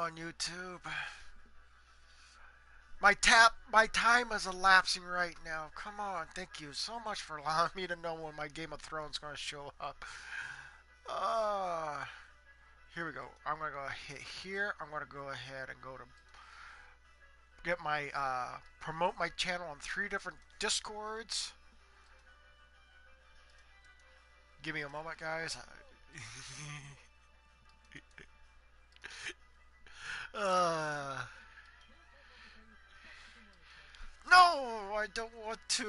on YouTube. My time is elapsing right now. Come on, thank you so much for allowing me to know when my Game of Thrones is going to show up. Uh, Here we go. I'm going to go hit here. I'm going to go ahead and go to get my promote my channel on 3 different Discords. Give me a moment, guys. uh, no, I don't want to.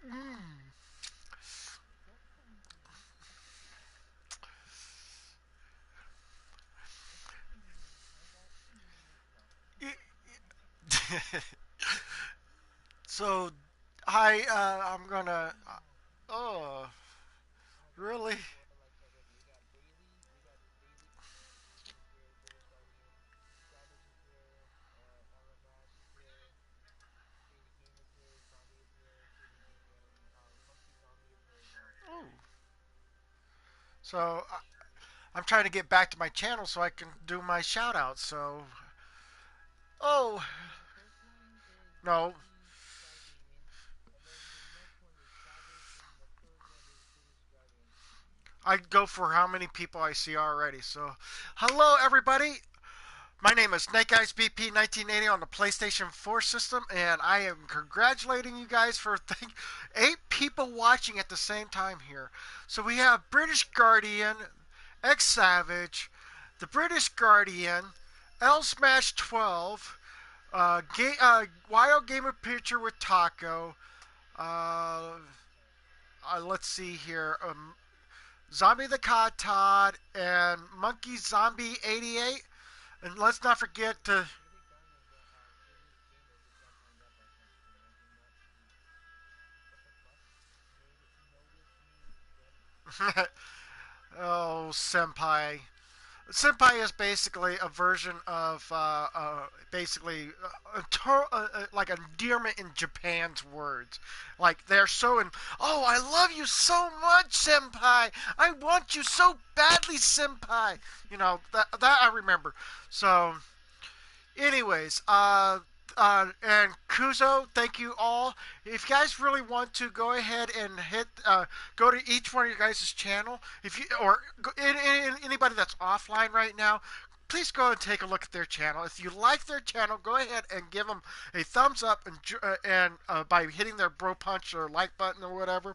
Mm. So, I'm gonna. Oh, really? Oh. So, I'm trying to get back to my channel so I can do my shout outs. So, oh, no. I go for how many people I see already. So, hello, everybody. My name is Snake Eyes BP 1980 on the PlayStation 4 system, and I am congratulating you guys for 8 people watching at the same time here. So we have British Guardian, X Savage, the British Guardian, L Smash 12, Wild Gamer Picture with Taco. Uh, let's see here. Zombie the Cod Todd and Monkey Zombie 88. And let's not forget to. Oh, Senpai. Senpai is basically a version of basically like endearment in Japan's words. Like they're so in. Oh, I love you so much, Senpai. I want you so badly, Senpai. That I remember. So anyways, and Kuzo, thank you all. If you guys really want to, go ahead and go to each one of your guys' channel. If you or anybody that's offline right now, please go and take a look at their channel. If you like their channel, go ahead and give them a thumbs up and by hitting their bro punch or like button or whatever.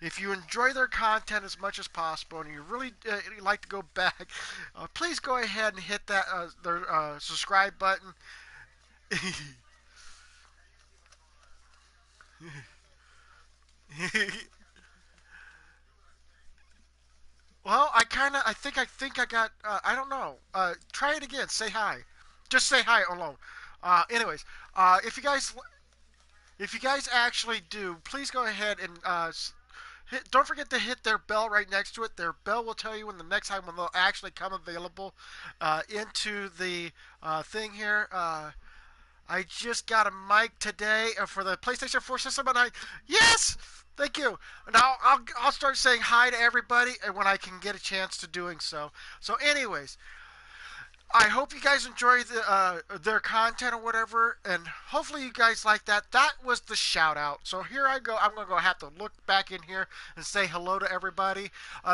If you enjoy their content as much as possible and you really like to go back, please go ahead and hit that their subscribe button. Well, I think I got. I don't know. Try it again. Say hi. Just say hi alone. Anyways, if you guys actually do, please go ahead and don't forget to hit their bell right next to it. Their bell will tell you when the next time when they'll actually come available into the thing here. I just got a mic today for the PlayStation 4 system, and yes, thank you. Now I'll start saying hi to everybody, and when I can get a chance to doing so. So, anyways, I hope you guys enjoy their content or whatever, and hopefully you guys like that. That was the shout out. So here I go. I'm gonna have to look back in here and say hello to everybody.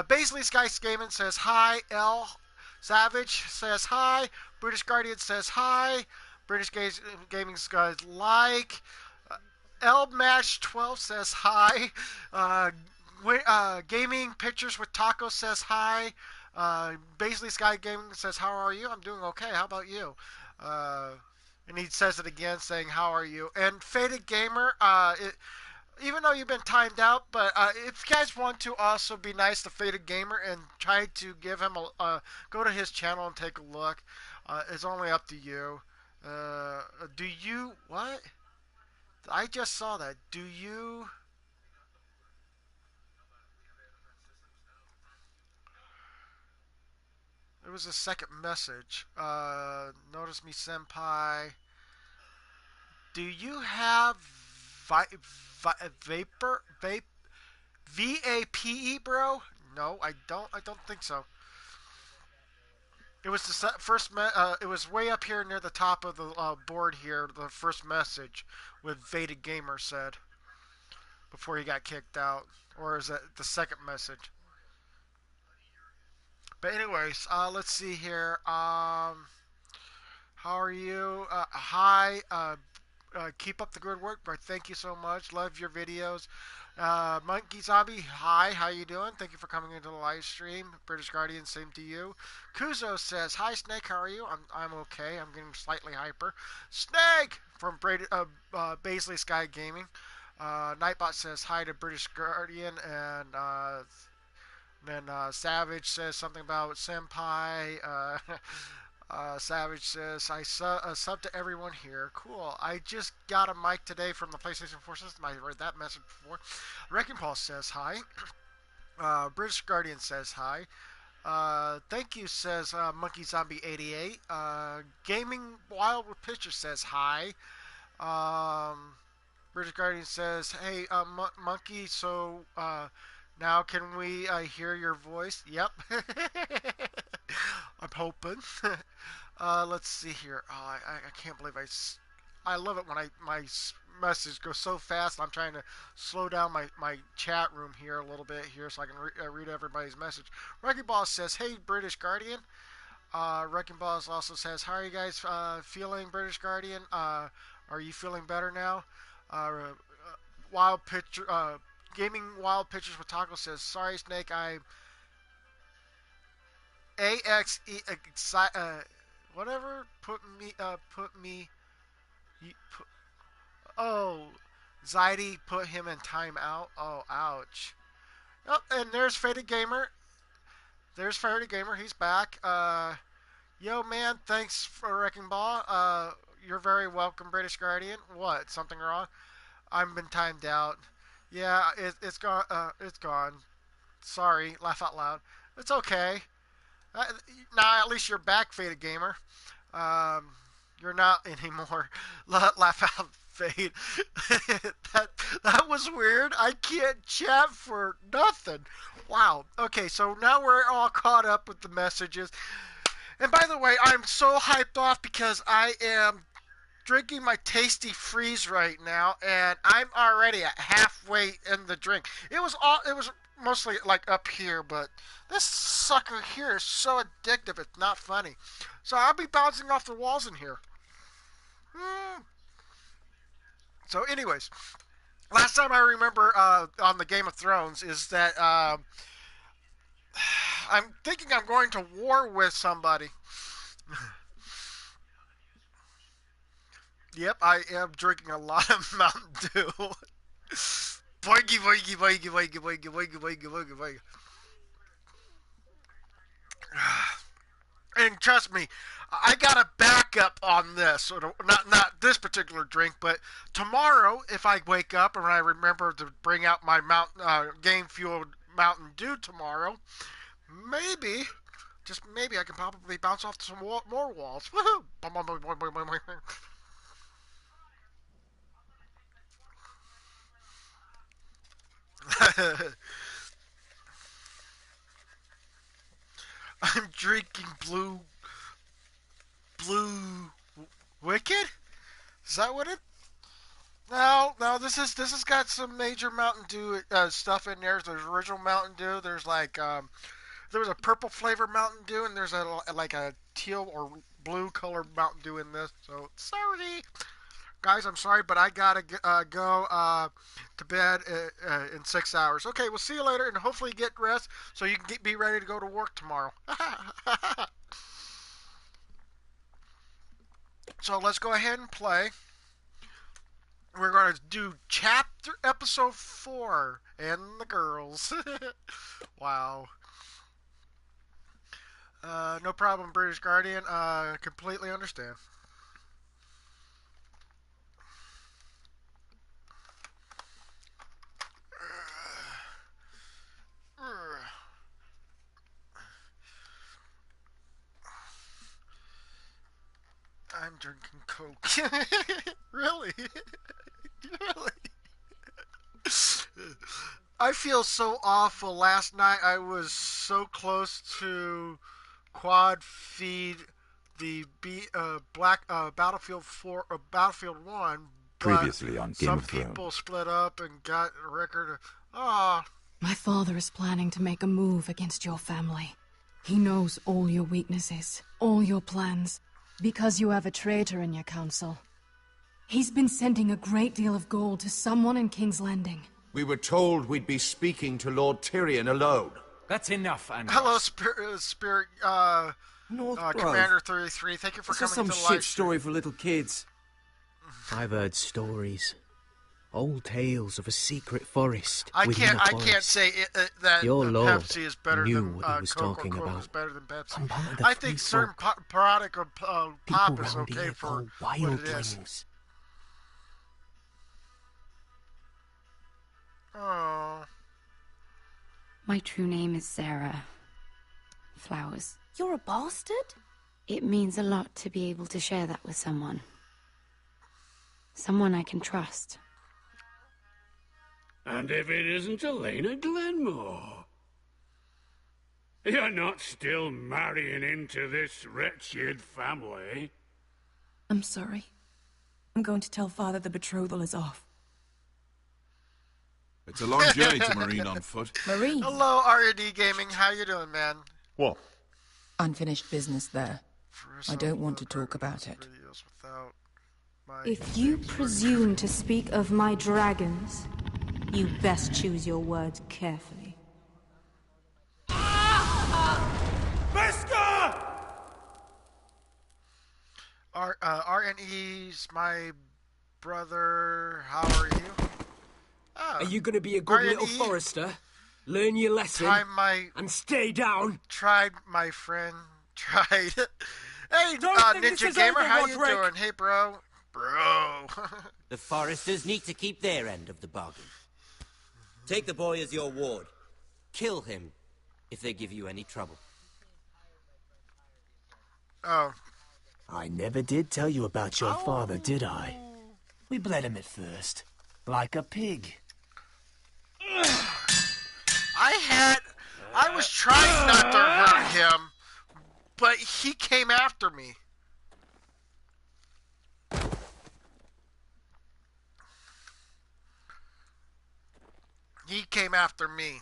Basically, Sky Skaman says hi. L Savage says hi. British Guardian says hi. British Gaming Skies like. L Match 12 says hi. Gaming Pictures with Taco says hi. Basically, Sky Gaming says, "How are you?" I'm doing okay. How about you? Uh, and he says it again, saying, "How are you?" And Faded Gamer, even though you've been timed out, but if you guys want to also be nice to Faded Gamer and try to give him go to his channel and take a look. It's only up to you. Do you what? I just saw that. Do you? There was a second message. Notice me, senpai. Do you have vapor? VAPE, bro? No, I don't. I don't think so. It was the first. It was way up here near the top of the board here. The first message with Vaded Gamer said before he got kicked out, or is that the second message? But anyways, let's see here. How are you? Hi. Keep up the good work, bro. Thank you so much. Love your videos. Monkey Zombie, hi. How you doing? Thank you for coming into the live stream. British Guardian, same to you. Kuzo says, hi, Snake. How are you? I'm okay. I'm getting slightly hyper. Snake from Baisley Sky Gaming. Nightbot says hi to British Guardian, and then Savage says something about Senpai. Savage says, sub to everyone here. Cool. I just got a mic today from the PlayStation 4 system. I read that message before. Wrecking Paul says hi. British Guardian says hi. Thank you, says Monkey Zombie 88. Gaming Wild with Pictures says hi. Um, British Guardian says, hey, Monkey, so now can we hear your voice? Yep. I'm hoping. Let's see here. Oh, I can't believe I love it when my message goes so fast. I'm trying to slow down my chat room here a little bit here so I can read everybody's message. Wrecking Ball says, hey, British Guardian. Wrecking Balls also says, how are you guys feeling, British Guardian? Are you feeling better now? Wild Picture, Gaming Wild Pictures with Taco says, sorry, Snake, I AXE whatever put me put, oh Zaidi put him in timeout. Oh, ouch. Oh, and there's Faded Gamer. There's Faded Gamer. He's back. Yo, man, thanks for Wrecking Ball. You're very welcome, British Guardian. What? Something wrong? I've been timed out. Yeah, it's gone. It's gone. Sorry. Laugh out loud. It's okay. Uh, Now at least you're back, Faded Gamer. Um, you're not anymore. Laugh out, Fade. that that was weird. I can't chat for nothing. Wow. Okay, so now we're all caught up with the messages. And by the way, I'm so hyped off because I am drinking my tasty freeze right now, and I'm already at halfway in the drink. It was mostly like up here, but this sucker here is so addictive. It's not funny. So I'll be bouncing off the walls in here. Hmm. So, anyways, last time I remember on the Game of Thrones is that I'm thinking I'm going to war with somebody. Yep, I am drinking a lot of Mountain Dew. Boingy, boingy, boingy, boingy, boingy, boingy, boingy, boingy, boingy. And trust me, I got a backup on this. Sort of, not this particular drink, but tomorrow, if I wake up and I remember to bring out my game fueled Mountain Dew tomorrow, maybe, just maybe, I can probably bounce off some more walls. Woohoo! I'm drinking blue wicked. Is that what it? No, no. This has got some major Mountain Dew stuff in there. There's original Mountain Dew. There's like there was a purple flavor Mountain Dew, and there's like a teal or blue color Mountain Dew in this. So sorry, guys. I'm sorry, but I gotta go to bed in 6 hours. Okay, we'll see you later, and hopefully get rest so you can be ready to go to work tomorrow. So let's go ahead and play. We're going to do chapter episode 4 and the girls. Wow. No problem, British Guardian. Completely understand. I'm drinking Coke. Really? Really? I feel so awful. Last night I was so close to quad feed the Black Battlefield 4 Battlefield 1, but Previously on Game some of people Thrones. split up and got a record. Ah, My father is planning to make a move against your family. He knows all your weaknesses, all your plans, because you have a traitor in your council. He's been sending a great deal of gold to someone in King's Landing. We were told we'd be speaking to Lord Tyrion alone. That's enough, Andros. hello, Spirit North Grove. Commander 33. Thank you for This is coming some to the shit live stream. story for little kids. I've heard stories. Old tales of a secret forest. I within can't. a I forest. can't say that Your lord Pepsi is better knew than what he was Coke, talking or Coke about. is better than Pepsi. I'm part of the I free think certain folk. product of pop People is round okay here for call what it is. wildlings. Oh, My true name is Sarah Flowers. You're a bastard? It means a lot to be able to share that with someone. Someone I can trust. And if it isn't Elena Glenmore? You're not still marrying into this wretched family? I'm sorry. I'm going to tell Father the betrothal is off. It's a long journey to Marine on foot. Marine? hello, R&D Gaming. How you doing, man? What? Unfinished business there. I don't want to talk about it. If you presume to speak of my dragons, you best choose your words carefully. R&E's my brother. How are you? Oh, Are you gonna be a good little R&E? forester? Learn your lesson and stay down. Tried, my friend. Tried. Hey, Don't think this Ninja is Gamer, over, how you Roderick. doing? Hey, bro. Bro. The foresters need to keep their end of the bargain. Take the boy as your ward. Kill him if they give you any trouble. Oh. I never did tell you about your father, did I? We bled him at first, like a pig. I was trying not to hurt him, but he came after me. He came after me.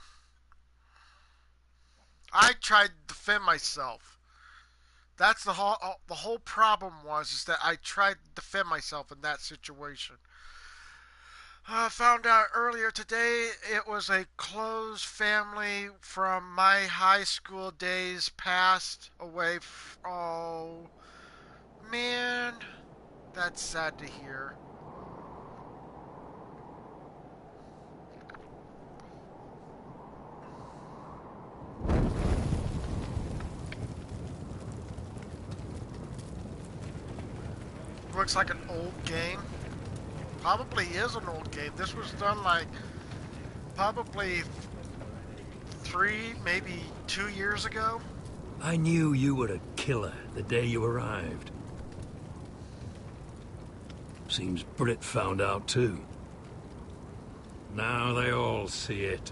I tried to defend myself. That's the whole problem is that I tried to defend myself in that situation. I found out earlier today it was a close family from my high school days passed away. Oh, man. That's sad to hear. Looks like an old game. Probably is an old game. This was done like probably 3, maybe 2 years ago. I knew you were a killer the day you arrived. Seems Brit found out too. Now they all see it.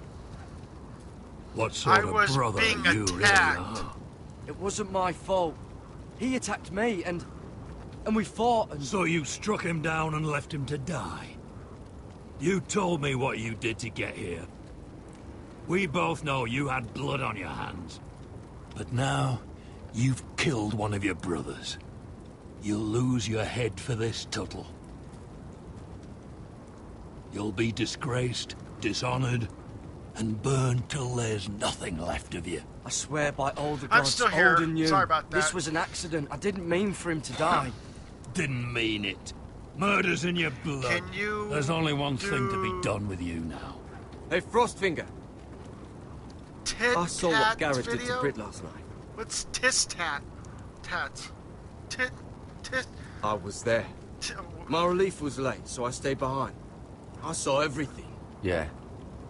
What sort I of was brother being you really attacked. are. It wasn't my fault. He attacked me and we fought and... So you struck him down and left him to die? You told me what you did to get here. We both know you had blood on your hands. But now, you've killed one of your brothers. You'll lose your head for this, Tuttle. You'll be disgraced, dishonored, and burned till there's nothing left of you. I swear by all the I'm gods, still here. old and new. Sorry about that. This was an accident. I didn't mean for him to die. Didn't mean it. Murder's in your blood. Can you There's only one thing to be done with you now. Hey, Frostfinger. Tit I saw tat what Garrett did to video? Brit last night. What's tis tat? Tat. Tit. Tit. I was there. Tit. My relief was late, so I stayed behind. I saw everything. Yeah,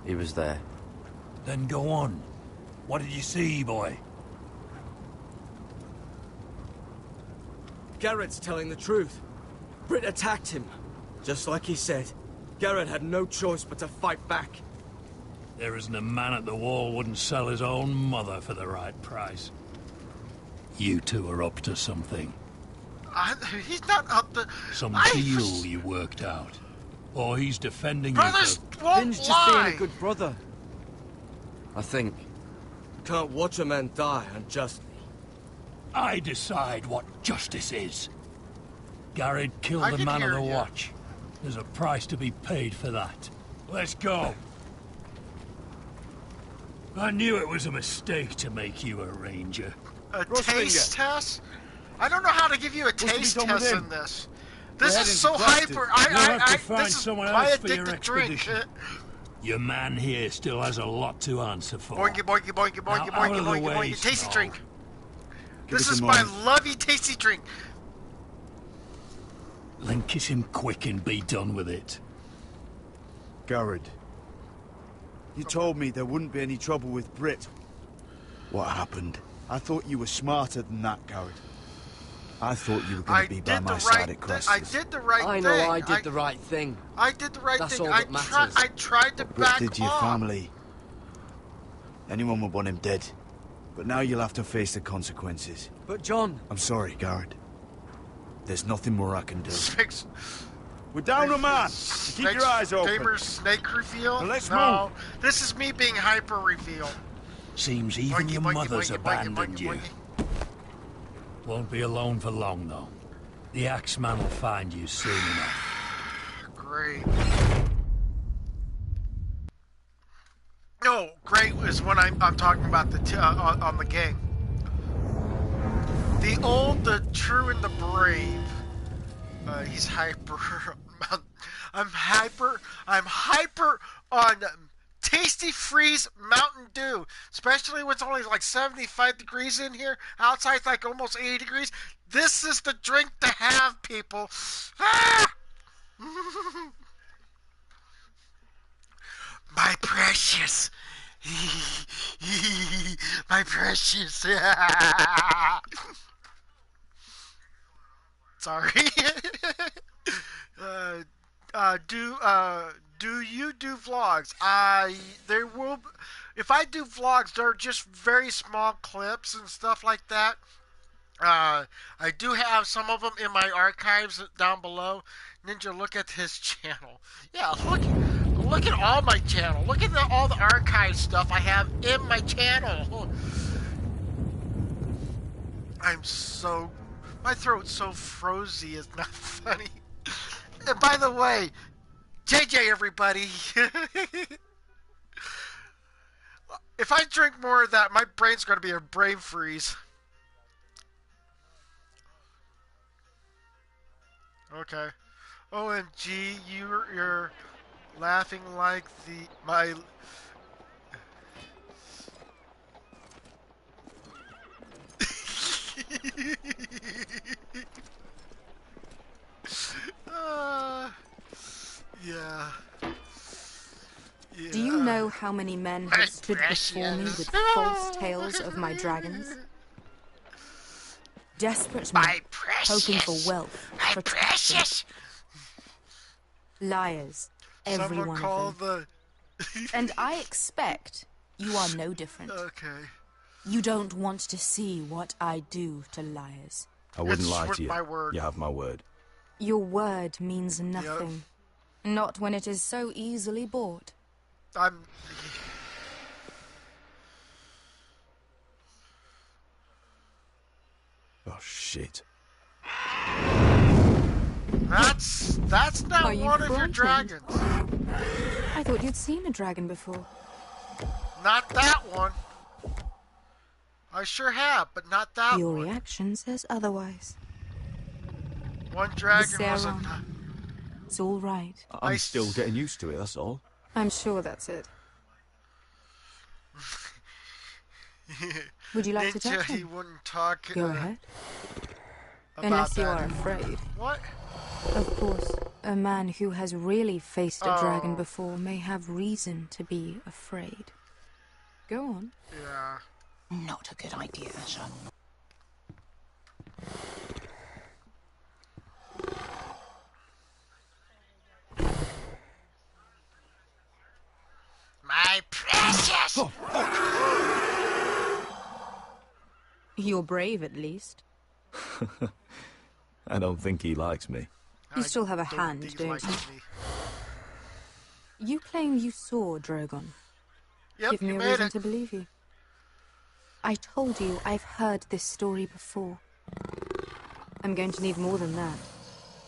he was there. Then go on. What did you see, boy? Garrett's telling the truth. Brit attacked him. Just like he said. Garrett had no choice but to fight back. There isn't a man at the wall wouldn't sell his own mother for the right price. You two are up to something. He's not up to... Some deal you worked out. Or he's defending Brothers you for... won't Finn's just lie. being a good brother. I think. Can't watch a man die unjustly. I decide what justice is. Garrett killed I the can man of hear the ya. watch. There's a price to be paid for that. Let's go. I knew it was a mistake to make you a ranger. A Rossfinger. taste test? I don't know how to give you a to be taste done with test him? in this. We're This heading is to so Preston. hyper. You'll have to find This is someone my else for your addicted drink. expedition. Your man here still has a lot to answer for. Boinky, boinky, boinky, boinky, Now, out boinky, of the boinky, way, boinky. Tasty Snow. drink. Give This us is a my moment. lovey tasty drink. Then kiss him quick and be done with it. Garrett, you told me there wouldn't be any trouble with Brit. What happened? I thought you were smarter than that, Garrett. I thought you were going to be by my side at Crest. I did the right thing. I know I did the right thing. I did the right That's thing. all that matters. I tried to Brit back did to your off. family. Anyone would want him dead. But now you'll have to face the consequences. But John... I'm sorry, Garrett. There's nothing more I can do. Snakes. We're down a man! Keep your eyes open. Gamer snake reveal? Well, let's no, this is me being hyper reveal. Seems even Boinky, your boinky, mother's boinky, boinky, abandoned boinky, you. boinky. Won't be alone for long, though. The Axeman will find you soon enough. Great. No, great is when I'm talking about the on the game. The old, the true, and the brave. He's hyper. I'm hyper on Tasty Freeze Mountain Dew, especially when it's only like 75 degrees in here. Outside's like almost 80 degrees. This is the drink to have, people. Ah! My precious. My precious. Sorry. Do you do vlogs? There will. If I do vlogs, they're just very small clips and stuff like that. I do have some of them in my archives down below. Ninja, look at his channel. Yeah, look at all my channel. Look at all the archive stuff I have in my channel. My throat's so frozy, it's not funny. And by the way, JJ, everybody. If I drink more of that, my brain's going to be a brain freeze. Okay. OMG, you're laughing like my. Yeah. Do you know how many men have stood before me with false tales of my dragons? Desperate men, hoping for wealth, protection. Liars, every Someone one call of them. the. And I expect you are no different. Okay. You don't want to see what I do to liars. I wouldn't It's lie with to you. my word. You have my word. Your word means nothing. Not when it is so easily bought. I'm. Oh, shit. That's not Are you one of your frightened? dragons. I thought you'd seen a dragon before. Not that one. I sure have, but not that Your one. reaction says otherwise. One dragon Visceral. wasn't. It's all right. I'm still getting used to it, that's all. I'm sure that's it. Would you like to Ninja, touch he him? wouldn't talk. Go ahead. About Unless you that. are afraid. What? Of course, a man who has really faced a dragon Oh. before may have reason to be afraid. Go on. Yeah. Not a good idea, son. My Yes! Oh, You're brave, at least. I don't think he likes me. You still have a hand, don't you? You claim you saw Drogon. Yep, Give me you a made reason it. to believe you. I told you I've heard this story before. I'm going to need more than that.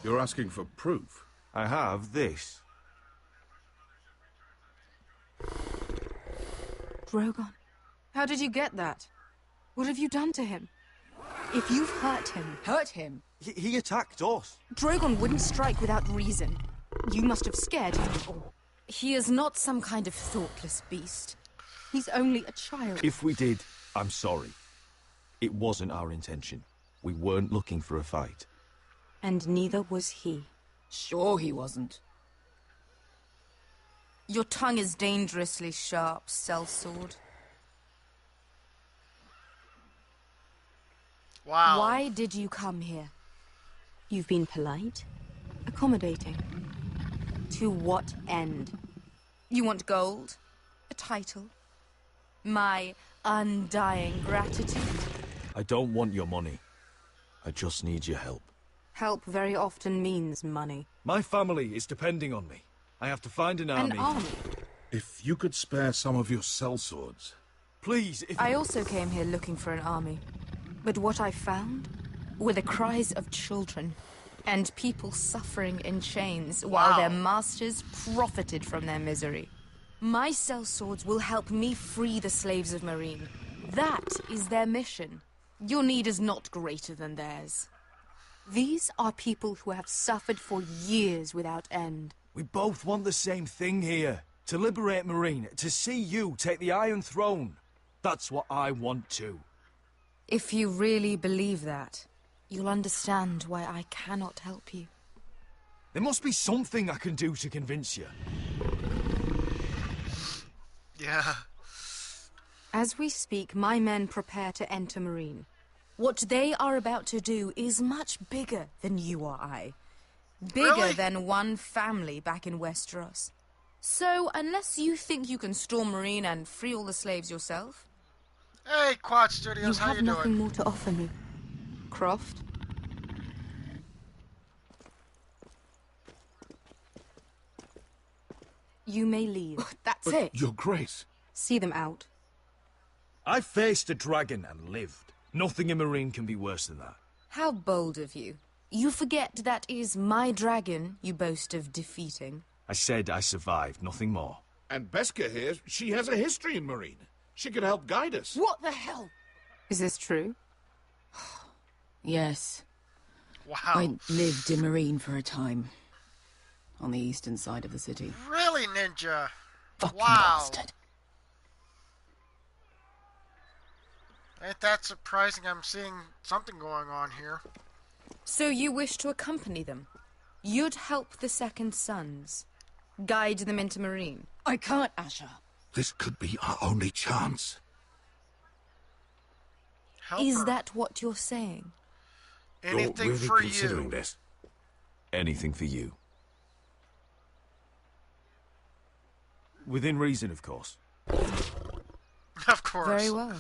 You're asking for proof? I have this. Drogon, how did you get that? What have you done to him? If you've hurt him... Hurt him? He attacked us. Drogon wouldn't strike without reason. You must have scared him. He is not some kind of thoughtless beast. He's only a child. If we did, I'm sorry. It wasn't our intention. We weren't looking for a fight. And neither was he. Sure he wasn't. Your tongue is dangerously sharp, sellsword. Wow. Why did you come here? You've been polite, accommodating. To what end? You want gold? A title? My undying gratitude? I don't want your money. I just need your help. Help very often means money. My family is depending on me. I have to find an army. An army? If you could spare some of your sellswords. Please, if... I also came here looking for an army. But what I found were the cries of children and people suffering in chains while their masters profited from their misery. My sellswords will help me free the slaves of Marine. That is their mission. Your need is not greater than theirs. These are people who have suffered for years without end. We both want the same thing here. To liberate Marine, to see you take the Iron Throne. That's what I want too. If you really believe that, you'll understand why I cannot help you. There must be something I can do to convince you. Yeah. As we speak, my men prepare to enter Marine. What they are about to do is much bigger than you or I. Bigger than one family back in Westeros. So, unless you think you can storm Marine and free all the slaves yourself... Hey, Quad Studios, how you doing? You have nothing more to offer me, Croft. You may leave. That's it. Your Grace. See them out. I faced a dragon and lived. Nothing in Marine can be worse than that. How bold of you. You forget that is my dragon you boast of defeating. I said I survived, nothing more. And Beska here, she has a history in Marine. She could help guide us. What the hell? Is this true? Yes. Wow. I lived in Marine for a time. On the eastern side of the city. Really, Ninja? Fucking wow. bastard. Ain't that surprising? I'm seeing something going on here. So you wish to accompany them? You'd help the Second Sons. Guide them into Marine. I can't, Asher. This could be our only chance. Help Is her. that what you're saying? Anything You're really for considering you. this? Anything for you. Within reason, of course. Of course. Very well.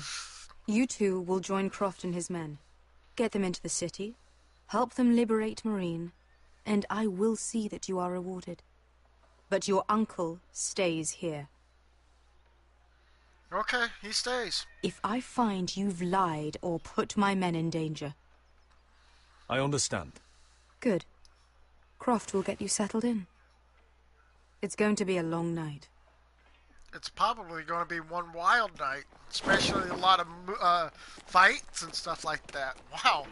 You two will join Croft and his men. Get them into the city, help them liberate Marine, and I will see that you are rewarded. But your uncle stays here. Okay, he stays. If I find you've lied or put my men in danger... I understand. Good. Croft will get you settled in. It's going to be a long night. It's probably going to be one wild night, especially a lot of fights and stuff like that. Wow.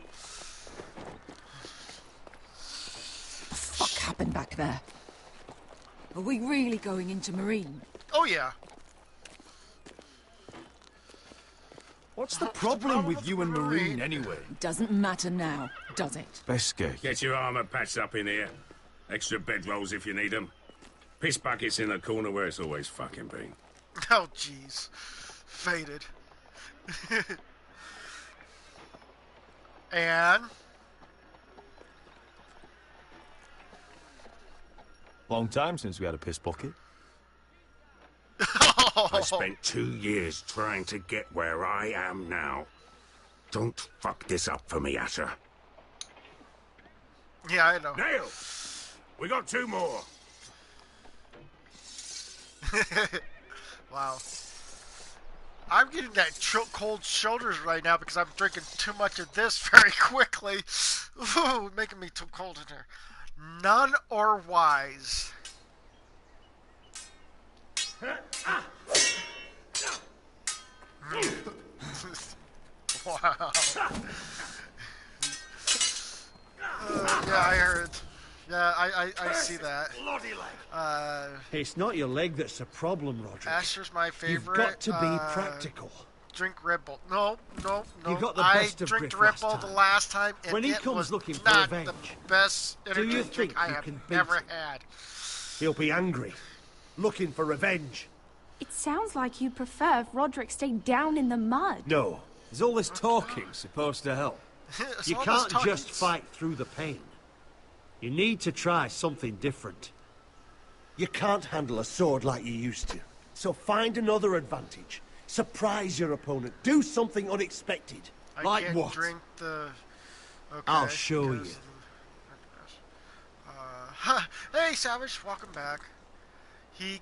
What the fuck happened back there? Are we really going into Marine? Oh, yeah. What's the problem with you and Marine, anyway? Doesn't matter now, does it? Beska. Get your armor patched up in here. Extra bedrolls if you need them. Piss buckets in the corner where it's always fucking been. Oh, jeez. Faded. And... Long time since we had a piss bucket. Oh, I spent 2 years trying to get where I am now. Don't fuck this up for me, Asher. Yeah, I know. Nail! We got 2 more. Wow. I'm getting that cold shoulders right now because I'm drinking too much of this very quickly. Ooh, making me too cold in here. None or wise. Wow. Yeah, I heard. Yeah, I see that. It's not your leg that's a problem, Roderick. Asher's my favorite. You've got to be practical. Drink Red Bull. No. You got the best of drank Griff Red last Bull time. the last time, and When he it comes was looking for not revenge, the best energy you drink think I you have can beat ever him? had. He'll be angry, looking for revenge. It sounds like you prefer if Roderick stayed down in the mud. No. Is all this talking supposed to help? You can't just fight through the pain. You need to try something different. You can't handle a sword like you used to. So find another advantage. Surprise your opponent. Do something unexpected. Like can't what? Drink the. Okay, I'll show you. Hey, Savage, welcome back.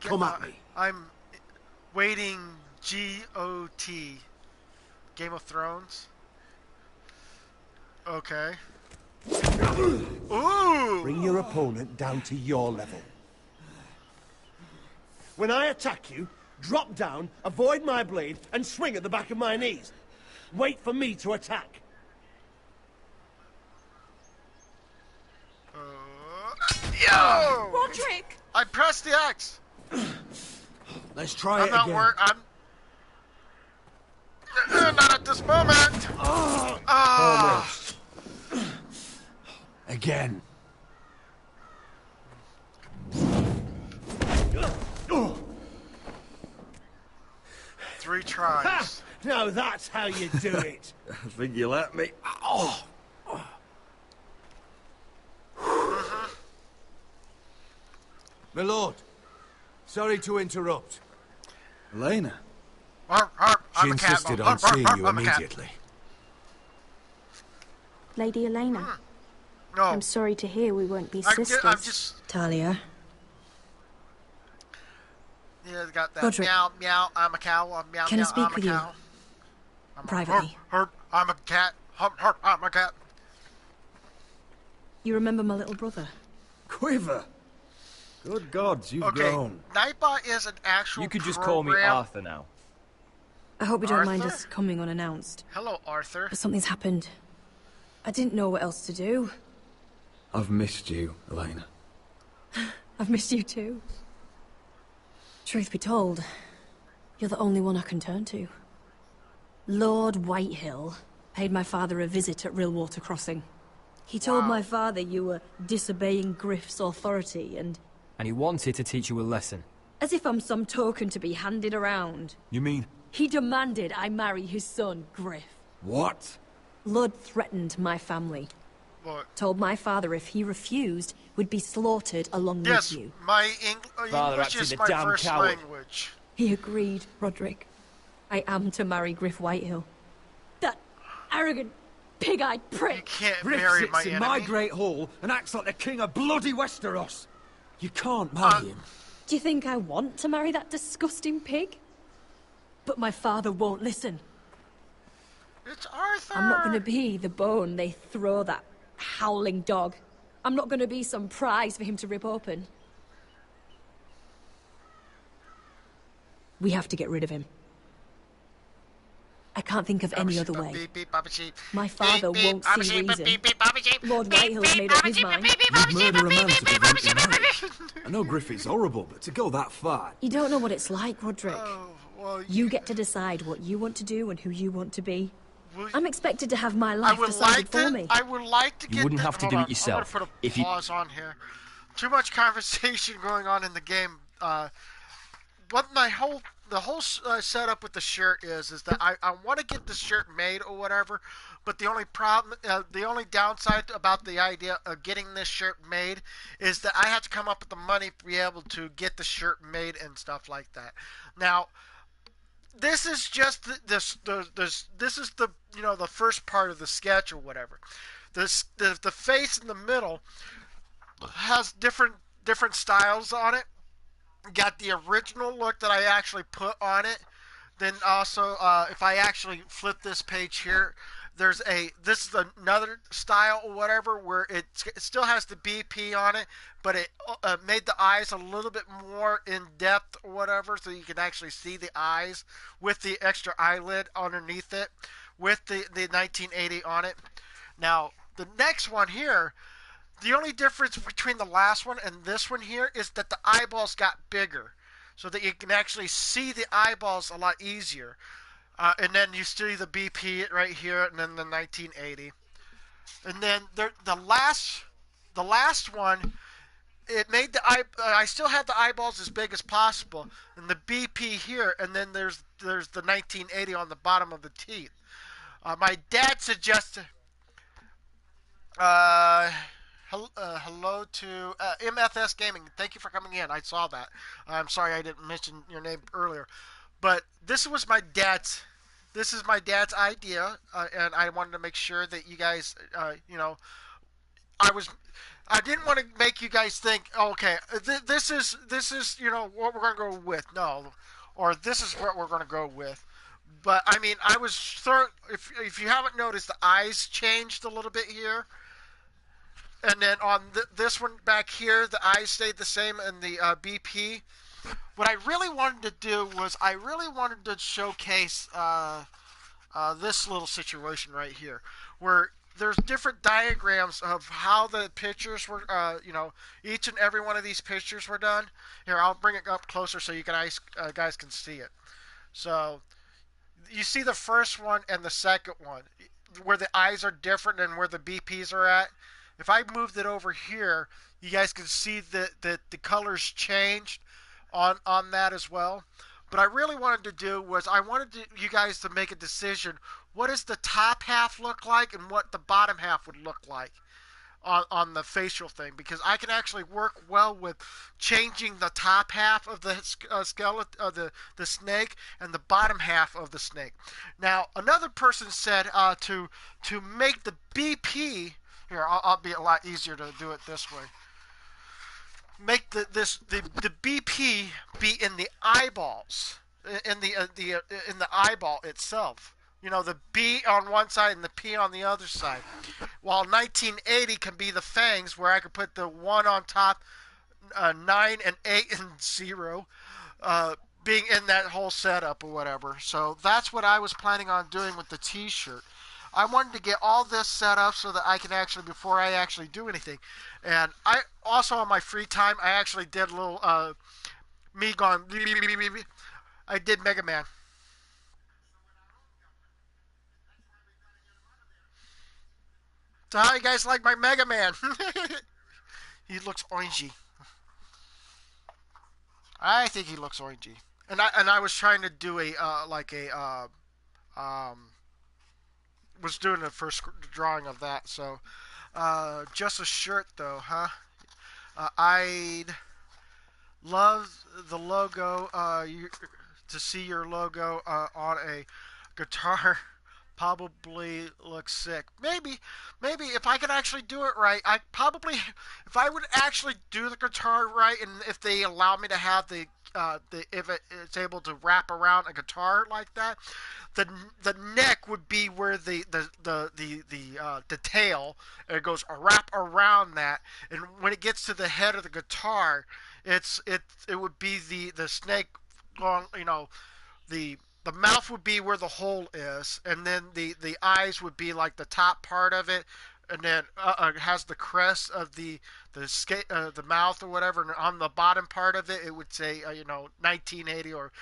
Come at me. I'm waiting. GOT. Game of Thrones. Okay. Ooh! Bring your opponent down to your level. When I attack you, drop down, avoid my blade, and swing at the back of my knees. Wait for me to attack. Yo! Roderick! I pressed the X. Let's try I'm it not again. Not at this moment. Almost. Again. Three tries. Ha! Now that's how you do it. I think you let me. Oh! My lord, sorry to interrupt. Elena? She insisted on seeing you immediately. Lady Elena. No. I'm sorry to hear we won't be sisters. I'm just... Talia. Yeah, got that. Roderick. Meow, meow, I'm a cow. I'm meow, Can I meow, speak I'm with a you? cow. Privately. I'm a cat. I'm a cat. You remember my little brother? Quiver! Good gods, you've Okay, grown. Nightbot is an actual You could just call me program. Arthur now. I hope you don't mind Arthur? us coming unannounced. Hello, Arthur. But something's happened. I didn't know what else to do. I've missed you, Elena. I've missed you too. Truth be told, you're the only one I can turn to. Lord Whitehill paid my father a visit at Rillwater Crossing. He told my father you were disobeying Griff's authority and he wanted to teach you a lesson. as if I'm some token to be handed around. You mean... He demanded I marry his son, Griff. What? Lord threatened my family. What? Told my father if he refused, we'd be slaughtered along Yes, with you. my Father English acted is the my damn first coward. language. He agreed, Roderick. I am to marry Griff Whitehill. That arrogant, pig-eyed prick. You can't Griff marry sits my in enemy. my great hall and acts like the king of bloody Westeros. You can't marry him. Do you think I want to marry that disgusting pig? But my father won't listen. It's Arthur. I'm not going to be the bone they throw that howling dog. I'm not going to be some prize for him to rip open. We have to get rid of him. I can't think of any other way. My father won't see reason. Lord Whitehill's made up his mind. You'd murder a man to prevent your marriage. I know Griffith's horrible, but to go that far... You don't know what it's like, Roderick. Well, You get to decide what you want to do and who you want to be. Will you- I'm expected to have my I life would decided like for to. me. I would like to get. You wouldn't have to hold do on, it yourself. I'm gonna put a If you- pause on here. Too much conversation going on in the game. What the whole setup with the shirt is that I want to get the shirt made or whatever, but the only problem, the only downside about the idea of getting this shirt made is that I have to come up with the money to be able to get the shirt made and stuff like that. Now, this is just this is the the first part of the sketch or whatever. The face in the middle has different styles on it. Got the original look that I actually put on it. Then also, if I actually flip this page here, this is another style or whatever where it still has the BP on it, but it made the eyes a little bit more in depth or whatever, so you can actually see the eyes with the extra eyelid underneath it, with the 1980 on it. Now the next one here, the only difference between the last one and this one here is that the eyeballs got bigger, so that you can actually see the eyeballs a lot easier. And then you see the BP right here, and then the 1980. And then the last one, it made the eye. I still had the eyeballs as big as possible, and the BP here, and then there's the 1980 on the bottom of the teeth. My dad suggested. Uh, hello to MFS Gaming. Thank you for coming in. I saw that. I'm sorry I didn't mention your name earlier, but this is my dad's idea, and I wanted to make sure that you guys, I was. I didn't want to make you guys think, oh, okay, this is what we're gonna go with. No, or this is what we're gonna go with. But I mean, if you haven't noticed, the eyes changed a little bit here. And then on this one back here, the eyes stayed the same, and the BP. What I really wanted to do was I really wanted to showcase this little situation right here, where there's different diagrams of how the pictures were, each and every one of these pictures were done. Here, I'll bring it up closer so you guys can see it. So you see the first one and the second one, where the eyes are different and where the BPs are at. If I moved it over here, you guys can see that the colors changed on that as well. But I really wanted to do was I wanted you guys to make a decision. What does the top half look like and what the bottom half would look like on the facial thing, because I can actually work well with changing the top half of the skeleton of the snake and the bottom half of the snake. Now another person said to make the BP here. I'll be a lot easier to do it this way. Make the BP be in the eyeballs, in the eyeball itself. The B on one side and the P on the other side. While 1980 can be the fangs, where I could put the one on top, 9 and 8 and 0, being in that whole setup or whatever. So that's what I was planning on doing with the T-shirt. I wanted to get all this set up so that I can actually, before I actually do anything. And I also, on my free time, I actually did a little me going. I did Mega Man. So how you guys like my Mega Man? He looks orangey. I think he looks orangey. And I was trying to do a um was doing the first drawing of that. So just a shirt though, huh? I'd love the logo. To see your logo on a guitar probably looks sick. Maybe if I could actually do it right, I probably, if I would actually do the guitar right, and if they allow me to have if it's able to wrap around a guitar like that, the neck would be where the tail, it goes a wrap around that, and when it gets to the head of the guitar, it would be the snake going, the mouth would be where the hole is, and then the eyes would be like the top part of it, and then it has the crest of the mouth or whatever, and on the bottom part of it, it would say 1980 or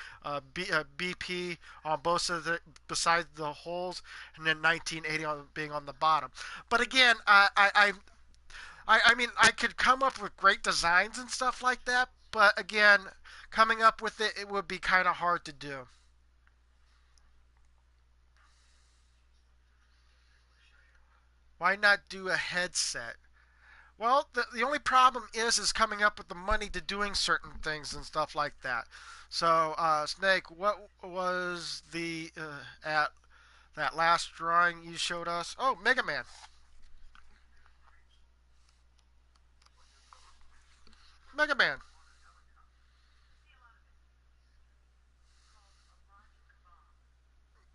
BP on both of the besides the holes, and then 1980 being on the bottom. But again, I mean, I could come up with great designs and stuff like that, but again, coming up with it would be kind of hard to do. Why not do a headset? Well, the only problem is coming up with the money to doing certain things and stuff like that. So, Snake, what was the at that last drawing you showed us? Oh, Mega Man. Mega Man.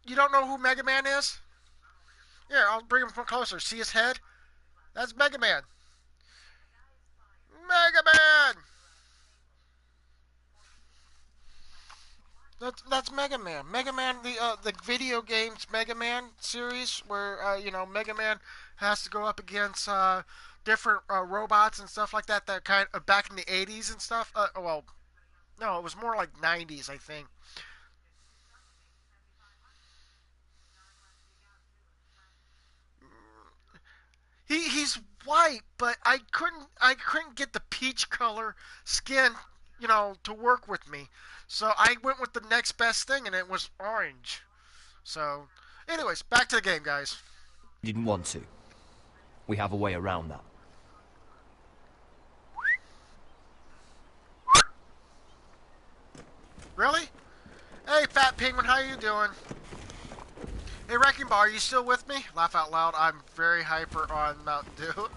You don't know who Mega Man is? Here, I'll bring him closer. See his head? That's Mega Man. Mega Man. That's Mega Man. Mega Man, the video games Mega Man series, where Mega Man has to go up against different robots and stuff like that. That kind of back in the '80s and stuff. Well, no, it was more like '90s, I think. He's white, but I couldn't get the peach color skin, to work with me. So I went with the next best thing, and it was orange. So, anyways, back to the game, guys. Didn't want to. We have a way around that. Really? Hey, Fat Penguin, how you doing? Hey, Wrecking Ball, are you still with me? Laugh out loud. I'm very hyper on Mountain Dew.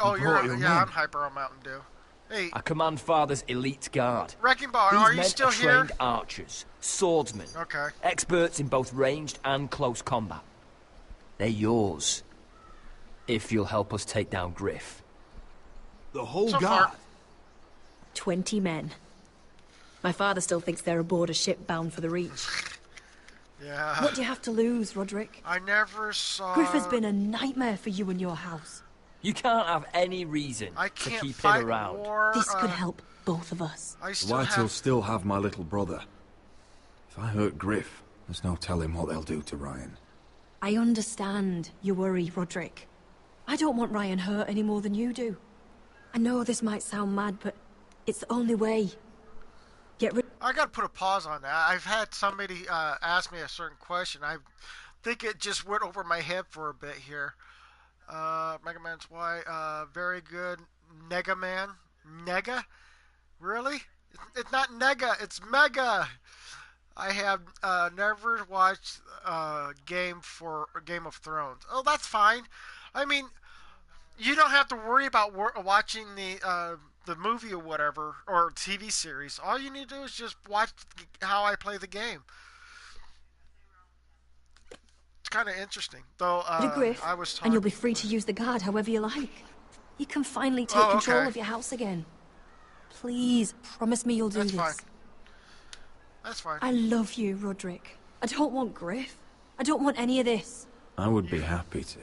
Oh, yeah, I'm hyper on Mountain Dew. Hey, I command Father's elite guard. Wrecking Ball, These are you men still are here? trained archers, swordsmen, Okay. experts in both ranged and close combat. They're yours, if you'll help us take down Griff. The whole So guard? far. 20 men. My father still thinks they're aboard a ship bound for the Reach. Yeah. What do you have to lose, Roderick? I never saw... Griff has been a nightmare for you and your house. You can't have any reason I to can't keep fight him around. war. This could help both of us. I The still Whitehills have... still have my little brother. If I hurt Griff, there's no telling what they'll do to Ryan. I understand your worry, Roderick. I don't want Ryan hurt any more than you do. I know this might sound mad, but it's the only way. Get rid... I gotta put a pause on that. I've had somebody ask me a certain question. I think it just went over my head for a bit here. Mega Man's why? Very good. Nega Man? Nega? Really? It's not Nega, it's Mega! I have never watched Game of Thrones. Oh, that's fine. I mean, you don't have to worry about watching the movie or whatever, or TV series. All you need to do is just watch how I play the game. It's kind of interesting, though. Griff, I was talking... and you'll be free to use the guard however you like. You can finally take control of your house again. Please, promise me you'll do this. Fine. That's fine. I love you, Roderick. I don't want Griff. I don't want any of this. I would be happy to.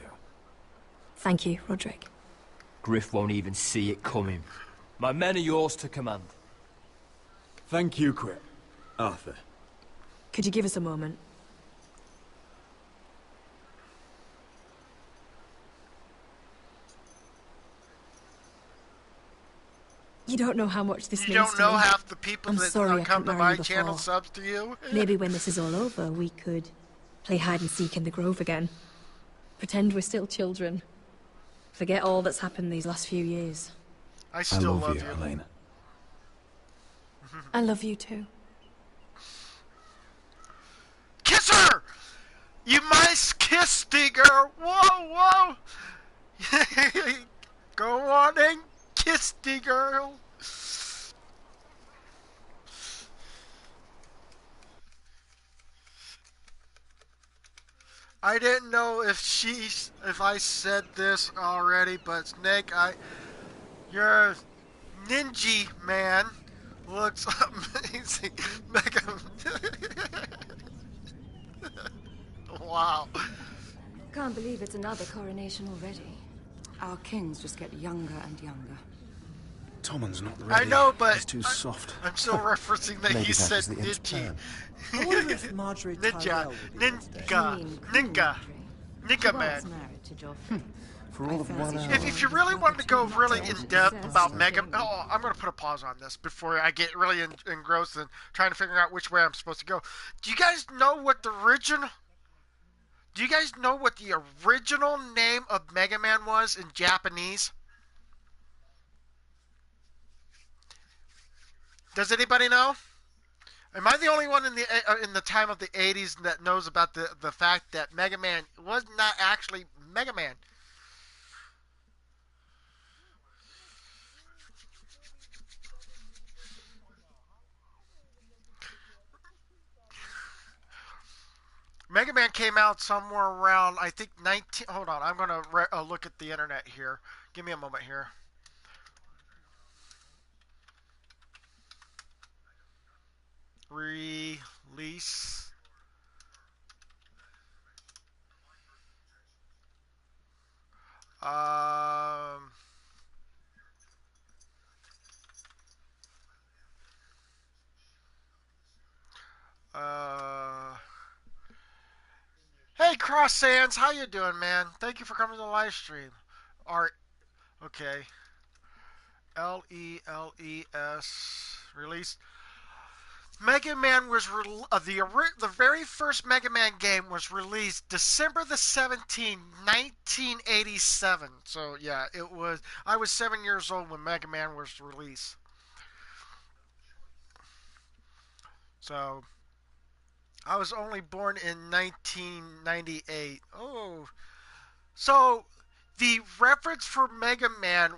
Thank you, Roderick. Griff won't even see it coming. My men are yours to command. Thank you, Quip. Arthur. Could you give us a moment? You don't know how much this You means don't to know me. half the people I'm that sorry I come to couldn't my marry you channel before. subs to you. Maybe when this is all over, we could play hide and seek in the grove again. Pretend we're still children. Forget all that's happened these last few years. I still love you, you. Elena. I love you too. Kiss her! You must kiss the girl. Whoa, whoa. Go on and kiss the girl. I didn't know if I said this already, but Snake, your ninja man looks amazing. Wow. Can't believe it's another coronation already. Our kings just get younger and younger. Tommen's not ready. I know, but he's too soft. I'm still referencing that Maybe he that said was the imps' ninja. plan. I wonder if Marjorie Tyrell will be Ninja man. For all of 1 hour. If you really wanted to go really in depth about Mega, I'm going to put a pause on this before I get really engrossed in trying to figure out which way I'm supposed to go. Do you guys know what the original name of Mega Man was in Japanese? Does anybody know? Am I the only one in the time of the 80s that knows about the fact that Mega Man was not actually Mega Man? Mega Man came out somewhere around, I think, 19. Hold on, I'm gonna look at the internet here. Give me a moment here. Release. Um. Uh. Hey, Cross Sands, how you doing, man? Thank you for coming to the live stream. Art. Okay. LELES release. Mega Man was the very first Mega Man game was released December the 17th, 1987. So yeah, it was. I was 7 years old when Mega Man was released. So I was only born in 1998. Oh, so the reference for Mega Man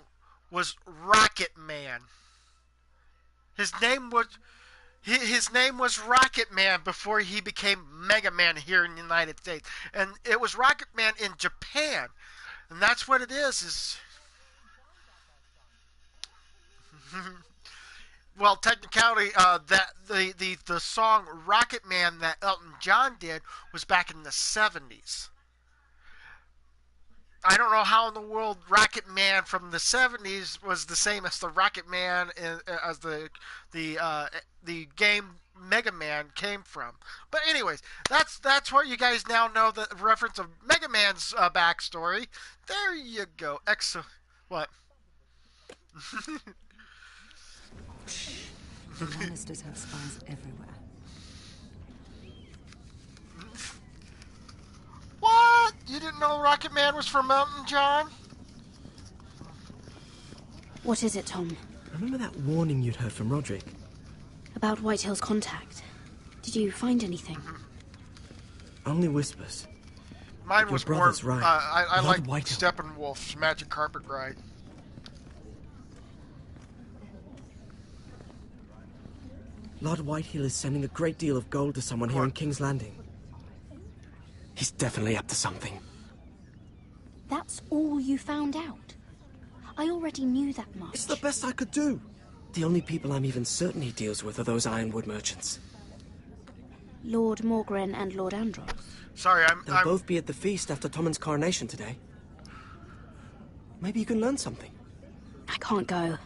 was Rocket Man. His name was his name was Rocket Man before he became Mega Man here in the United States, and it was Rocket Man in Japan, and that's what it is. Well, technicality, that the song Rocket Man that Elton John did was back in the 70s. I don't know how in the world Rocket Man from the 70s was the same as the Rocket Man as the game Mega Man came from. But anyways, that's what you guys now know, the reference of Mega Man's backstory. There you go. What? The Lannisters have spies everywhere. What? You didn't know Rocket Man was from Elton John? What is it, Tom? Remember that warning you'd heard from Roderick? About Whitehill's contact. Did you find anything? Only whispers. Mine Your was more. brother's right. I like Whitehill. Steppenwolf's Magic Carpet Ride. Lord Whitehill is sending a great deal of gold to someone here in King's Landing. He's definitely up to something. That's all you found out? I already knew that much. It's the best I could do. The only people I'm even certain he deals with are those ironwood merchants. Lord Morgren and Lord Andros. Sorry, They'll both be at the feast after Tommen's coronation today. Maybe you can learn something. I can't go.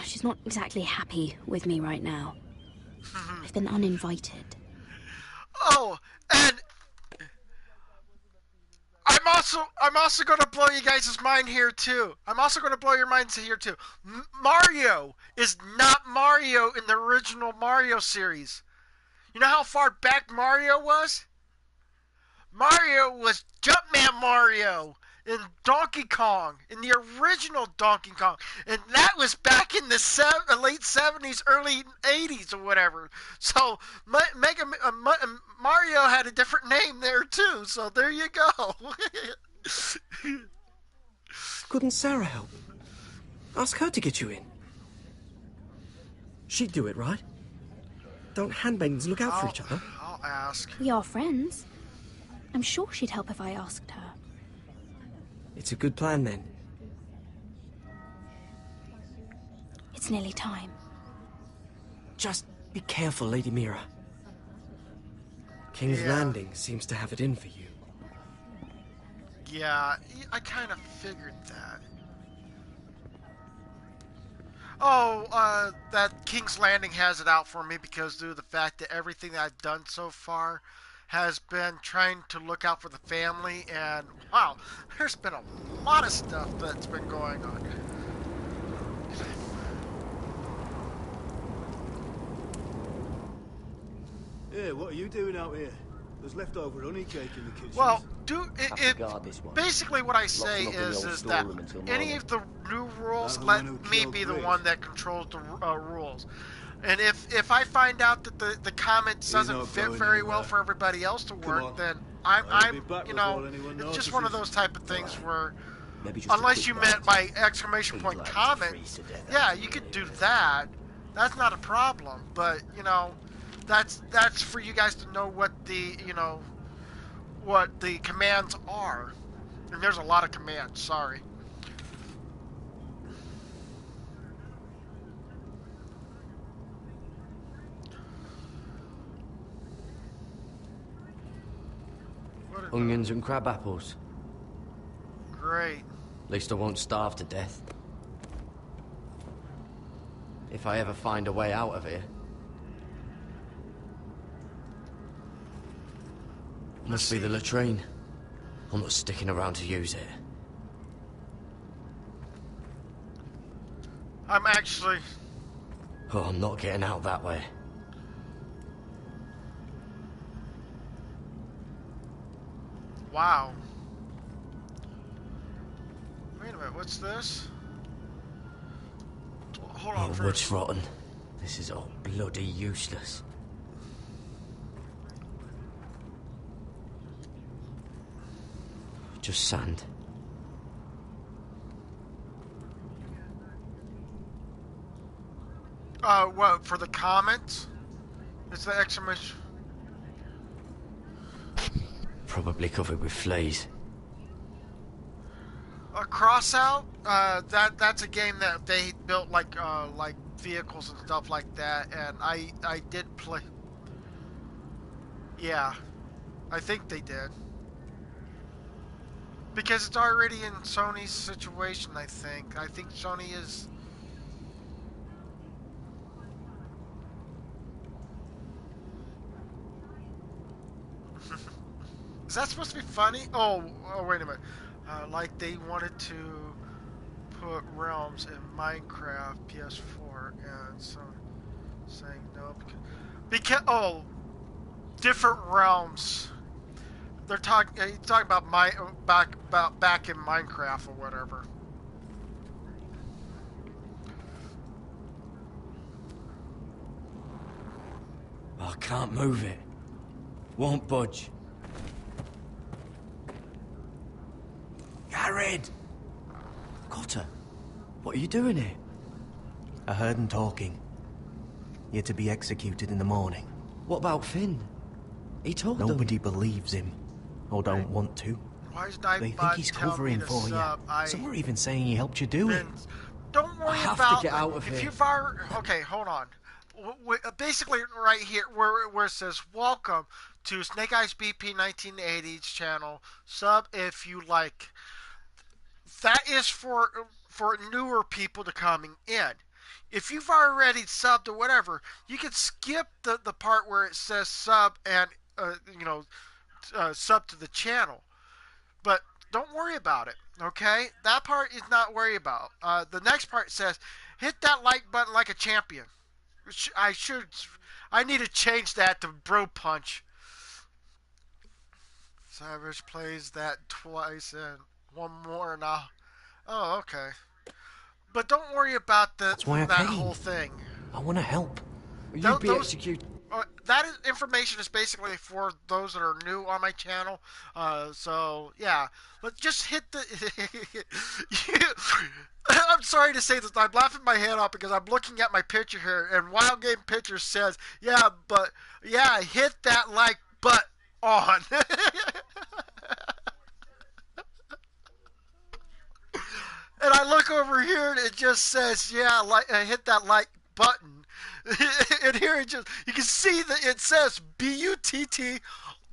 She's not exactly happy with me right now. I've been uninvited. Oh, and I'm also going to blow you guys' mind here too. I'm also going to blow your minds here too. Mario is not Mario in the original Mario series. You know how far back Mario was? Mario was Jumpman Mario in Donkey Kong, in the original Donkey Kong, and that was back in the late 70s, early 80s, or whatever. So Mario had a different name there too. So there you go. Couldn't Sarah help? Ask her to get you in. She'd do it, right? Don't handmaidens look out for each other? I'll ask. We are friends. I'm sure she'd help if I asked her. It's a good plan, then. It's nearly time. Just be careful, Lady Mira. King's Landing seems to have it in for you. Yeah, I kind of figured that. Oh, that King's Landing has it out for me because due to the fact that everything that I've done so far has been trying to look out for the family, and wow, there's been a lot of stuff that's been going on. Hey, what are you doing out here? There's leftover honey cake in the kitchen. Well, Have to guard this one. basically what I Lock say them up in the is old that storeroom until any morning. of the new rules, That the let one who me killed be the Griff? one that controls the rules. And if I find out that the comments He's doesn't not fit going very well anywhere. for everybody else to Come work, on. then I'll be back you before know, anyone it's just one of notices. those type of things where, Maybe just a unless quick you bite. meant my exclamation He'd point like to comment, freeze to death yeah, out you here could do anyway. that. That's not a problem. But you know, that's for you guys to know what the what the commands are. And there's a lot of commands. Sorry. Onions and crab apples. Great. At least I won't starve to death. If I ever find a way out of here. Must be the latrine. I'm not sticking around to use it. I'm actually... Oh, I'm not getting out that way. Wow. Wait a minute, what's this? Hold on Oh, wood's rotten. This is all bloody useless. Just sand. What, for the comments? It's the exclamation... Probably covered with fleas. Crossout? That's a game that they built like vehicles and stuff like that, and I did play... Yeah. I think they did. Because it's already in Sony's situation, I think. I think Sony is... Is that supposed to be funny? Oh, wait a minute. Like they wanted to put realms in Minecraft PS4, and so saying no because different realms. They're talking. He's talking about back in Minecraft or whatever. I can't move it. Won't budge. Jared! Cotter, what are you doing here? I heard him talking. You're to be executed in the morning. What about Finn? He told them. Nobody believes him, or don't want to. Why is They think Nightbot he's telling me covering to for you. sub? Some are even saying he helped you do it. Don't worry I have about to get out of if here. you've already... Okay, hold on. Basically, right here, where it says, welcome to Snake Eyes BP 1980's channel. Sub if you like. That is for newer people to coming in. If you've already subbed or whatever, you can skip the part where it says sub and, sub to the channel. But don't worry about it, okay? That part is not worry about. The next part says, hit that like button like a champion. I need to change that to bro punch. Savage plays that twice and one more now. Oh, okay. But don't worry about That's why I that came. whole thing. I want to help. You'd be executed. Information is basically for those that are new on my channel. So yeah, but just hit the. I'm sorry to say this. I'm laughing my head off because I'm looking at my picture here, and Wild Game Pictures says, "Yeah, but yeah, hit that like button on." And I look over here and it just says, yeah, hit that like button. And here it just, you can see that it says BUTT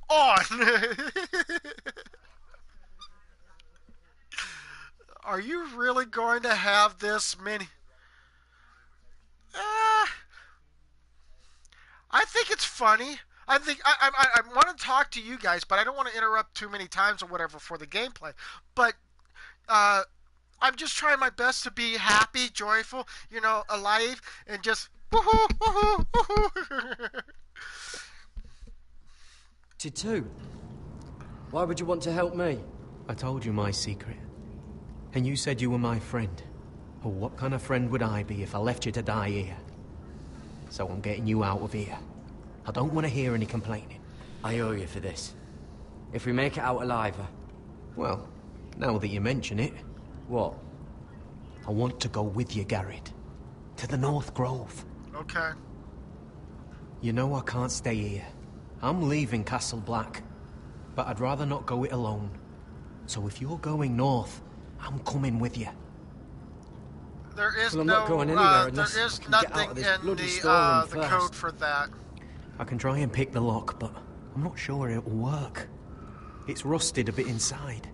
on. Are you really going to have this many? I think it's funny. I think I want to talk to you guys, but I don't want to interrupt too many times or whatever for the gameplay. But I'm just trying my best to be happy, joyful, alive, and just woohoo, woohoo, woohoo. T2? Why would you want to help me? I told you my secret. And you said you were my friend. Well, what kind of friend would I be if I left you to die here? So I'm getting you out of here. I don't want to hear any complaining. I owe you for this. If we make it out alive... Well, now that you mention it... What? I want to go with you, Garrett. To the North Grove. Okay. You know I can't stay here. I'm leaving Castle Black. But I'd rather not go it alone. So if you're going north, I'm coming with you. There is Well, I'm not going anywhere unless there is I can get out nothing of this in bloody the storeroom the first. code for that. I can try and pick the lock, but I'm not sure it'll work. It's rusted a bit inside.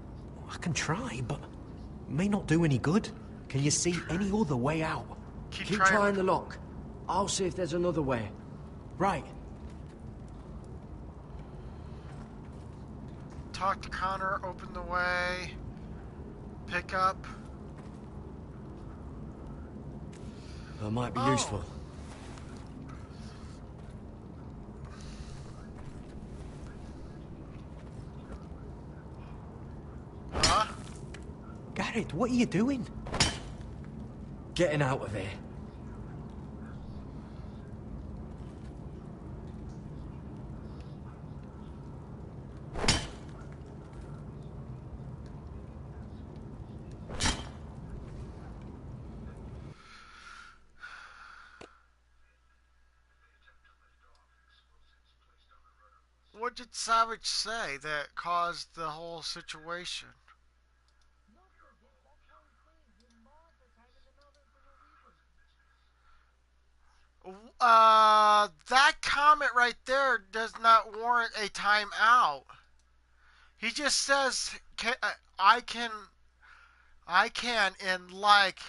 I can try, but it may not do any good. Can you see any other way out? Keep trying the lock. I'll see if there's another way. Right. Talk to Connor, open the way, pick up. That might be useful. Huh? Garrett, what are you doing? Getting out of here. What did Savage say that caused the whole situation? That comment right there does not warrant a timeout. He just says, I can, and like.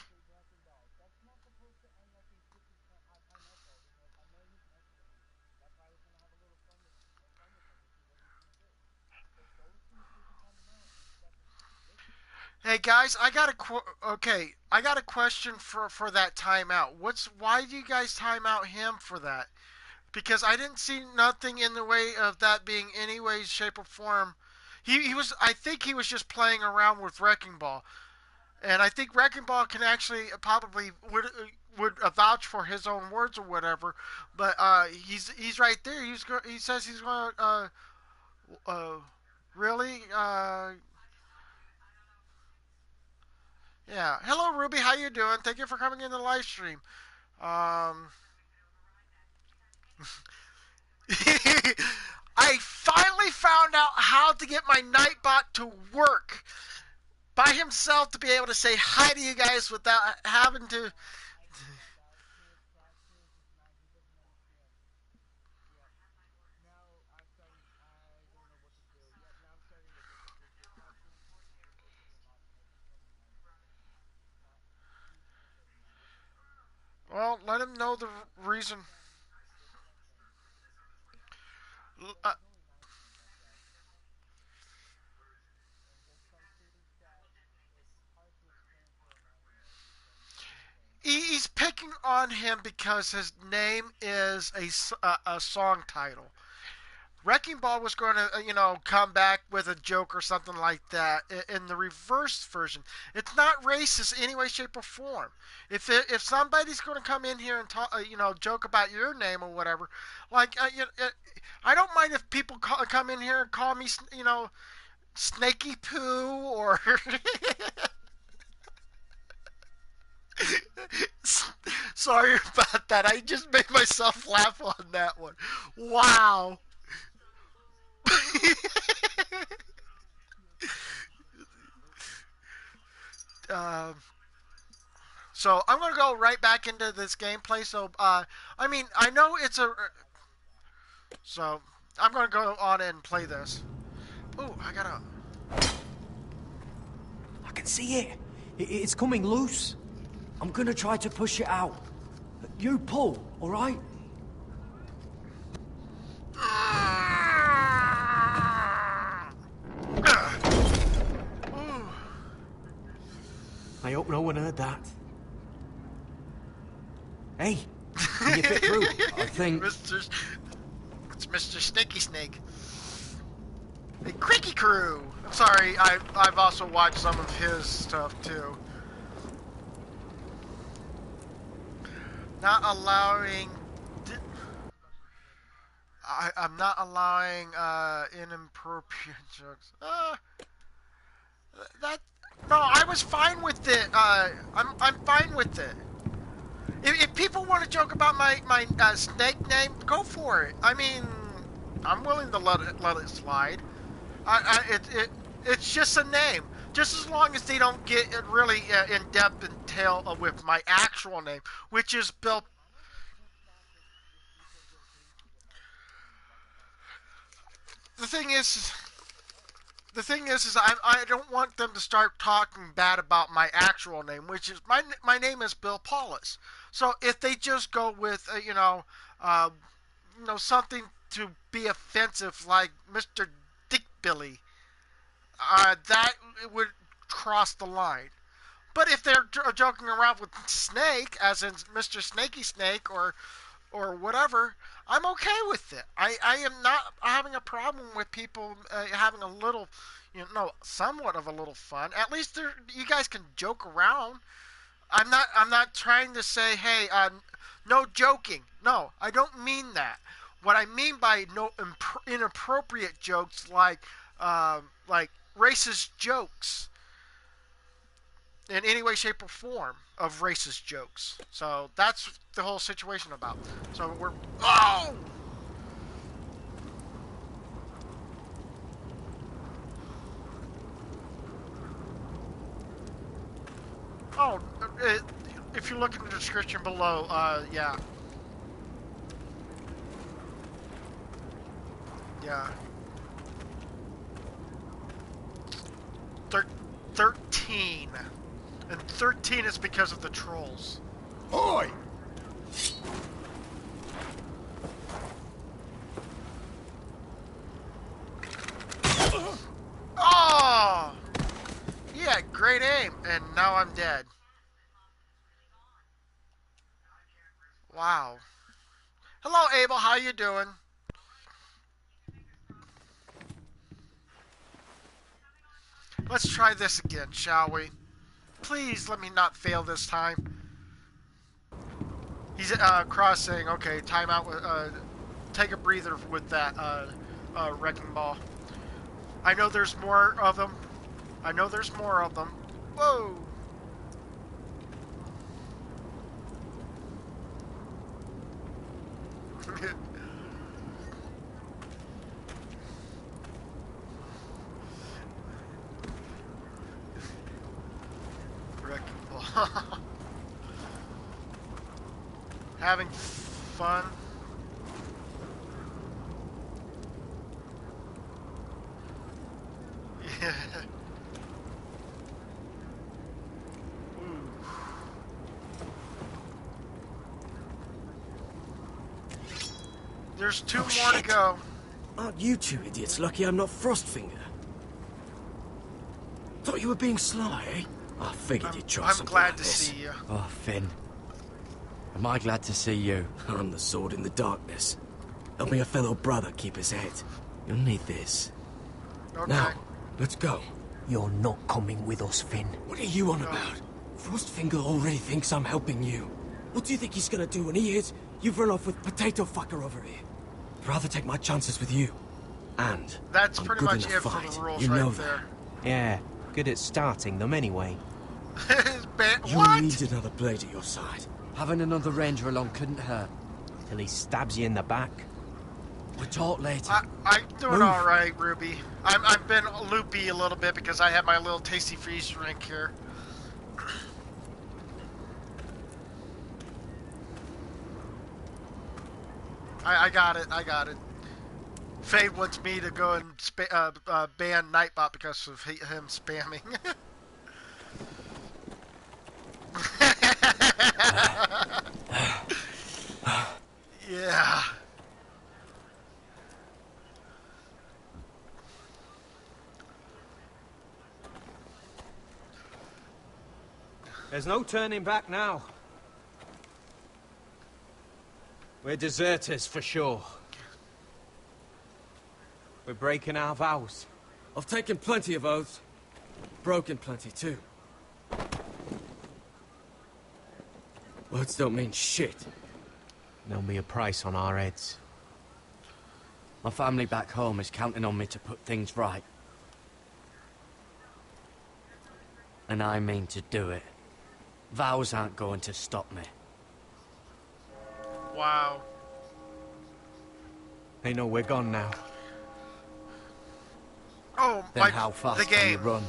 Hey guys, I got a question for that timeout. Why do you guys time out him for that? Because I didn't see nothing in the way of that being any way, shape, or form. I think he was just playing around with Wrecking Ball, and I think Wrecking Ball can actually probably would vouch for his own words or whatever. But he's right there. He says he's going to really. Yeah. Hello, Ruby. How you doing? Thank you for coming in the live stream. I finally found out how to get my Nightbot to work by himself to be able to say hi to you guys without having to. Well, let him know the reason. He's picking on him because his name is a song title. Wrecking Ball was going to, come back with a joke or something like that in the reverse version. It's not racist in any way, shape, or form. If somebody's going to come in here and talk, joke about your name or whatever, like, I don't mind if people come in here and call me, Snaky Poo or. Sorry about that. I just made myself laugh on that one. Wow. So I'm gonna go right back into this gameplay. So I know it's a. So I'm gonna go on and play this. Ooh, I can see it. It's coming loose. I'm gonna try to push it out. You pull, all right? I hope no one heard that. Hey, can you fit through? I think... It's Mr. Snaky Snake. A Creaky Crew. I'm sorry, I've also watched some of his stuff too. Not allowing. I'm not allowing inappropriate jokes. That no, I was fine with it. I'm fine with it. If people want to joke about my snake name, go for it. I mean, I'm willing to let it slide. It's just a name. Just as long as they don't get it really in depth and detail with my actual name, which is Bill. The thing is. The thing is I don't want them to start talking bad about my actual name, which is my name is Bill Paulus. So if they just go with something to be offensive like Mr. Dick Billy, that would cross the line. But if they're joking around with Snake, as in Mr. Snaky Snake or whatever, I'm okay with it. I am not having a problem with people having a little, somewhat of a little fun. At least you guys can joke around. I'm not trying to say, hey, no joking. No, I don't mean that. What I mean by no inappropriate jokes like racist jokes in any way, shape, or form of racist jokes. So that's the whole situation about. So we're oh, if you look in the description below, yeah. Yeah. 13. And 13 is because of the trolls. Oi! Oh! Yeah, great aim. And now I'm dead. Wow. Hello, Abel. How you doing? Let's try this again, shall we? Please let me not fail this time. He's crossing. Okay, timeout. Take a breather with that wrecking ball. I know there's more of them. I know there's more of them. Whoa! Wrecking ball. Having fun. Yeah. There's two more to go. Aren't you two idiots lucky I'm not Frostfinger? Thought you were being sly, eh? I figured you'd try something like this. I'm glad to see you. Oh, Finn. Am I glad to see you? I'm the sword in the darkness. Helping a fellow brother keep his head. You'll need this. Okay. Now, let's go. You're not coming with us, Finn. What are you on about? Frostfinger already thinks I'm helping you. What do you think he's gonna do when he hears you've run off with Potato Fucker over here? I'd rather take my chances with you. And that's I'm pretty good much in it a for fight. the rules You know right there. Yeah, good at starting them anyway. You need another blade at your side. Having another ranger along couldn't hurt. Till he stabs you in the back. We'll talk later. I'm doing all right, Ruby. I've been loopy a little bit because I have my little tasty freeze drink here. I got it. I got it. Fade wants me to go and ban Nightbot because of him spamming. Yeah. There's no turning back now. We're deserters for sure. We're breaking our vows. I've taken plenty of oaths. Broken plenty, too. Words don't mean shit. There'll be a price on our heads. My family back home is counting on me to put things right. And I mean to do it. Vows aren't going to stop me. Wow. They know we're gone now. Oh, then how fast the game. Can you run?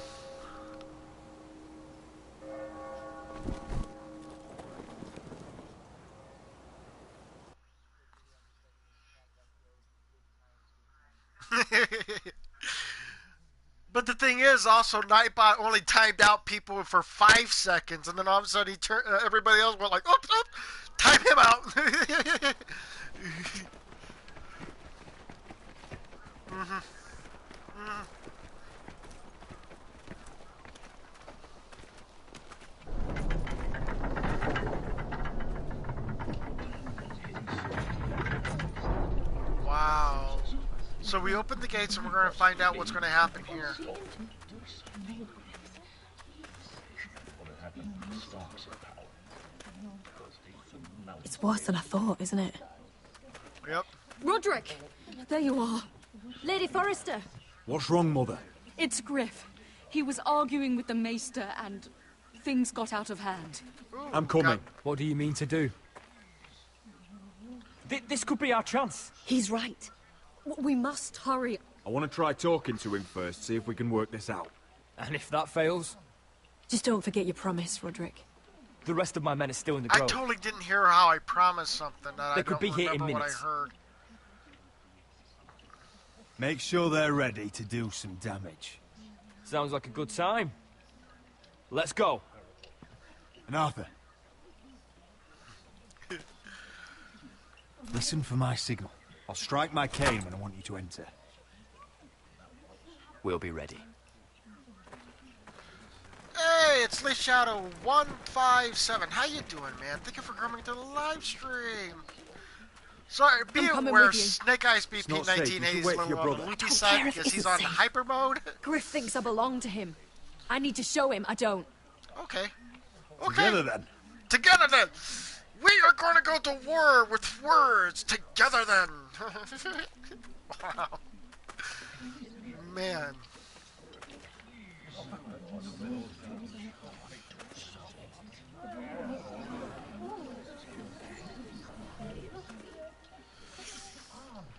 But the thing is, also, Nightbot only timed out people for 5 seconds, and then all of a sudden he turned. Everybody else went like, "Oops, oops, time him out." Wow. So we opened the gates and we're going to find out what's going to happen here. It's worse than I thought, isn't it? Yep. Roderick! There you are. Lady Forrester! What's wrong, Mother? It's Griff. He was arguing with the Maester and things got out of hand. I'm coming. What do you mean to do? This could be our chance. He's right. We must hurry. I want to try talking to him first, see if we can work this out. And if that fails? Just don't forget your promise, Roderick. The rest of my men are still in the I grove. totally didn't hear how I promised something that They I could don't be here in remember what I minutes. heard. Make sure they're ready to do some damage. Sounds like a good time. Let's go. And Arthur. Listen for my signal. I'll strike my cane when I want you to enter. We'll be ready. Hey, it's Lee Shadow 157. How you doing, man? Thank you for coming to the live stream. Sorry, be aware, Snake Eyes BP 1980 is a little on the loopy side because he's on hyper mode. Griff thinks I belong to him. I need to show him I don't. Okay. Together then. Together then. We are going to go to war with words. Together then. Wow. Man.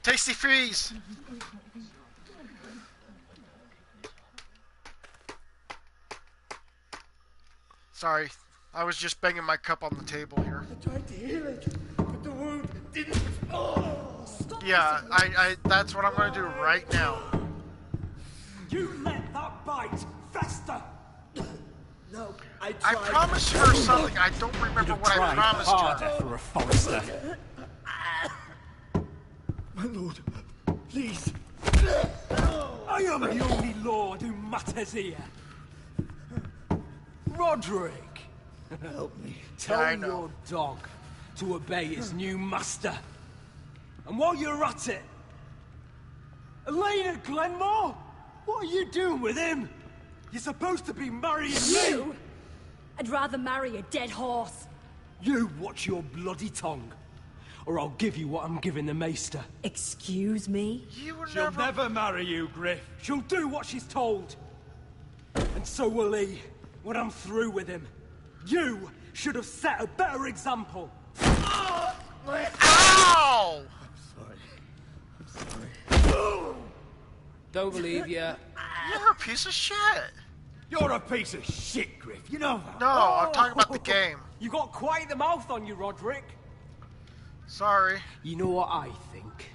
Tasty freeze. Sorry, I was just banging my cup on the table here. I tried to heal it, but the wound didn't. Oh, yeah, I that's what I'm going to do right now. You let that bite fester. No, I promised her something. I don't remember what I promised her. For a Forrester. My lord, please. I am the only lord who matters here. Roderick! Help me. Tell your dog to obey his new master. And while you're at it... Elena Glenmore? What are you doing with him? You're supposed to be marrying me! I'd rather marry a dead horse. You watch your bloody tongue, or I'll give you what I'm giving the Maester. Excuse me? She'll never marry you, Griff. She'll do what she's told. And so will he, when I'm through with him. You should have set a better example. Ow! I'm sorry. Don't believe you. You're a piece of shit. You're a piece of shit, Griff. You know that. No, I'm talking about the game. You got quite the mouth on you, Roderick. Sorry. You know what I think?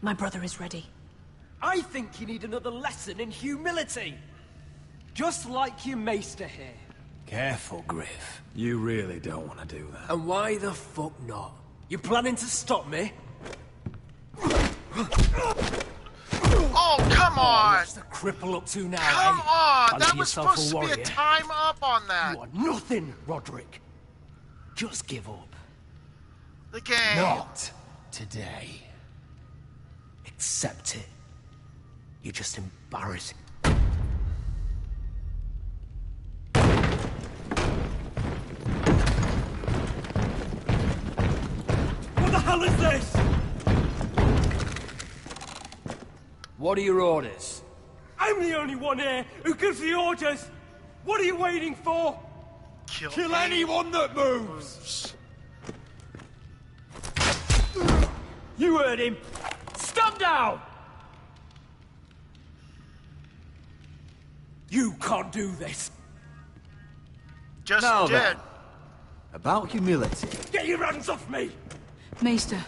My brother is ready. I think you need another lesson in humility. Just like your Maester here. Careful, Griff. You really don't want to do that. And why the fuck not? You planning to stop me? Oh, come on! What's the cripple up to now, Come eh? on! Fancy That was yourself supposed to be a warrior? time up on that. You are nothing, Roderick. Just give up. The game. Not today. Accept it. You're just embarrassing. What the hell is this? What are your orders? I'm the only one here who gives the orders. What are you waiting for? Kill anyone that moves! You heard him. Stand down! You can't do this. Just Now did. then, about humility. Get your hands off me! Maester,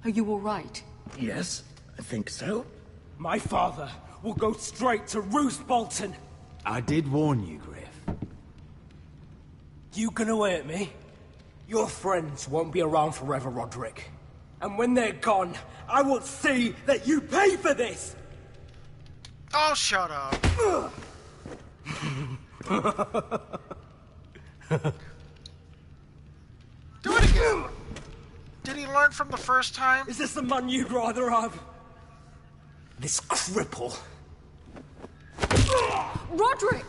are you all right? Yes, I think so. My father will go straight to Roose Bolton. I did warn you, Griff. You gonna hurt me? Your friends won't be around forever, Roderick. And when they're gone, I will see that you pay for this! Oh, shut up. Do it again. Did he learn from the first time? Is this the man you'd rather have? This cripple. Roderick!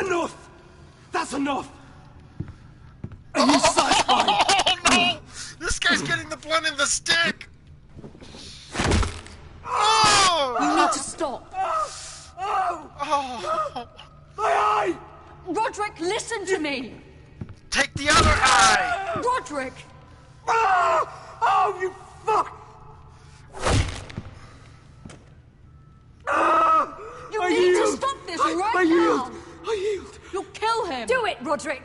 Enough! That's enough! Are you satisfied? Oh, no! This guy's getting the blunt in the stick! Oh! You need to stop. Oh! My eye! Roderick, listen to me! Take the other eye! Roderick! Oh, you fuck! You need to stop this right I now! I yield! You'll kill him! Do it, Roderick!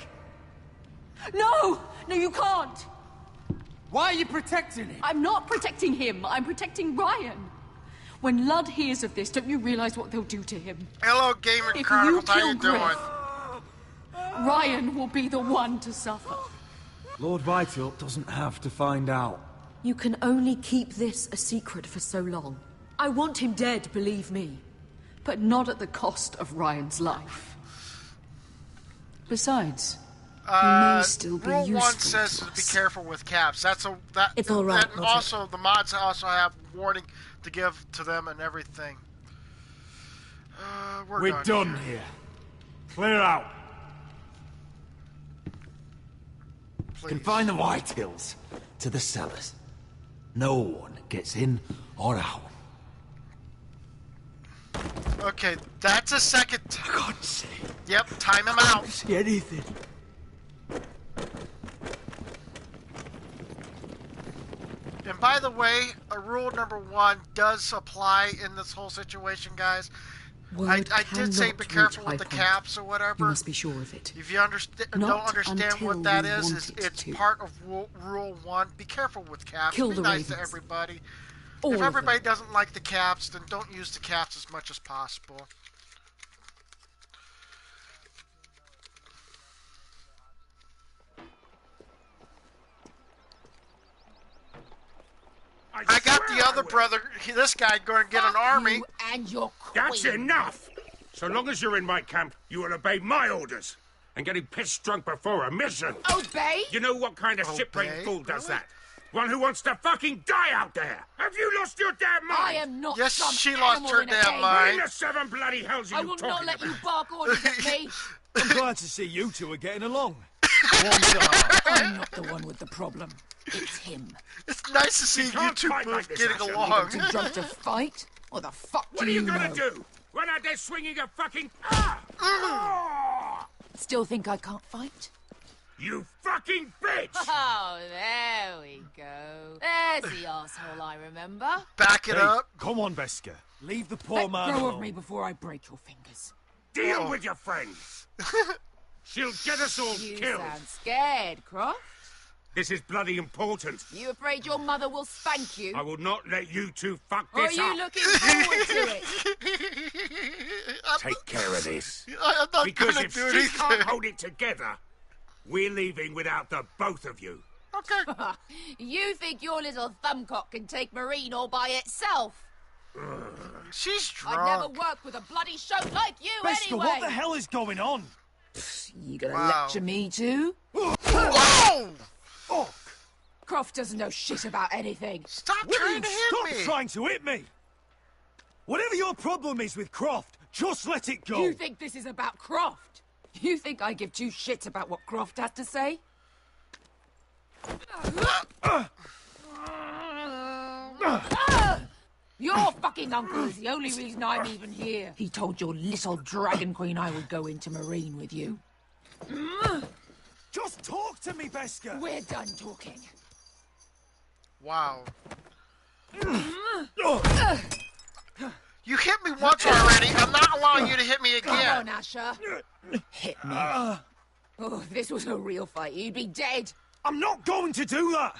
No! No, you can't! Why are you protecting him? I'm not protecting him. I'm protecting Ryan. When Ludd hears of this, don't you realize what they'll do to him? Hello, Gaming If Chronicles. you How you kill doing? Griff, Ryan will be the one to suffer. Lord Whitehill doesn't have to find out. You can only keep this a secret for so long. I want him dead, believe me. But not at the cost of Ryan's life. Besides, he may still be Rule useful 1 says to to be us. careful with caps. It's all right, And Roger. also, the mods also have warning to give to them and everything. We're done here. Clear out. Please. Confine the Whitehills to the cellars. No one gets in or out. Okay, that's a second. For God's sake. Yep, time him out. See anything? And by the way, rule number 1 does apply in this whole situation, guys. I did say be careful with the caps or whatever. You must be sure of it. If you don't understand until what that we is, want it it's to. part of rule 1. Be careful with caps. Kill be the nice to ravens. everybody. All If of everybody doesn't like the caps, then don't use the caps as much as possible. I got the other brother, this guy, going to get an army. You and your That's queen. enough! So long as you're in my camp, you will obey my orders. And getting pissed drunk before a mission. Obey? You know what kind of shit-brained fool does that? One who wants to fucking die out there! Have you lost your damn mind? I am not Yes, some she lost animal her in a damn cage. mind. Where in the 7 bloody hells are I you will talking not let about? you bark orders at me. I'm glad to see you two are getting along. I'm not the one with the problem. It's him. It's nice to see you can't two fight both like this, getting Asher. along. Too drunk to fight? What the fuck What do are you know? gonna do? Run out there swinging a fucking... Ah! Still think I can't fight? You fucking bitch! Oh, there we go. There's the asshole I remember. Back it Hey, up. come on, Beska. Leave the poor Let man go alone. of me before I break your fingers. Deal with your friend. She'll get us all You killed. sound scared, Croft. This is bloody important. You afraid your mother will spank you? I will not let you two fuck Or are this you up. looking forward to it? Take care of this. I'm not Because gonna if do she anything. can't hold it together, we're leaving without the both of you. Okay. You think your little thumbcock can take Marine all by itself? She's drunk. I'd never work with a bloody shote like you Beska, anyway. what the hell is going on? You gonna Wow. lecture me too? Whoa! Fuck! Croft doesn't know shit about anything. Stop Will trying you to stop hit me! trying to hit me? Whatever your problem is with Croft, just let it go. You think this is about Croft? You think I give two shits about what Croft has to say? Your fucking uncle is the only reason I'm even here. He told your little dragon queen I would go into Marine with you. Just talk to me, Beskha. We're done talking. Wow. You hit me once already. I'm not allowing you to hit me again. Come on, Asher. Hit me. Oh, if this was a real fight, you'd be dead. I'm not going to do that.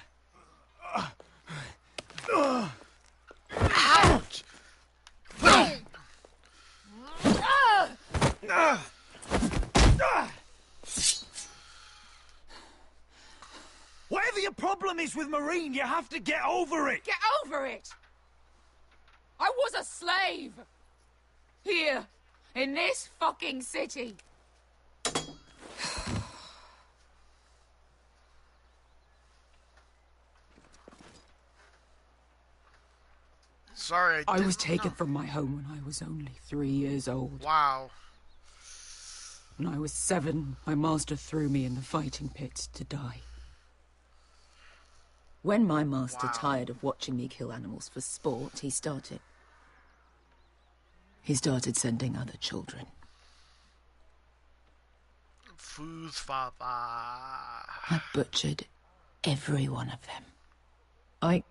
Ouch! Whatever your problem is with Marine, you have to get over it. Get over it! I was a slave! Here, in this fucking city. Sorry, I was taken from my home when I was only 3 years old. Wow. When I was 7, my master threw me in the fighting pits to die. When my master tired of watching me kill animals for sport, he started sending other children. Food's father. I butchered every one of them.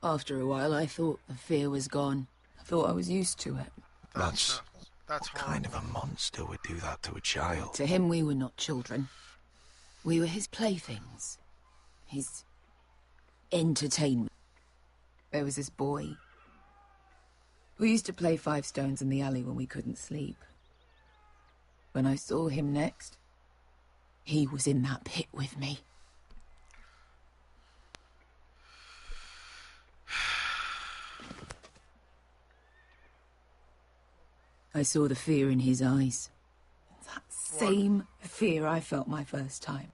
After a while, I thought the fear was gone. I thought I was used to it. That's what kind of a monster would do that to a child? To him, we were not children. We were his playthings. His entertainment. There was this boy. We used to play 5 stones in the alley when we couldn't sleep. When I saw him next, he was in that pit with me. I saw the fear in his eyes. That same fear I felt my first time.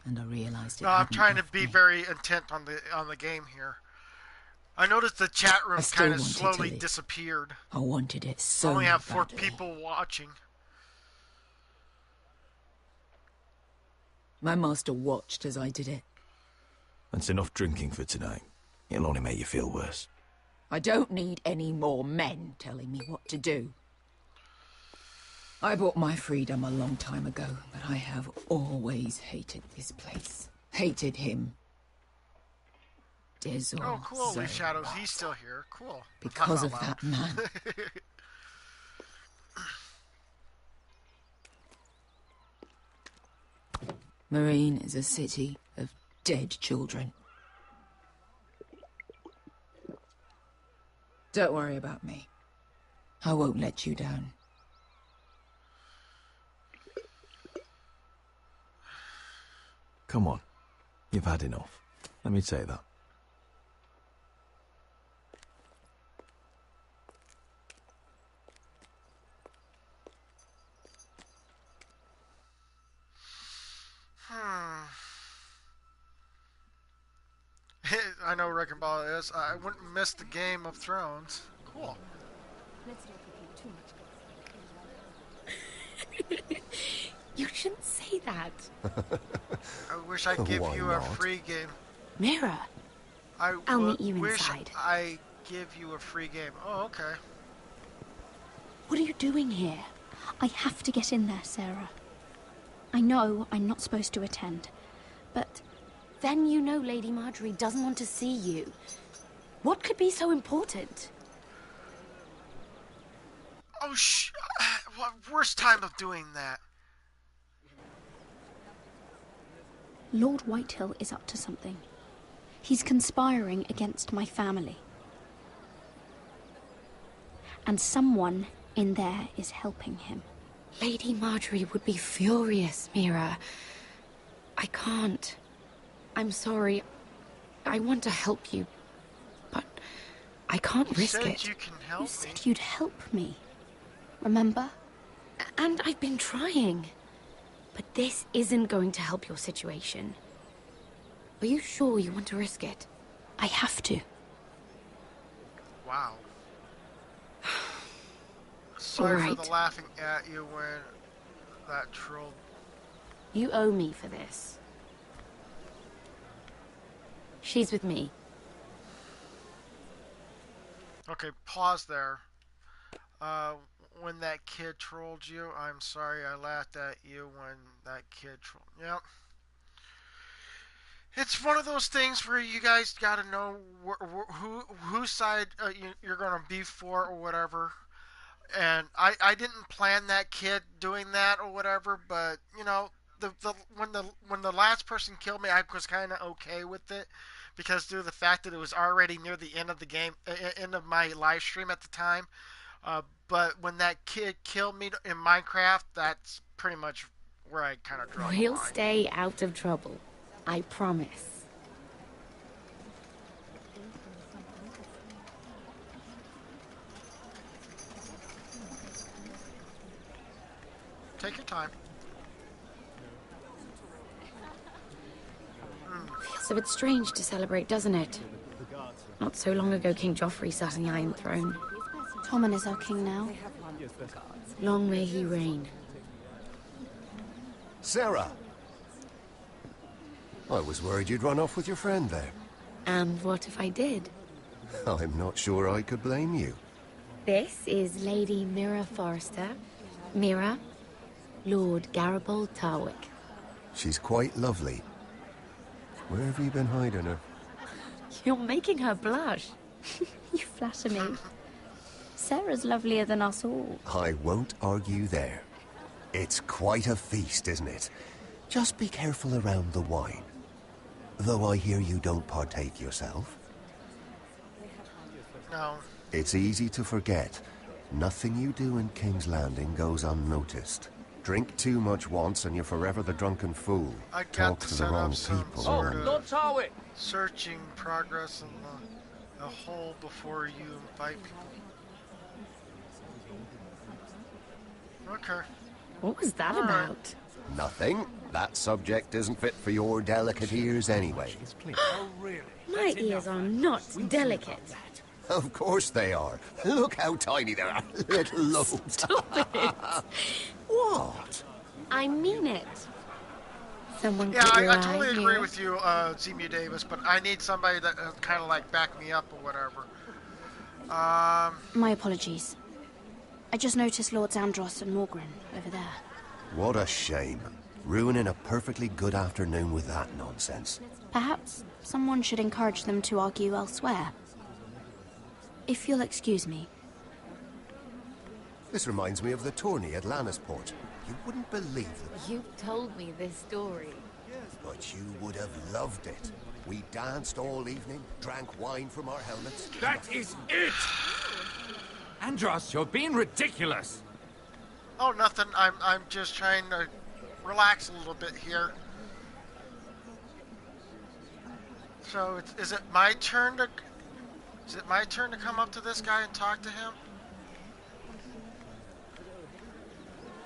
And I realized it. No, I'm trying to be very intent on the game here. I noticed the chat room kind of slowly disappeared. I wanted it so I only have 4 badly. people watching. My master watched as I did it. That's enough drinking for tonight. It'll only make you feel worse. I don't need any more men telling me what to do. I bought my freedom a long time ago, but I have always hated this place. Hated him. Oh, cool, Leaf Shadows. He's still here. Cool. Because of that man. Marine is a city of dead children. Don't worry about me. I won't let you down. Come on. You've had enough. Let me say that. I know Wrecking Ball is. I wouldn't miss the Game of Thrones. Cool. You shouldn't say that. I wish I'd give you a free game. Mira, I'll meet you inside. I give you a free game. Oh, okay. What are you doing here? I have to get in there, Sarah. I know I'm not supposed to attend, but... Then you know Lady Marjorie doesn't want to see you. What could be so important? Oh, worst time of doing that. Lord Whitehill is up to something. He's conspiring against my family. And someone in there is helping him. Lady Marjorie would be furious, Mira. I can't. I'm sorry. I want to help you, but I can't risk it. You can help me. You said you'd help me. Remember? And I've been trying. But this isn't going to help your situation. Are you sure you want to risk it? I have to. Wow. Sorry for Alright. the laughing at you when that troll. You owe me for this. She's with me. Okay, pause there. When that kid trolled you, I'm sorry I laughed at you when that kid trolled. Yep. It's one of those things where you guys got to know whose side you're going to be for or whatever. And I didn't plan that kid doing that or whatever, but you know, when the last person killed me, I was kind of okay with it because due to the fact that it was already near the end of the game, end of my live stream at the time. But when that kid killed me in Minecraft, that's pretty much where I kind of draw the We'll line. stay out of trouble. I promise. Take your time. Feels a bit strange to celebrate, doesn't it? Not so long ago, King Joffrey sat on the Iron Throne. Tommen is our king now. Long may he reign. Sarah! I was worried you'd run off with your friend there. And what if I did? I'm not sure I could blame you. This is Lady Mira Forrester. Mira, Lord Garibald Tarwick. She's quite lovely. Where have you been hiding her? You're making her blush. You flatter me. Sarah's lovelier than us all. I won't argue there. It's quite a feast, isn't it? Just be careful around the wine. Though I hear you don't partake yourself. No. It's easy to forget. Nothing you do in King's Landing goes unnoticed. Drink too much once and you're forever the drunken fool. I got Talk to to the set wrong up some people. sort of Lord Tarwick! searching progress in the hole before you invite people. Okay. What was that about? Nothing. That subject isn't fit for your delicate ears anyway. Oh, really? My ears are not delicate. Of course they are. Look how tiny they are. Little lobes. Stop it. What? I mean it. Someone Yeah, caught your I totally eye, agree Mira? with you, Zemu Davis, but I need somebody that kind of like back me up or whatever. My apologies. I just noticed Lords Andros and Morgren over there. What a shame. Ruining a perfectly good afternoon with that nonsense. Perhaps someone should encourage them to argue elsewhere. If you'll excuse me. This reminds me of the tourney at Lannisport. You wouldn't believe it. You've told me this story. But you would have loved it. We danced all evening, drank wine from our helmets. That is it! Andros, you're being ridiculous. Oh, nothing. I'm just trying to relax a little bit here. So, is it my turn to come up to this guy and talk to him?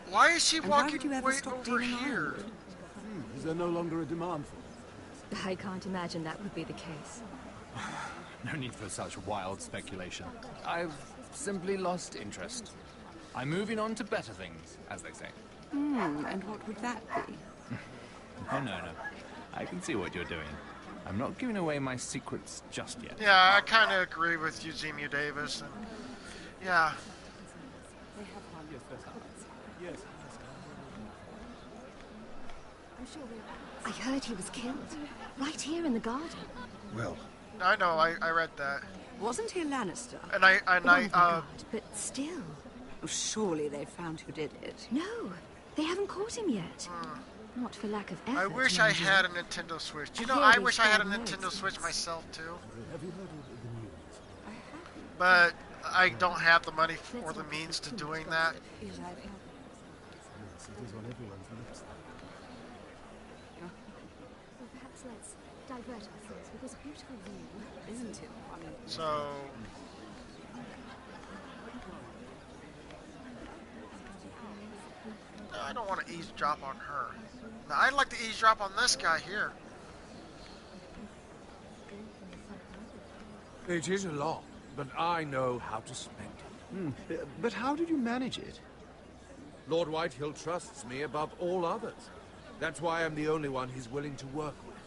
Why is she walking way over here? Is there no longer a demand for it? I can't imagine that would be the case. No need for such wild speculation. I've simply lost interest. I'm moving on to better things, as they say. And what would that be? Oh, no. I can see what you're doing. I'm not giving away my secrets just yet. Yeah, I kind of agree with you, Zemu Davis. And yeah. I heard he was killed. Right here in the garden. Well, I know. I read that. Wasn't he a Lannister? And I But still. Oh, surely they found who did it. No, they haven't caught him yet. Not for lack of effort. I wish I had a Nintendo Switch. You know, I wish I had a Nintendo Switch myself too. But I don't have the money or the means to doing that. Perhaps let's divert ourselves with this beautiful view, isn't it? So. No, I don't want to eavesdrop on her. Now, I'd like to eavesdrop on this guy here. It is a lot, but I know how to spend it. But how did you manage it? Lord Whitehill trusts me above all others. That's why I'm the only one he's willing to work with.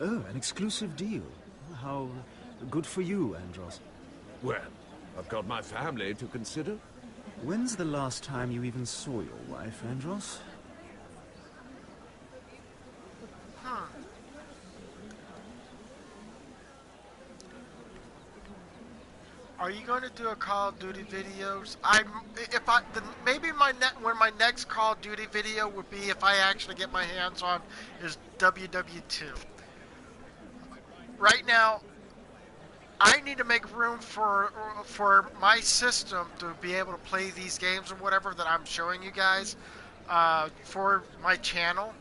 Oh, an exclusive deal. How good for you, Andros. Well, I've got my family to consider. When's the last time you even saw your wife, Andros? Are you going to do a Call of Duty videos? Maybe when my next Call of Duty video would be if I actually get my hands on is WW2. Right now, I need to make room for my system to be able to play these games or whatever that I'm showing you guys for my channel.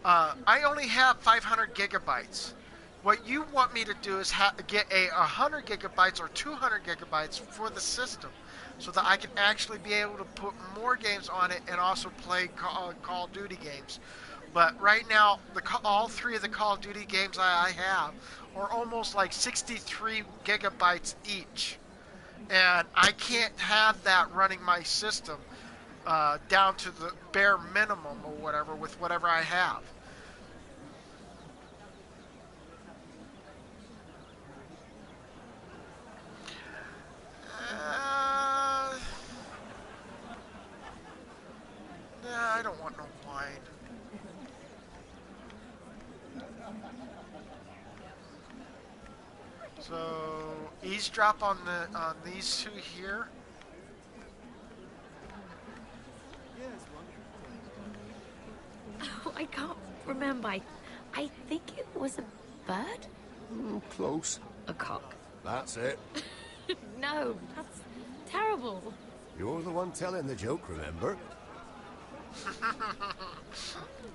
I only have 500 gigabytes. What you want me to do is get 100 gigabytes or 200 gigabytes for the system so that I can actually be able to put more games on it and also play Call of Duty games. But right now, all three of the Call of Duty games I have are almost like 63 gigabytes each. And I can't have that running my system down to the bare minimum or whatever with whatever I have. Nah, I don't want no wine. So eavesdrop on these two here. Oh, I can't remember. I think it was a bird? Close. A cock. That's it. No, that's terrible. You're the one telling the joke, remember?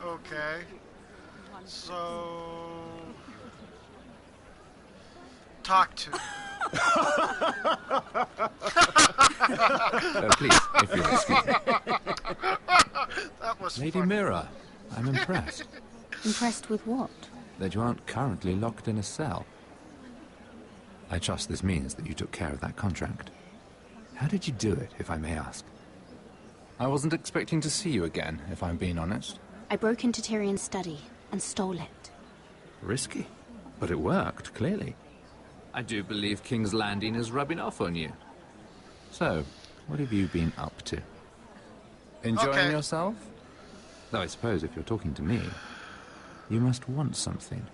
Okay. So... talk to me. Please, if you'll excuse me. That was Lady funny. Mira, I'm impressed Impressed with what? that you aren't currently locked in a cell. I trust this means that you took care of that contract. How did you do it, if I may ask? I wasn't expecting to see you again, if I'm being honest. I broke into Tyrion's study and stole it. Risky, but it worked, clearly. I do believe King's Landing is rubbing off on you. So, what have you been up to? Enjoying yourself? Though I suppose if you're talking to me, you must want something.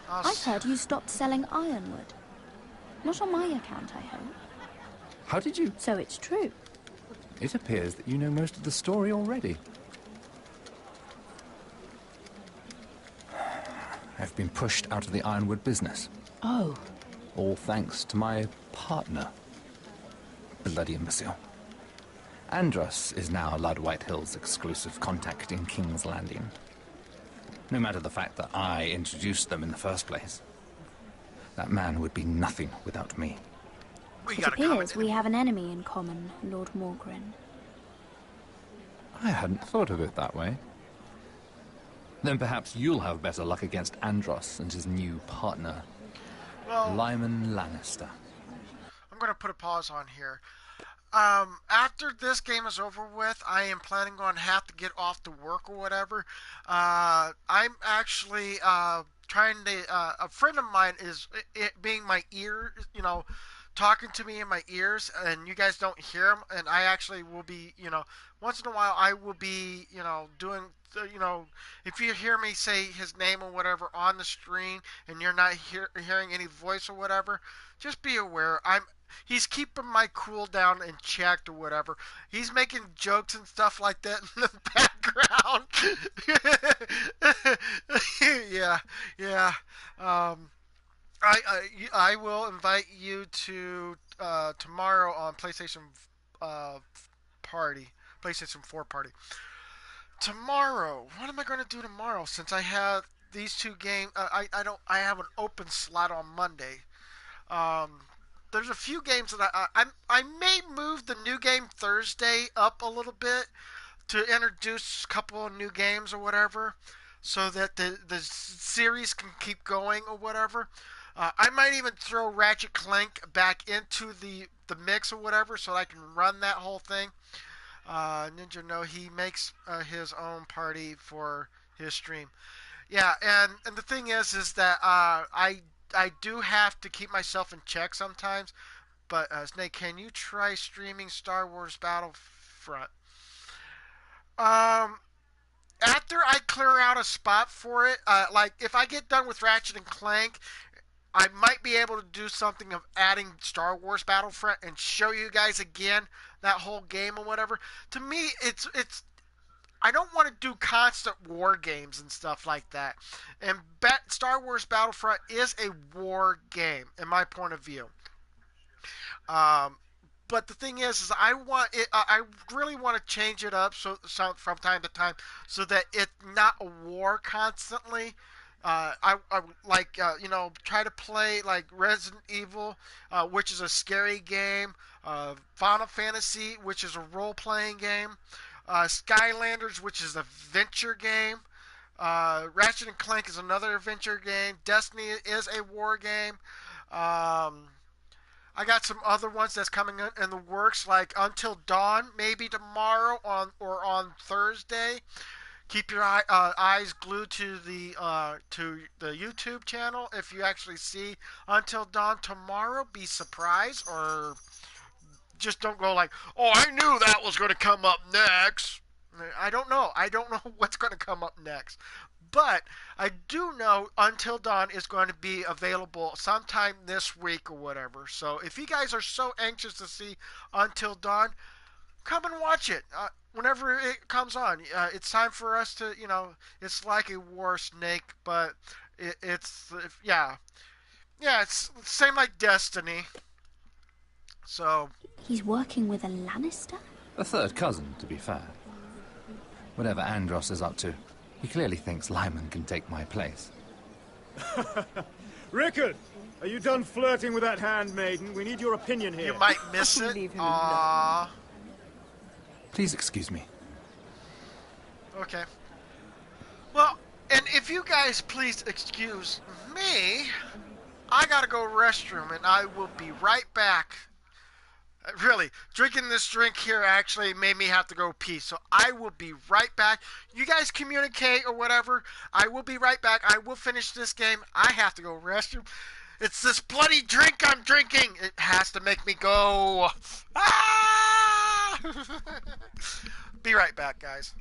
I've heard you stopped selling ironwood. Not on my account, I hope. How did you... So it's true. It appears that you know most of the story already. I've been pushed out of the ironwood business. Oh. All thanks to my partner. Bloody imbecile. Andros is now Lord Whitehill's exclusive contact in King's Landing. No matter the fact that I introduced them in the first place. That man would be nothing without me. It appears we have an enemy in common, Lord Morgren. I hadn't thought of it that way. Then perhaps you'll have better luck against Andros and his new partner, Lyman Lannister. I'm going to put a pause on here. After this game is over with, I am planning on have to get off to work or whatever. I'm actually trying to. A friend of mine is being my ear, talking to me in my ears, and you guys don't hear him. And I actually will be, once in a while, I will be, doing. If you hear me say his name or whatever on the screen, and you're not hearing any voice or whatever, just be aware. He's keeping my cool down and checked or whatever. He's making jokes and stuff like that in the background. yeah. I will invite you to tomorrow on PlayStation PlayStation 4 party. Tomorrow, what am I going to do tomorrow? Since I have these two games, I have an open slot on Monday. There's a few games that I may move the new game Thursday up a little bit to introduce a couple of new games or whatever, so that the series can keep going or whatever. I might even throw Ratchet Clank back into the mix or whatever, so I can run that whole thing. Ninja No, he makes his own party for his stream. Yeah, and the thing is that I do have to keep myself in check sometimes. But Snake, can you try streaming Star Wars Battlefront? Um, After I clear out a spot for it, like if I get done with Ratchet and Clank, I might be able to do something of adding Star Wars Battlefront and show you guys again that whole game or whatever. To me, it's I don't want to do constant war games and stuff like that. And Star Wars Battlefront is a war game in my point of view. Um, but the thing is I want it. I really want to change it up so from time to time so that it's not a war constantly. I like try to play like Resident Evil, which is a scary game. Final Fantasy, which is a role playing game. Skylanders, which is a venture game. Ratchet and Clank is another adventure game. Destiny is a war game. Um, I got some other ones that's coming in the works, like Until Dawn, maybe tomorrow on Thursday. Keep your eyes glued to the YouTube channel. If you actually see Until Dawn tomorrow, be surprised, or just don't go like, "Oh, I knew that was going to come up next." I don't know. I don't know what's going to come up next. But I do know Until Dawn is going to be available sometime this week or whatever. So if you guys are so anxious to see Until Dawn, come and watch it whenever it comes on. It's time for us to, it's like a war snake, but it's, yeah. Yeah, it's same like Destiny. So. He's working with a Lannister? A third cousin, to be fair. Whatever Andros is up to, he clearly thinks Lyman can take my place. Rickard, are you done flirting with that handmaiden? We need your opinion here. You might miss it. Aww. Please excuse me. Okay. Well, and if you guys please excuse me, I gotta go restroom, and I will be right back. Really, drinking this drink here actually made me have to go pee, so I will be right back. You guys communicate or whatever. I will be right back. I will finish this game. I have to go restroom. It's this bloody drink I'm drinking. It has to make me go. Ah! Be right back, guys.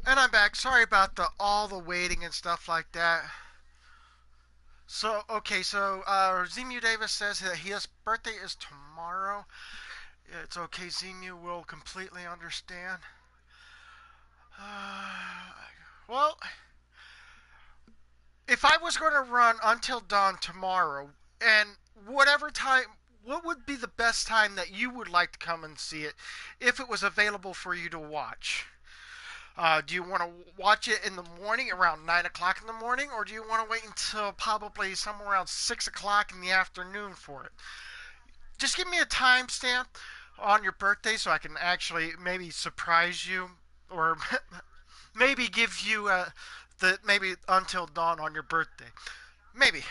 And I'm back. Sorry about all the waiting and stuff like that. So, okay, so Zemu Davis says that his birthday is tomorrow. It's okay, Zemu will completely understand. Well, if I was going to run Until Dawn tomorrow, and whatever time, what would be the best time that you would like to come and see it if it was available for you to watch? Do you want to watch it in the morning around 9 o'clock in the morning, or do you want to wait until probably somewhere around 6 o'clock in the afternoon for it? Just give me a timestamp on your birthday so I can actually maybe surprise you, or maybe give you maybe Until Dawn on your birthday. Maybe.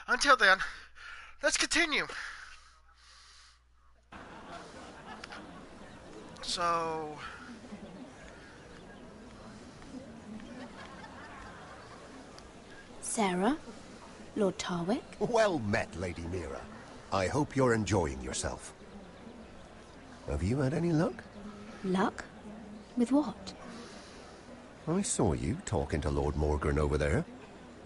Until then, let's continue. So. Sarah? Lord Tarwick. Well met, Lady Mira. I hope you're enjoying yourself. Have you had any luck? Luck? With what? I saw you talking to Lord Morgan over there.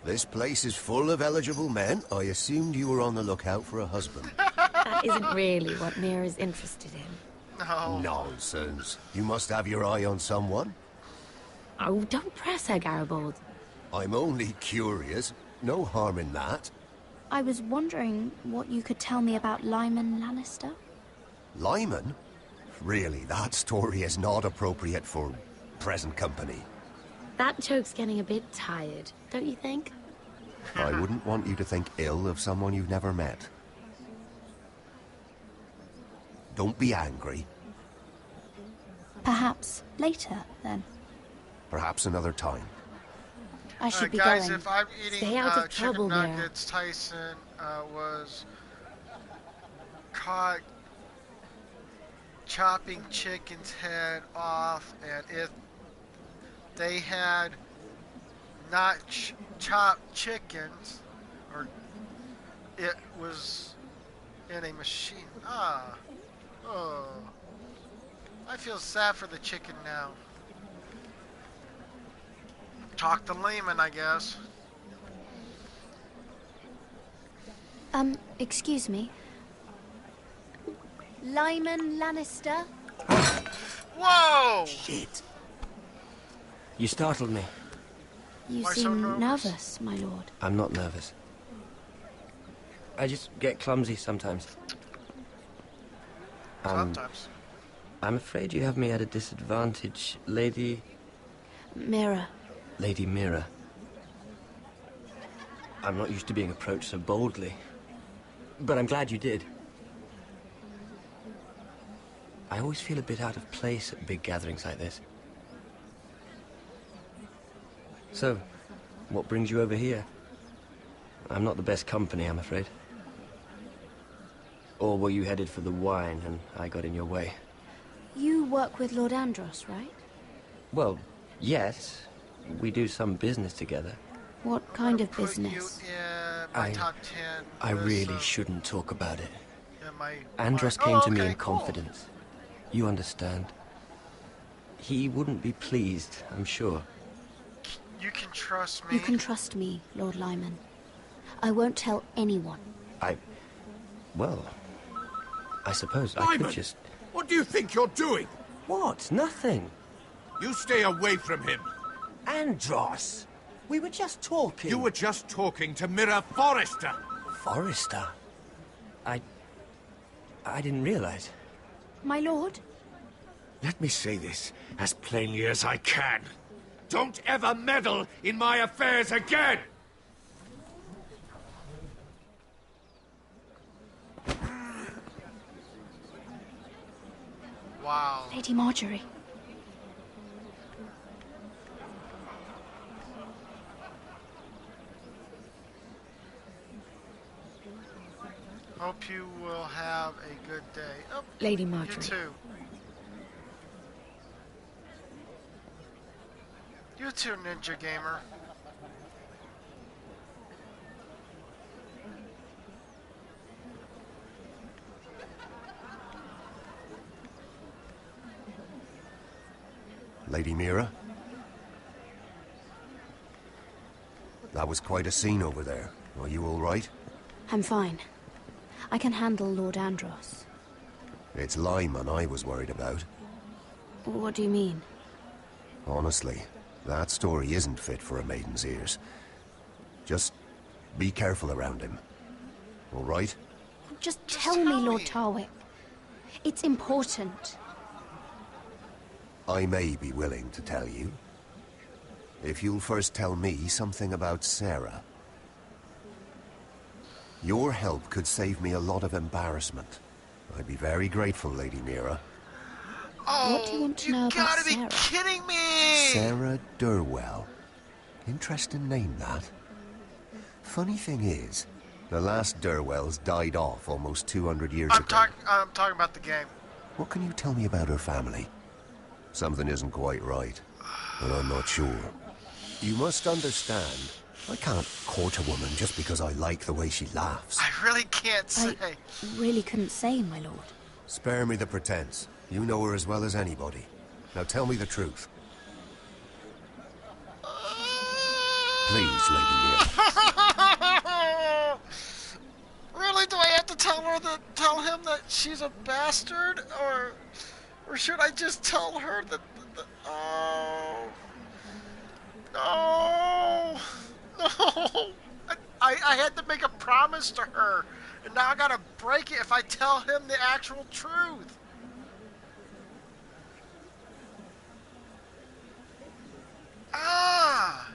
This place is full of eligible men. I assumed you were on the lookout for a husband. That isn't really what Mira's interested in. No. Nonsense. You must have your eye on someone. Oh, don't press her, Garibaldi. I'm only curious. No harm in that. I was wondering what you could tell me about Lyman Lannister. Lyman? Really, that story is not appropriate for present company. That joke's getting a bit tired, don't you think? I wouldn't want you to think ill of someone you've never met. Don't be angry. Perhaps later, then. Perhaps another time. I should be guys, going. if I'm eating Stay out of chicken trouble, Mira. nuggets, Tyson was caught chopping chicken's head off, and if they had not chopped chickens, or it was in a machine. Oh, I feel sad for the chicken now. Talk to Lehman, I guess. Excuse me. Lyman Lannister? Whoa! Shit. You startled me. You Why so seem nervous, my lord. I'm not nervous. I just get clumsy sometimes. Sometimes. I'm afraid you have me at a disadvantage, Lady Mira. Mira. I'm not used to being approached so boldly, but I'm glad you did. I always feel a bit out of place at big gatherings like this. So, what brings you over here? I'm not the best company, I'm afraid. Or were you headed for the wine and I got in your way? You work with Lord Andros, right? Well, yes. We do some business together. What kind of business? I really shouldn't talk about it. My Andros came to me in confidence. You understand. He wouldn't be pleased, I'm sure. You can trust me. You can trust me, Lord Lyman. I won't tell anyone. Well, I suppose I Lyman, could just... what do you think you're doing? What? Nothing. You stay away from him. Andros, we were just talking. You were just talking to Mira Forrester. Forrester? I didn't realize. My lord? Let me say this as plainly as I can. Don't ever meddle in my affairs again! Wow. Lady Marjorie. Hope you will have a good day. Oh, Lady Marjorie. You too. You too, Ninja Gamer. Lady Mira? That was quite a scene over there. Are you all right? I'm fine. I can handle Lord Andros. It's Lyman I was worried about. What do you mean? Honestly, that story isn't fit for a maiden's ears. Just be careful around him. All right? Just tell me, Lord Tarwick. It's important. I may be willing to tell you. If you'll first tell me something about Sarah. Your help could save me a lot of embarrassment. I'd be very grateful, Lady Mira. Oh, What do you want to know about gotta be Sarah? kidding me! Sarah Durwell. Interesting name, that. Funny thing is, the last Durwells died off almost 200 years ago. I'm talking about the game. What can you tell me about her family? Something isn't quite right, but I'm not sure. You must understand, I can't court a woman just because I like the way she laughs. I really can't say. I really couldn't say, my lord. Spare me the pretense. You know her as well as anybody. Now tell me the truth. Please, Lady Mira. Really? Do I have to tell him that she's a bastard, or should I just tell her that? Oh, no, no! I had to make a promise to her, and now I gotta break it if I tell him the actual truth. Ah!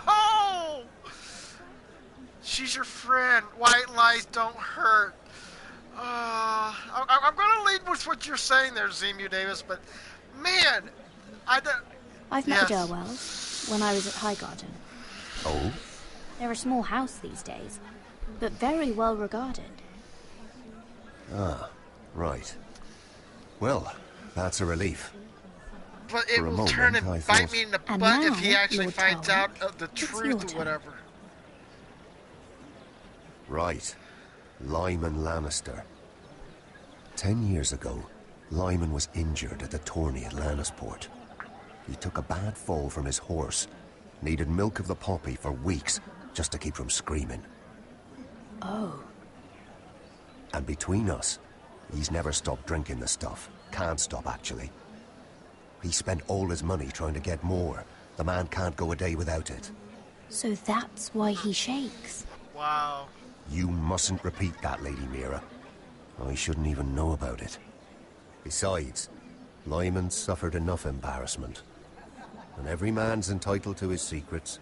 No! She's your friend. White lies don't hurt. I'm gonna lead with what you're saying there, Zemu Davis, but man, I've met the Durwells when I was at Highgarden. Oh? They're a small house these days, but very well regarded. Ah, right. Well, that's a relief. But it will turn and bite me in the butt if he actually finds out the truth or whatever. Right. Lyman Lannister. 10 years ago, Lyman was injured at the tourney at Lannisport. He took a bad fall from his horse, needed milk of the poppy for weeks just to keep from screaming. Oh. And between us, he's never stopped drinking the stuff. Can't stop, actually. He spent all his money trying to get more. The man can't go a day without it. So that's why he shakes. Wow. You mustn't repeat that, Lady Mira. I shouldn't even know about it. Besides, Lyman suffered enough embarrassment. And every man's entitled to his secrets.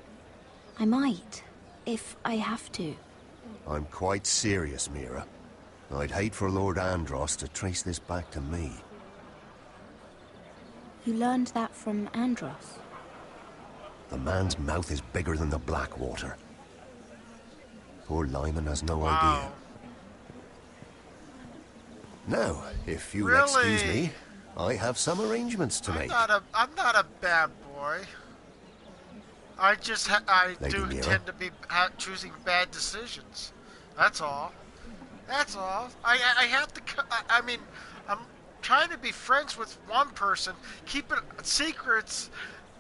I might, if I have to. I'm quite serious, Mira. I'd hate for Lord Andros to trace this back to me. You learned that from Andros? The man's mouth is bigger than the Blackwater. Poor Lyman has no idea. Now, if you'll excuse me, I have some arrangements to make. I'm not a bad boy. I Lady do Mira? tend to be choosing bad decisions. That's all. That's all. I have to. I mean, I'm trying to be friends with one person, keeping secrets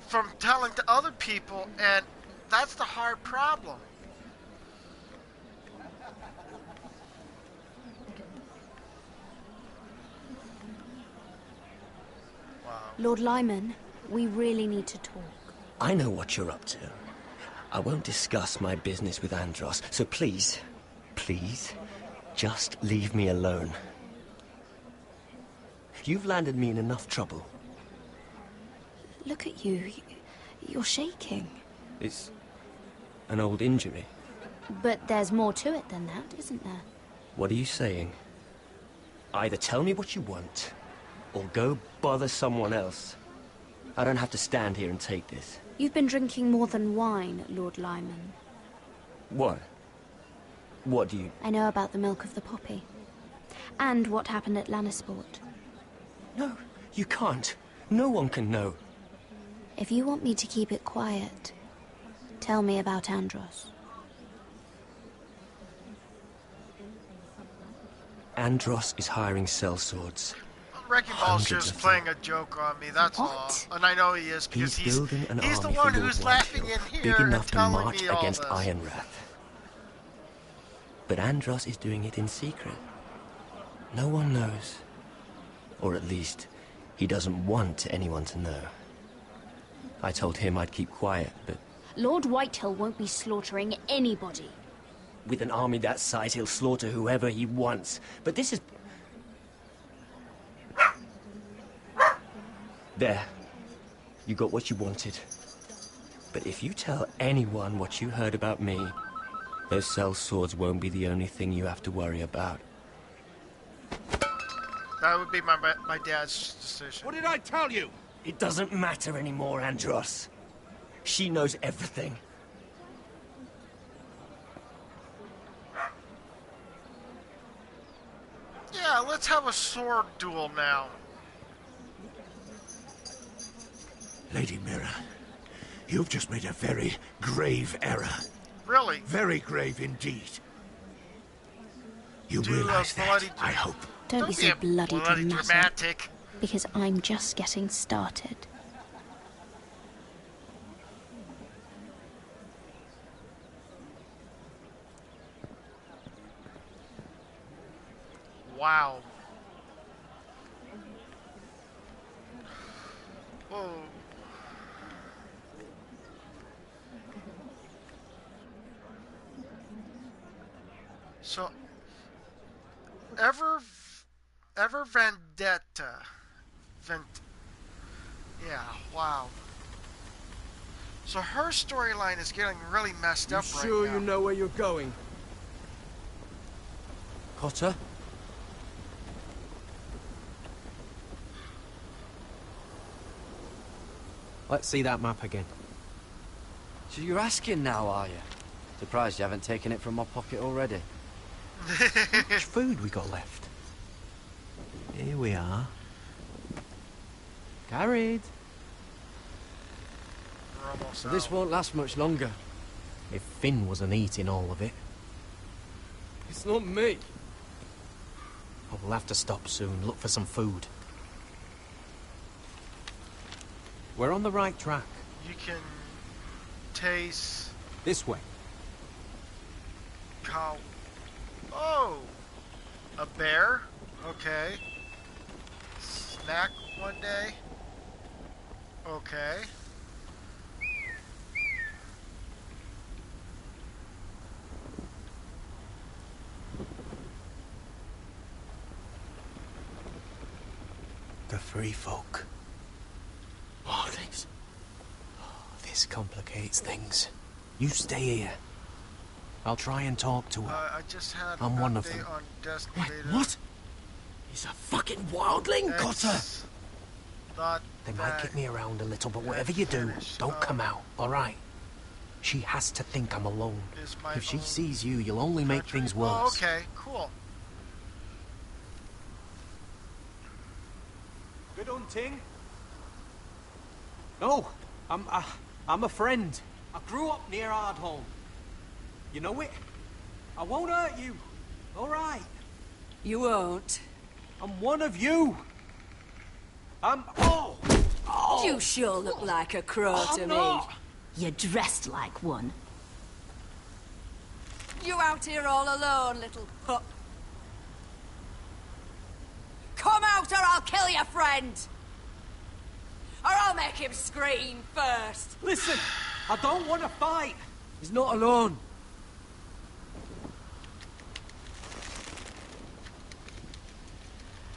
from telling to other people, and that's the hard problem. Lord Lyman, we really need to talk. I know what you're up to. I won't discuss my business with Andros, so please, just leave me alone. You've landed me in enough trouble. Look at you. You're shaking. It's an old injury. But there's more to it than that, isn't there? What are you saying? Either tell me what you want, or go bother someone else. I don't have to stand here and take this. You've been drinking more than wine, Lord Lyman. What? What do you... I know about the milk of the poppy. And what happened at Lannisport. No, you can't. No one can know. If you want me to keep it quiet, tell me about Andros. Andros is hiring sellswords. Wrecking Ball's just playing a joke on me, that's all. And I know he is, because he's building an the army one for Lord who's laughing in Whitehill, here big enough and to telling march me all against this. Ironrath. But Andros is doing it in secret. No one knows. Or at least, he doesn't want anyone to know. I told him I'd keep quiet, but... Lord Whitehill won't be slaughtering anybody. With an army that size, he'll slaughter whoever he wants. But this is... There. You got what you wanted. But if you tell anyone what you heard about me, those sellswords won't be the only thing you have to worry about. That would be my dad's decision. What did I tell you? It doesn't matter anymore, Andros. She knows everything. Yeah, let's have a sword duel now. Lady Mira, You've just made a very grave error. Really? Very grave indeed. You Do realize a that, bloody- I hope. Don't be so bloody dramatic. dramatic. Because I'm just getting started. Wow. Whoa. So, ever vendetta. Yeah, wow. So her storyline is getting really messed up right now. Sure you know where you're going? Cotter? Let's see that map again. So you're asking now, are you? Surprised you haven't taken it from my pocket already. How much food we got left? Here we are. Carried. We're almost So this out. won't last much longer. If Finn wasn't eating all of it. It's not me. Oh, we'll have to stop soon, look for some food. We're on the right track. You can taste This way. cow. Oh, a bear. Okay. Snack one day. Okay. The free folk. Wildlings. This complicates things. You stay here. I'll try and talk to her. I just had I'm an one of update them. on Destiny Wait, Beta. what? He's a fucking wildling, Cotter! Thought They might that kick me around a little, but whatever you do, finished don't up. come out, alright? She has to think I'm alone. Is my If she own sees you, you'll only make country. things Oh, worse. okay, cool. Good hunting. No, I'm a friend. I grew up near Ardholm. You know it? I won't hurt you. All right. You won't. I'm one of you. Oh! You sure look like a crow to me. You're dressed like one. You out here all alone, little pup. Come out or I'll kill your friend. Or I'll make him scream first. Listen, I don't want to fight. He's not alone.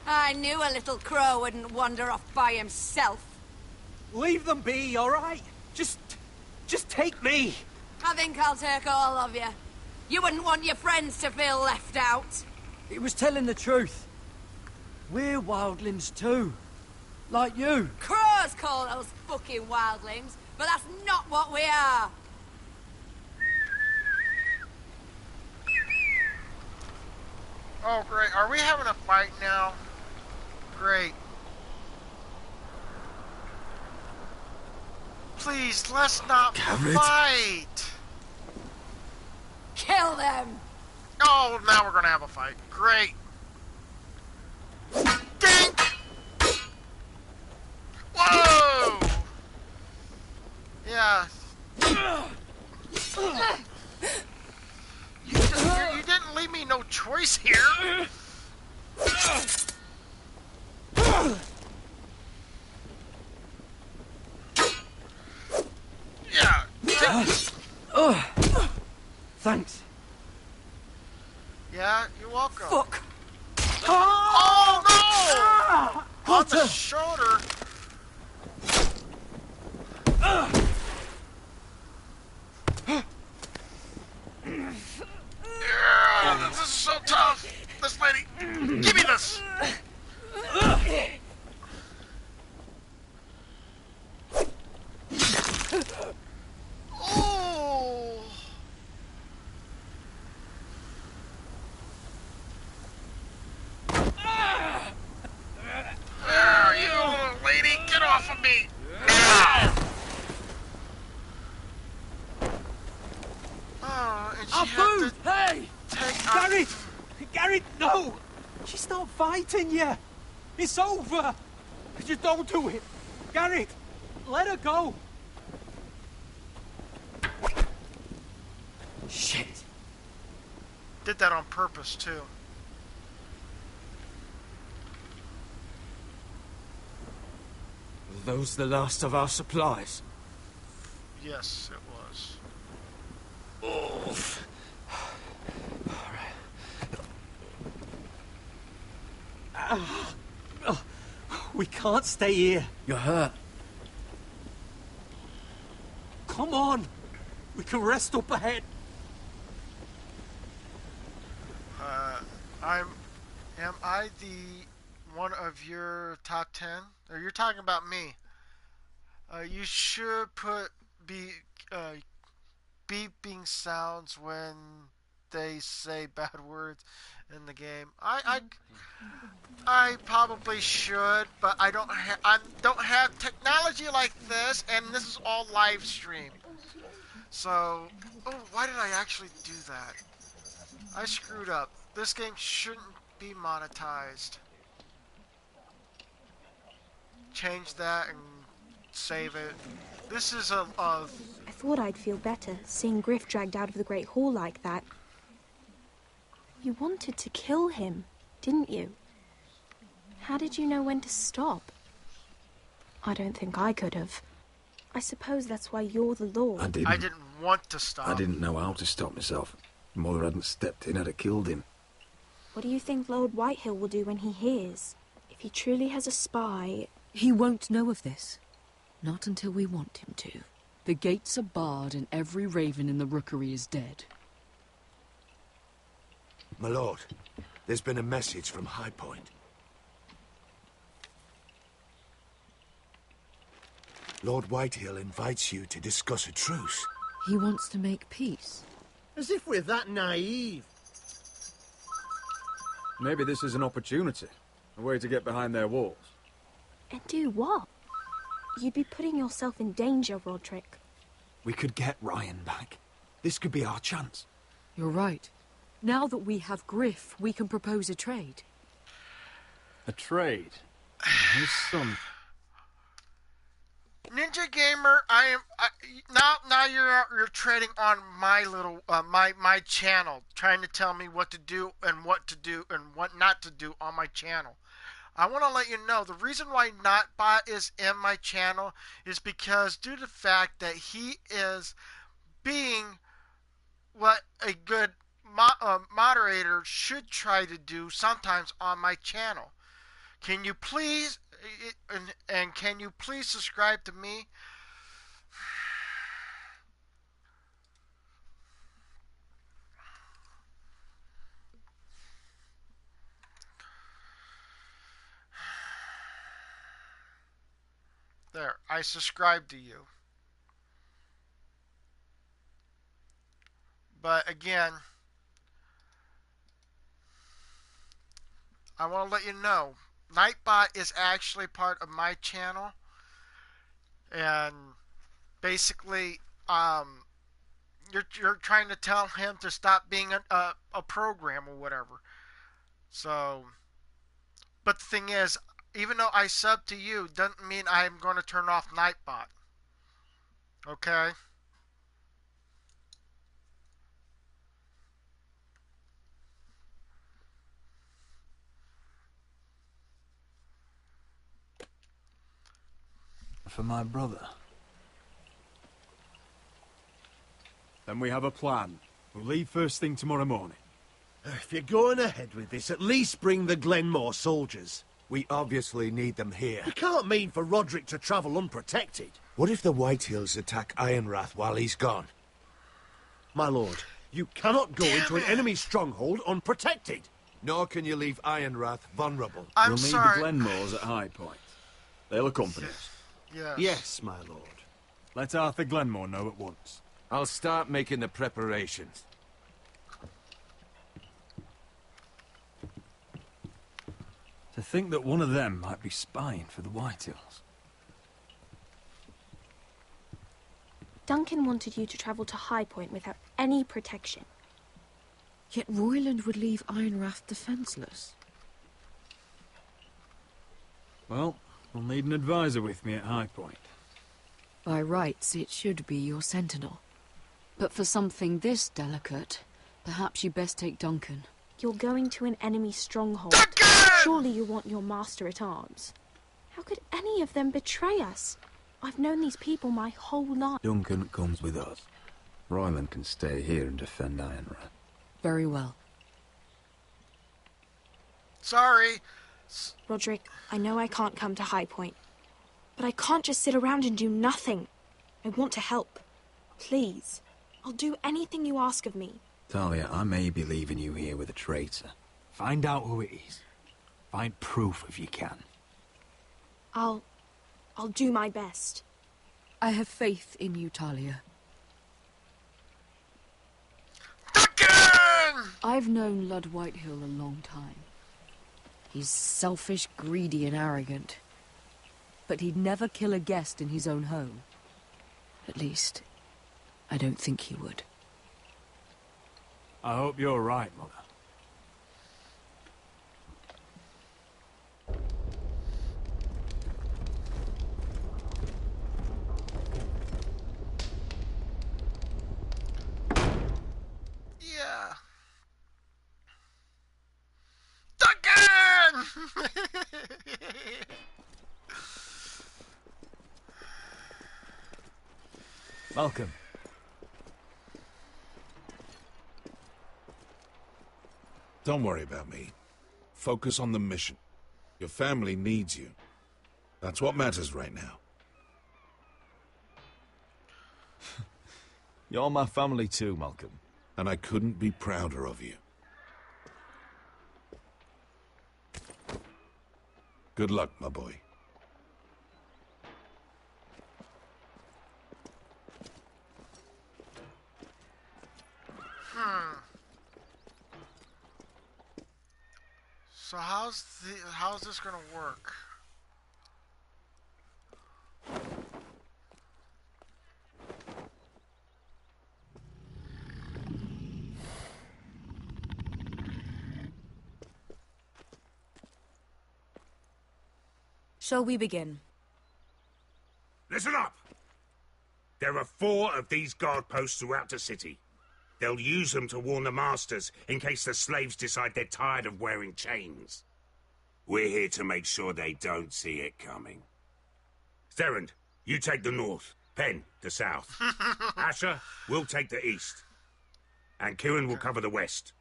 I knew a little crow wouldn't wander off by himself. Leave them be, all right? Just take me. I think I'll take all of you. You wouldn't want your friends to feel left out. He was telling the truth. We're wildlings too. Like you. Crows call those fucking wildlings, but that's not what we are. Oh, great. Are we having a fight now? Great. Please, let's not fight. Kill them. Oh, now we're gonna have a fight. Great. Ding! Whoa! Yeah. You didn't leave me no choice here. Yeah. Thanks. Yeah, you're welcome. Fuck. Oh no! On the shoulder. Yeah, this is so tough. This lady, give me this. Oh. There, you little lady, get off of me. Now. our food! Hey! Take Gary! Gary, no! She's not fighting you! It's over! Just don't do it! Gary, let her go! Shit! Did that on purpose, too. Are those the last of our supplies? Yes, it was. Oof. We can't stay here. You're hurt. Come on! We can rest up ahead. Am I the one of your top 10? Or you're talking about me? You should put beeping sounds when they say bad words in the game. I probably should, but I don't have technology like this, and this is all live stream. So, oh, why did I actually do that? I screwed up. This game shouldn't be monetized. Change that and save it. This is a I thought I'd feel better seeing Griff dragged out of the Great Hall like that. You wanted to kill him, didn't you? How did you know when to stop? I don't think I could have. I suppose that's why you're the Lord. I didn't want to stop. I didn't know how to stop myself. Mother hadn't stepped in, I'd have killed him. What do you think Lord Whitehill will do when he hears? If he truly has a spy... He won't know of this. Not until we want him to. The gates are barred and every raven in the rookery is dead. My lord, there's been a message from High Point. Lord Whitehill invites you to discuss a truce. He wants to make peace. As if we're that naive. Maybe this is an opportunity. A way to get behind their walls. And do what? You'd be putting yourself in danger, Roderick. We could get Ryan back. This could be our chance. You're right. Now that we have Griff, we can propose a trade. A trade? His son. Ninja Gamer, now you're trading on my little my channel, trying to tell me what to do and what not to do on my channel. I want to let you know the reason why Nightbot is in my channel is because due to the fact that he is being what a good moderator should try to do sometimes on my channel. Can you please and can you please subscribe to me? There, I subscribe to you. But again, I want to let you know, Nightbot is actually part of my channel, and basically, you're trying to tell him to stop being a program or whatever. So, but the thing is, even though I sub to you, doesn't mean I'm going to turn off Nightbot. Okay? For my brother. Then we have a plan. We'll leave first thing tomorrow morning. If you're going ahead with this, at least bring the Glenmore soldiers. We obviously need them here. You can't mean for Roderick to travel unprotected. What if the Whitehills attack Ironrath while he's gone? My lord, you cannot go into an enemy stronghold unprotected. Nor can you leave Ironrath vulnerable. We'll need the Glenmores at High Point. They'll accompany us. Yes. Yes, my lord. Let Arthur Glenmore know at once. I'll start making the preparations. To think that one of them might be spying for the Whitehills. Duncan wanted you to travel to High Point without any protection. Yet Royland would leave Ironrath defenseless. Well, I'll need an advisor with me at High Point. By rights, it should be your sentinel. But for something this delicate, perhaps you best take Duncan. You're going to an enemy stronghold. Surely you want your master at arms. How could any of them betray us? I've known these people my whole life. Duncan comes with us. Ryland can stay here and defend Ironrath. Very well. Sorry. Roderick, I know I can't come to High Point, but I can't just sit around and do nothing. I want to help. Please. I'll do anything you ask of me. Talia, I may be leaving you here with a traitor. Find out who it is. Find proof if you can. I'll do my best. I have faith in you, Talia. Duncan! I've known Lud Whitehill a long time. He's selfish, greedy, and arrogant. But he'd never kill a guest in his own home. At least, I don't think he would. I hope you're right, Mother. Yeah. Duncan! Malcolm. Don't worry about me. Focus on the mission. Your family needs you. That's what matters right now. You're my family too, Malcolm. And I couldn't be prouder of you. Good luck, my boy. So how's this gonna work? Shall we begin? Listen up! There are 4 of these guard posts throughout the city. They'll use them to warn the masters in case the slaves decide they're tired of wearing chains. We're here to make sure they don't see it coming. Therend, you take the north. Penn, the south. Asher, we'll take the east. And Kieran will cover the west.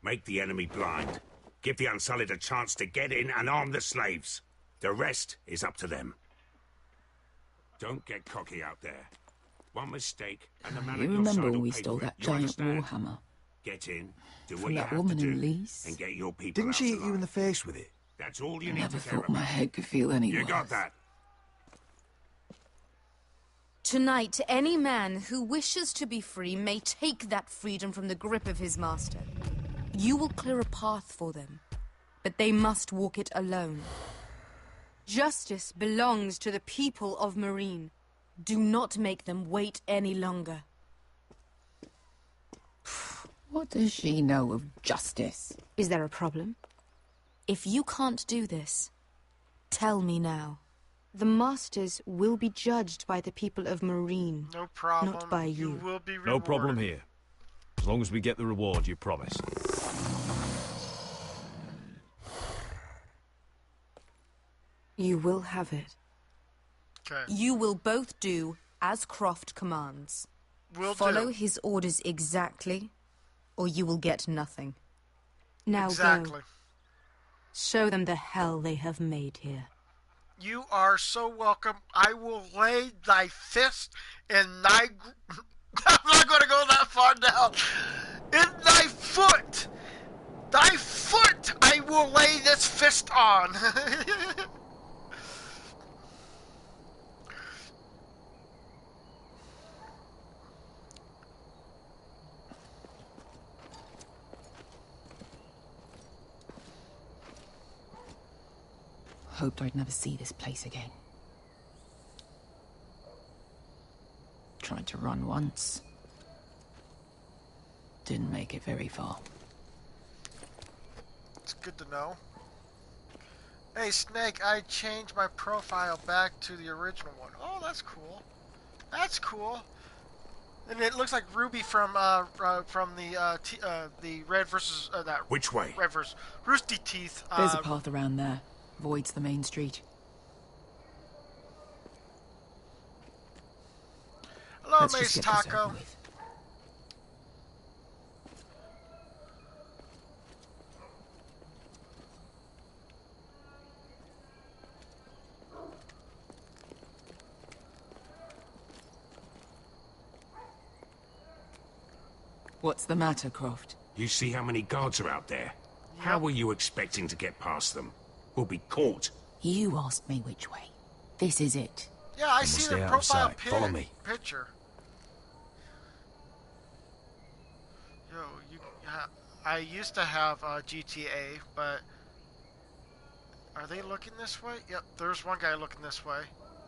Make the enemy blind. Give the Unsullied a chance to get in and arm the slaves. The rest is up to them. Don't get cocky out there. One mistake, and the man You at your remember side when will we pay stole for it. that You giant understand? warhammer? Get in, do From what you that have woman to do, in Lease? and get your people Didn't out she hit alive. you in the face with it? That's all you I need never to care thought my about. head could feel any You worse. got that? Tonight, any man who wishes to be free may take that freedom from the grip of his master. You will clear a path for them, but they must walk it alone. Justice belongs to the people of Marine. Do not make them wait any longer. What does she know of justice? Is there a problem? If you can't do this, tell me now. The masters will be judged by the people of Marine. No problem. Not by you. You will be rewarded. No problem here. As long as we get the reward you promised. You will have it. Okay. You will both do as Croft commands. Follow his orders exactly, or you will get nothing. Now Exactly. go. Show them the hell they have made here. You are so welcome. I will lay thy fist in thy... I'm not going to go that far now. In thy foot. Thy foot I will lay this fist on. Hoped I'd never see this place again. Tried to run once. Didn't make it very far. It's good to know. Hey, Snake, I changed my profile back to the original one. Oh, that's cool. That's cool. And it looks like Ruby from the Red versus that. Which way? Red versus Rooster Teeth. There's a path around there. Voids the main street. Hello, Let's Mace just get this Taco. over with. What's the matter, Croft? You see how many guards are out there? How were you expecting to get past them? We'll be caught. You asked me which way. This is it. Yeah, I see the profile Follow me. picture. Yo, I used to have GTA, but are they looking this way? Yep, there's one guy looking this way.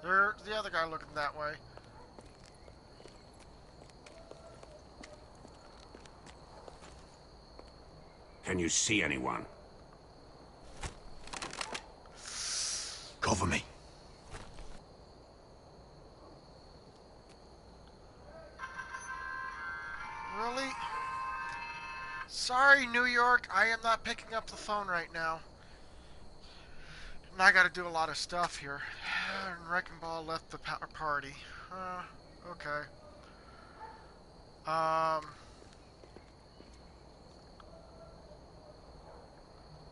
There's the other guy looking that way. Can you see anyone? Cover me. Really? Sorry, New York. I am not picking up the phone right now. And I gotta do a lot of stuff here. And Wrecking Ball left the party. Okay.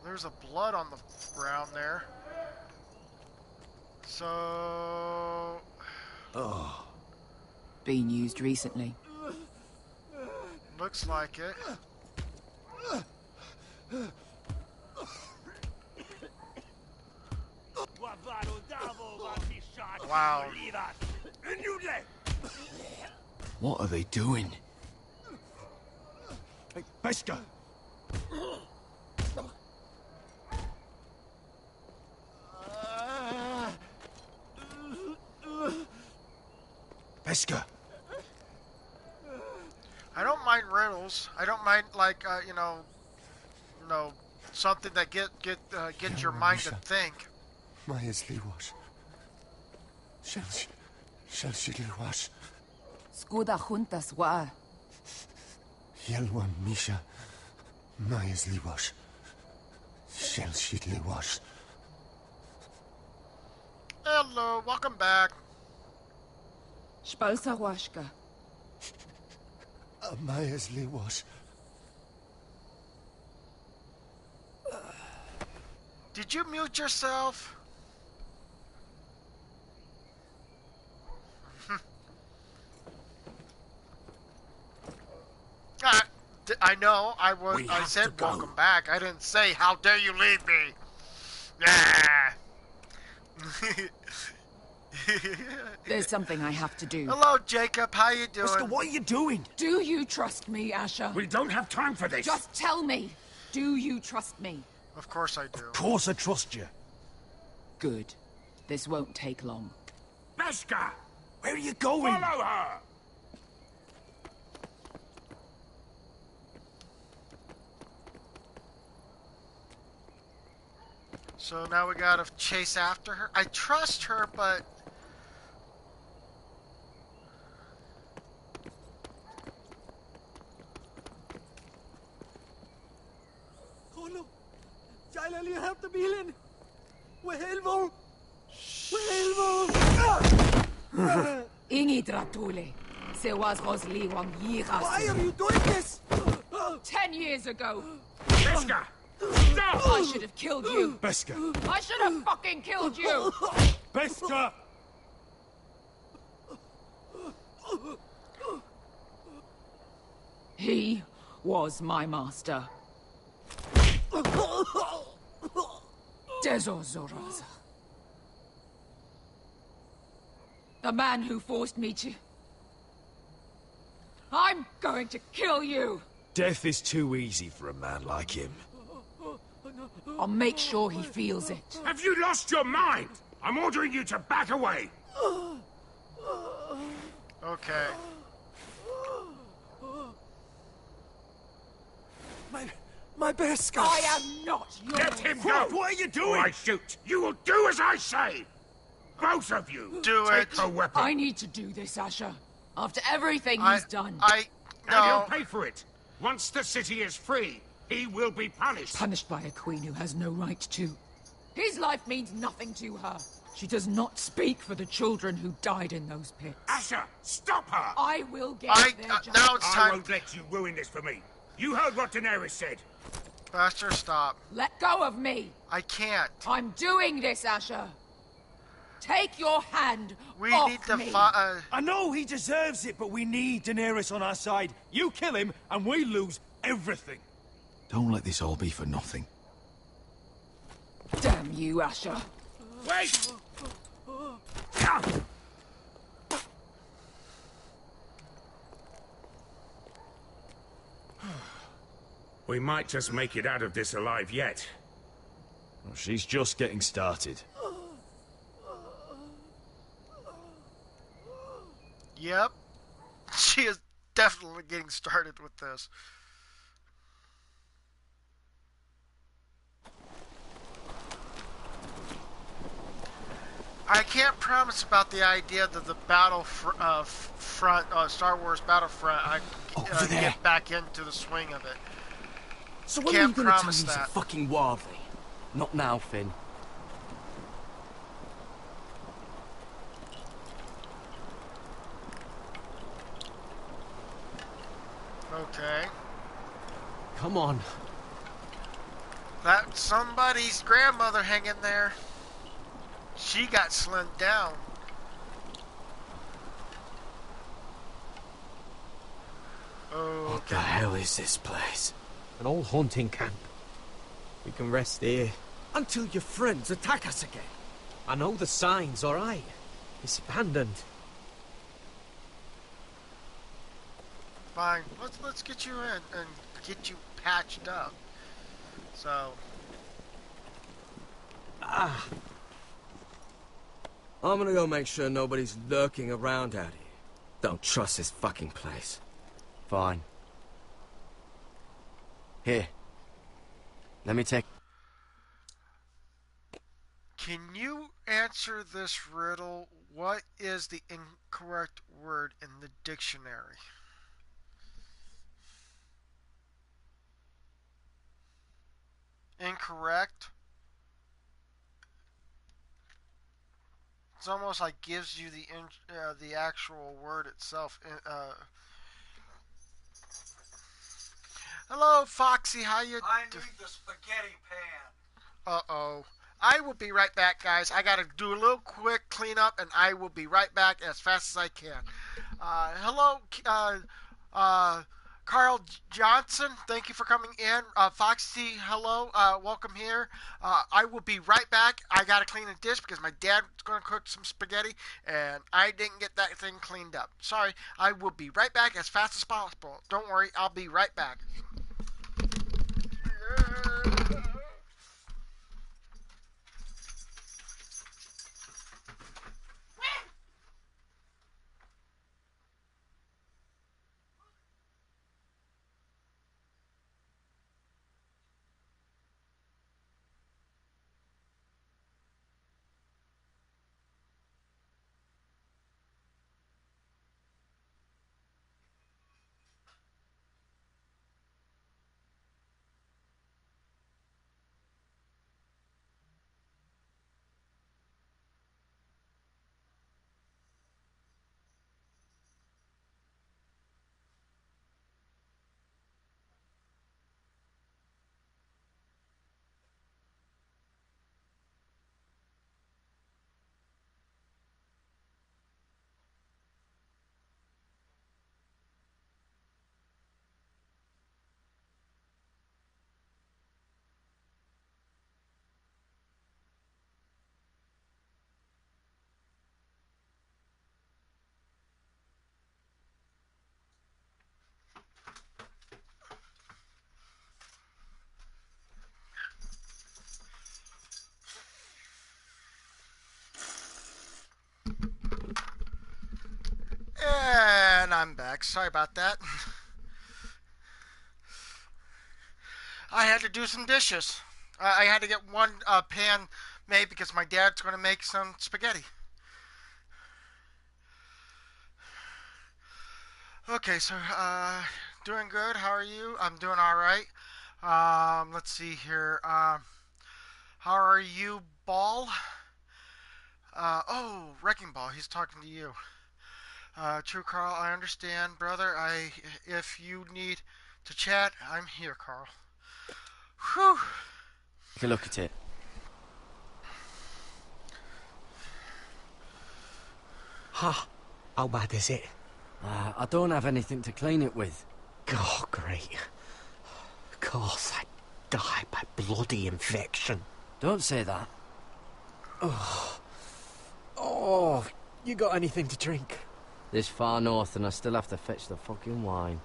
There's a blood on the ground there. So... Oh. Been used recently. Looks like it. Wow. What are they doing? Hey, Beska! Beska! I don't mind riddles. I don't mind, like, something that get your mind to think. Majesliwash. Shelshiluwash. Skuda juntas wa. Yelwan Misha. Majesliwash. Shelshiluwash. Hello, welcome back. Spalsa washka. Majesliwash. Did you mute yourself? I know. I said welcome back. I didn't say how dare you leave me. Yeah. There's something I have to do. Hello, Jacob. How you doing? Beska, what are you doing? Do you trust me, Asher? We don't have time for this. Just tell me. Do you trust me? Of course I do. Of course I trust you. Good. This won't take long. Beska! Where are you going? Follow her! So now we gotta chase after her. I trust her, but... Kolo, Jайлали хамт биелэн. Wehelvo. Wehelvo. Ingi dratule. Se was Rosli wang yiras. Why are you doing this? 10 years ago. Beska! Stop! I should have killed you. Beska! I should have fucking killed you. Beska! He was my master. Dezozoraza. The man who forced me to... I'm going to kill you! Death is too easy for a man like him. I'll make sure he feels it. Have you lost your mind? I'm ordering you to back away. Okay. my best, guy. I am not yours. Let him go! What are you doing? Or I shoot. You will do as I say! Both of you! Do Take it. the weapon. I need to do this, Asher. After everything he's done. No. And he'll pay for it. Once the city is free, he will be punished. Punished by a queen who has no right to. His life means nothing to her. She does not speak for the children who died in those pits. Asher, stop her! I will get their justice. Now it's time. I won't let you ruin this for me. You heard what Daenerys said. Faster, stop. Let go of me. I can't. I'm doing this, Asher. Take your hand We off need to me. I know he deserves it, but we need Daenerys on our side. You kill him, and we lose everything. Don't let this all be for nothing. Damn you, Asher. Wait! We might just make it out of this alive yet. Well, she's just getting started. Yep. She is definitely getting started with this. I can't promise about the idea that the Star Wars Battlefront, I get back into the swing of it. So when are you Can't gonna tell me promise he's a that. fucking wildly? Not now, Finn. Okay. Come on. That's somebody's grandmother hanging there. She got slimmed down. What the hell is this place? An old hunting camp. We can rest here. Until your friends attack us again. I know the signs, alright? It's abandoned. Fine. Let's get you in and get you patched up. So. I'm gonna go make sure nobody's lurking around out here. Don't trust this fucking place. Fine. Here. Let me take... Can you answer this riddle? What is the incorrect word in the dictionary? Incorrect? It's almost like gives you the actual word itself. Hello, Foxy. How you? I need the spaghetti pan. Uh-oh. I will be right back, guys. I gotta do a little quick cleanup, and I will be right back as fast as I can. Hello, Carl Johnson. Thank you for coming in. Foxy, hello. Welcome here. I will be right back. I gotta clean a dish because my dad's gonna cook some spaghetti, and I didn't get that thing cleaned up. Sorry. I will be right back as fast as possible. Don't worry. I'll be right back. And I'm back. Sorry about that. I had to do some dishes. I had to get one pan made because my dad's going to make some spaghetti. Okay, so doing good. How are you? I'm doing all right. Let's see here. How are you, Ball? Oh, Wrecking Ball. He's talking to you. True, Carl. I understand, brother. If you need to chat, I'm here, Carl. Whew. Take a look at it. Ha! How bad is it? I don't have anything to clean it with. Oh, great. Of course, I die by bloody infection. Don't say that. Oh, you got anything to drink? This far north and I still have to fetch the fucking wine.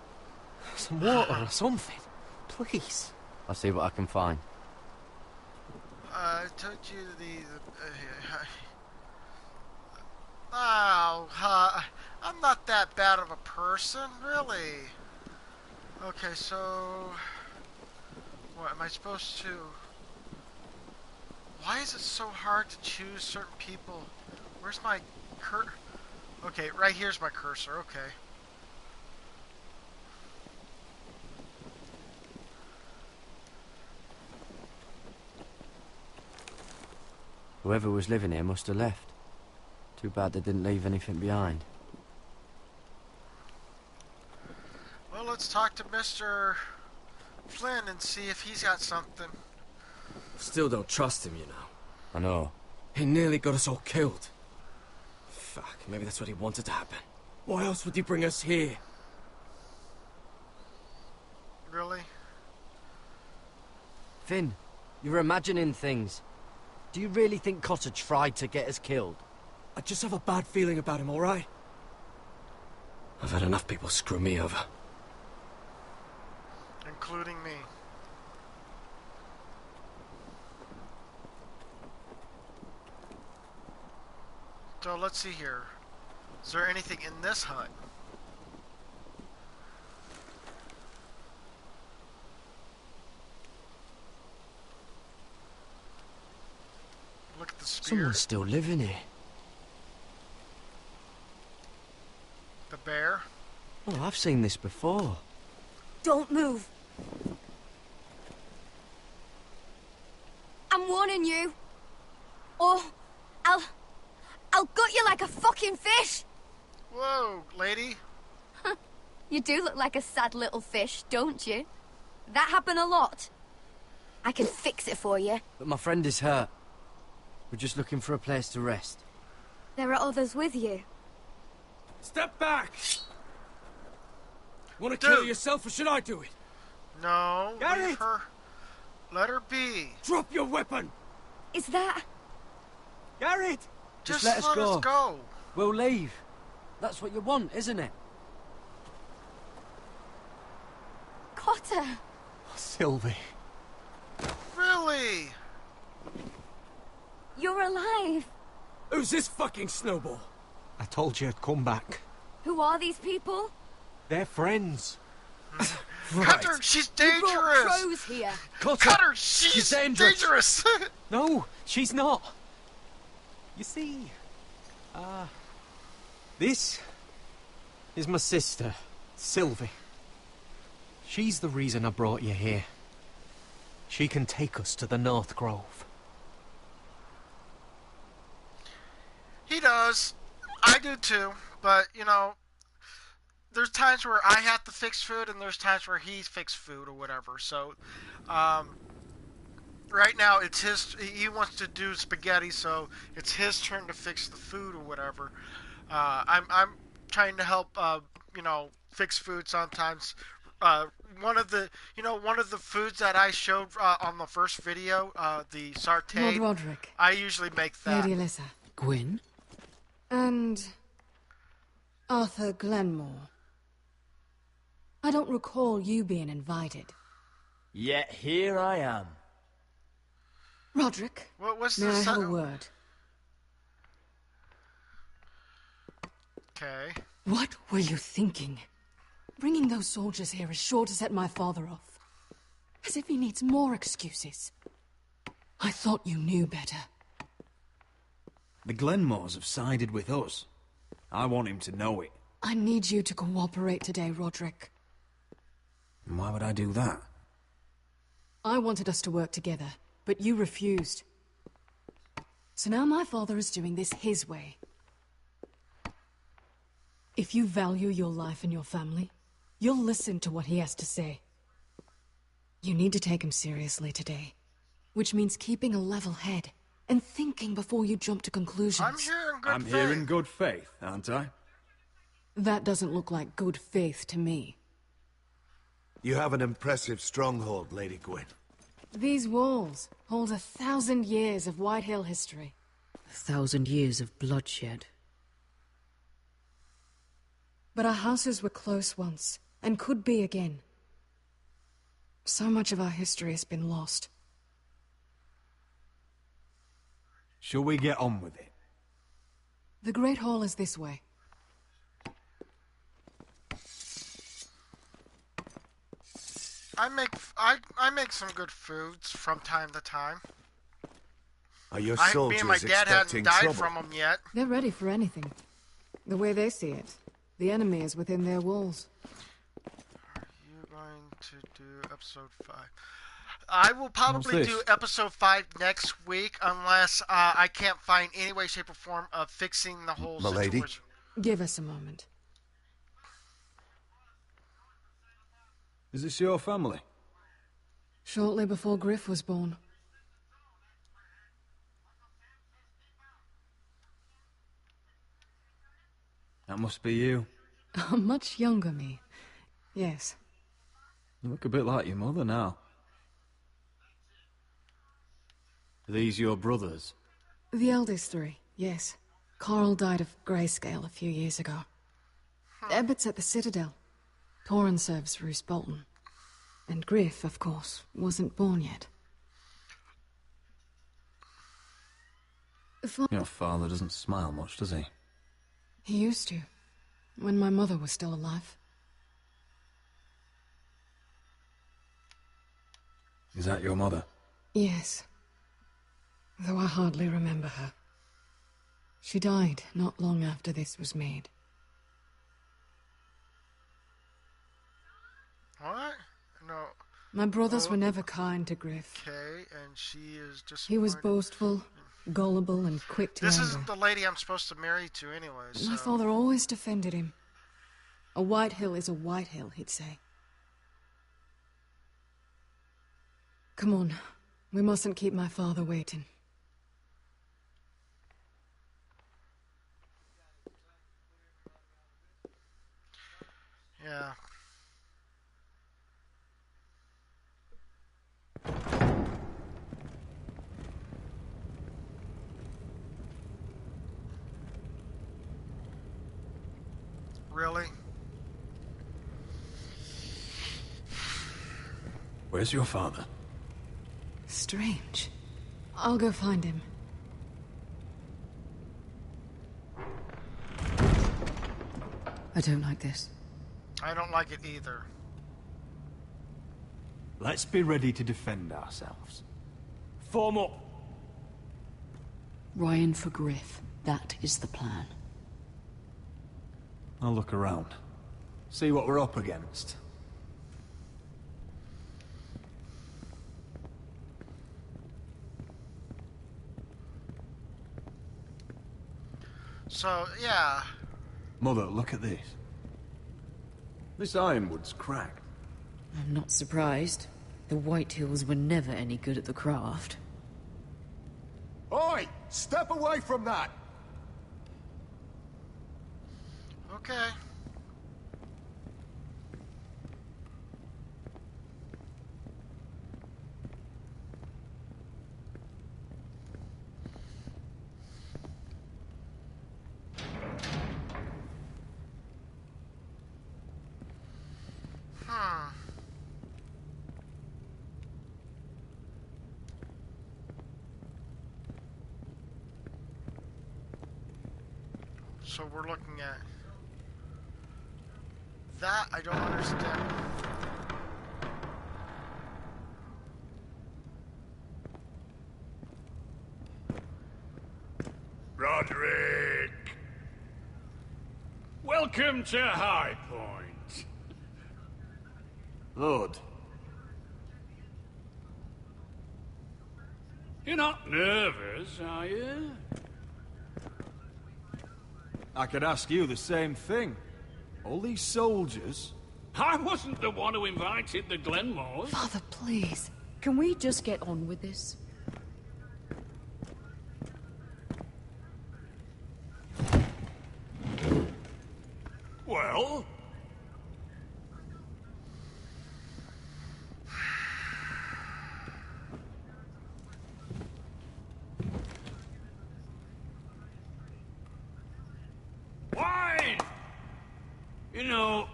Some water or something, please. I'll see what I can find. I told you I'm not that bad of a person, really. Okay, so what am I supposed to? Why is it so hard to choose certain people? Where's my Okay, right here's my cursor. Okay. Whoever was living here must have left. Too bad they didn't leave anything behind. Well, let's talk to Mr. Flynn and see if he's got something. Still don't trust him, you know. I know. He nearly got us all killed. Fuck, maybe that's what he wanted to happen. Why else would he bring us here? Really? Finn, you're imagining things. Do you really think Cotter tried to get us killed? I just have a bad feeling about him, alright? I've had enough people screw me over. Including me. So let's see here. Is there anything in this hut? Look at the spear. Someone's still living here. The bear? Oh, I've seen this before. Don't move. I'm warning you. Or I'll gut you like a fucking fish. Whoa, lady. You do look like a sad little fish, don't you? That happen a lot. I can fix it for you. But my friend is hurt. We're just looking for a place to rest. There are others with you. Step back! Want to kill yourself or should I do it? No, Garrett! leave her. Let her be. Drop your weapon! Is that... Garrett! Just let us go. Us go. We'll leave. That's what you want, isn't it? Cotter! Sylvie. Really? You're alive. Who's this fucking snowball? I told you I'd come back. Who are these people? They're friends. Right. Cut her! She's dangerous! You brought crows here. Cut her! She's dangerous! No, she's not. You see, this is my sister, Sylvie. She's the reason I brought you here. She can take us to the North Grove. He does. I do too. But, you know, there's times where I have to fix food and there's times where he's fixed food or whatever. So, right now it's he wants to do spaghetti, so it's his turn to fix the food or whatever. I'm trying to help, you know, fix food sometimes. One of the foods that I showed on the first video, the sauteed. Lord Roderick. I usually make that. Lady Alyssa. Gwyn? And Arthur Glenmore. I don't recall you being invited. Yet here I am. Roderick, what's may I the have a word? Okay. What were you thinking? Bringing those soldiers here is sure to set my father off. As if he needs more excuses. I thought you knew better. The Glenmores have sided with us. I want him to know it. I need you to cooperate today, Roderick. And why would I do that? I wanted us to work together, but you refused. So now my father is doing this his way. If you value your life and your family, you'll listen to what he has to say. You need to take him seriously today, which means keeping a level head and thinking before you jump to conclusions. I'm here in good faith. Here in good faith, aren't I? That doesn't look like good faith to me. You have an impressive stronghold, Lady Gwyn. These walls hold 1,000 years of Whitehill history. 1,000 years of bloodshed. But our houses were close once, and could be again. So much of our history has been lost. Shall we get on with it? The Great Hall is this way. I make some good foods from time to time. Are your Me soldiers and my dad hadn't expecting died trouble? from them yet. They're ready for anything. The way they see it, the enemy is within their walls. Are you going to do episode 5? I will probably do episode 5 next week unless I can't find any way, shape, or form of fixing the whole situation. Give us a moment. Is this your family? Shortly before Griff was born. That must be you. A much younger me. Yes. You look a bit like your mother now. Are these your brothers? The eldest three, yes. Carl died of grayscale a few years ago. Ebbett's at the Citadel. Torin serves Roose Bolton. And Griff, of course, wasn't born yet. Your father doesn't smile much, does he? He used to, when my mother was still alive. Is that your mother? Yes. Though I hardly remember her. She died not long after this was made. What? No. My brothers were never kind to Griff. Okay, and she is just. He was boastful, gullible, and quick to This anger. isn't the lady I'm supposed to marry to anyway, so. My father always defended him. A Whitehill is a Whitehill, he'd say. Come on. We mustn't keep my father waiting. Yeah. Really? Where's your father? Strange. I'll go find him. I don't like this. I don't like it either. Let's be ready to defend ourselves. Form up! Ryan for Griff. That is the plan. I'll look around. See what we're up against. So, yeah. Mother, look at this. This ironwood's cracked. I'm not surprised. The Whitehills were never any good at the craft. Oi! Step away from that! Okay. So we're looking at that. I don't understand. Roderick! Welcome to High Point. Lord. You're not nervous, are you? I could ask you the same thing. All these soldiers... I wasn't the one who invited the Glenmores. Father, please. Can we just get on with this? Well? Wine! You know,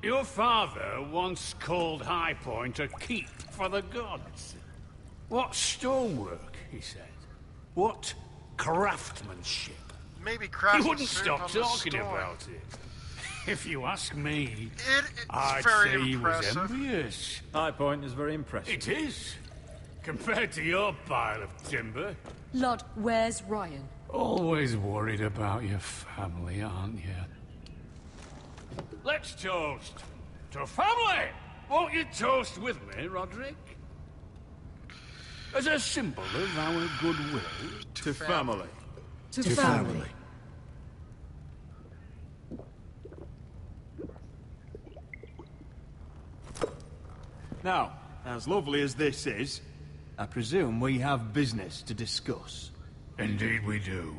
your father once called High Point a keep for the gods. What stonework, he said. What craftsmanship. Maybe He craftsmanship wouldn't stop on the talking storm. about it. If you ask me, It's I'd very say he was impressive. envious. High Point is very impressive. It is. Compared to your pile of timber. Lord, where's Ryan? Always worried about your family, aren't you? Let's toast. To family! Won't you toast with me, Roderick? As a symbol of our goodwill. To family. To family. Now, as lovely as this is, I presume we have business to discuss. Indeed we do.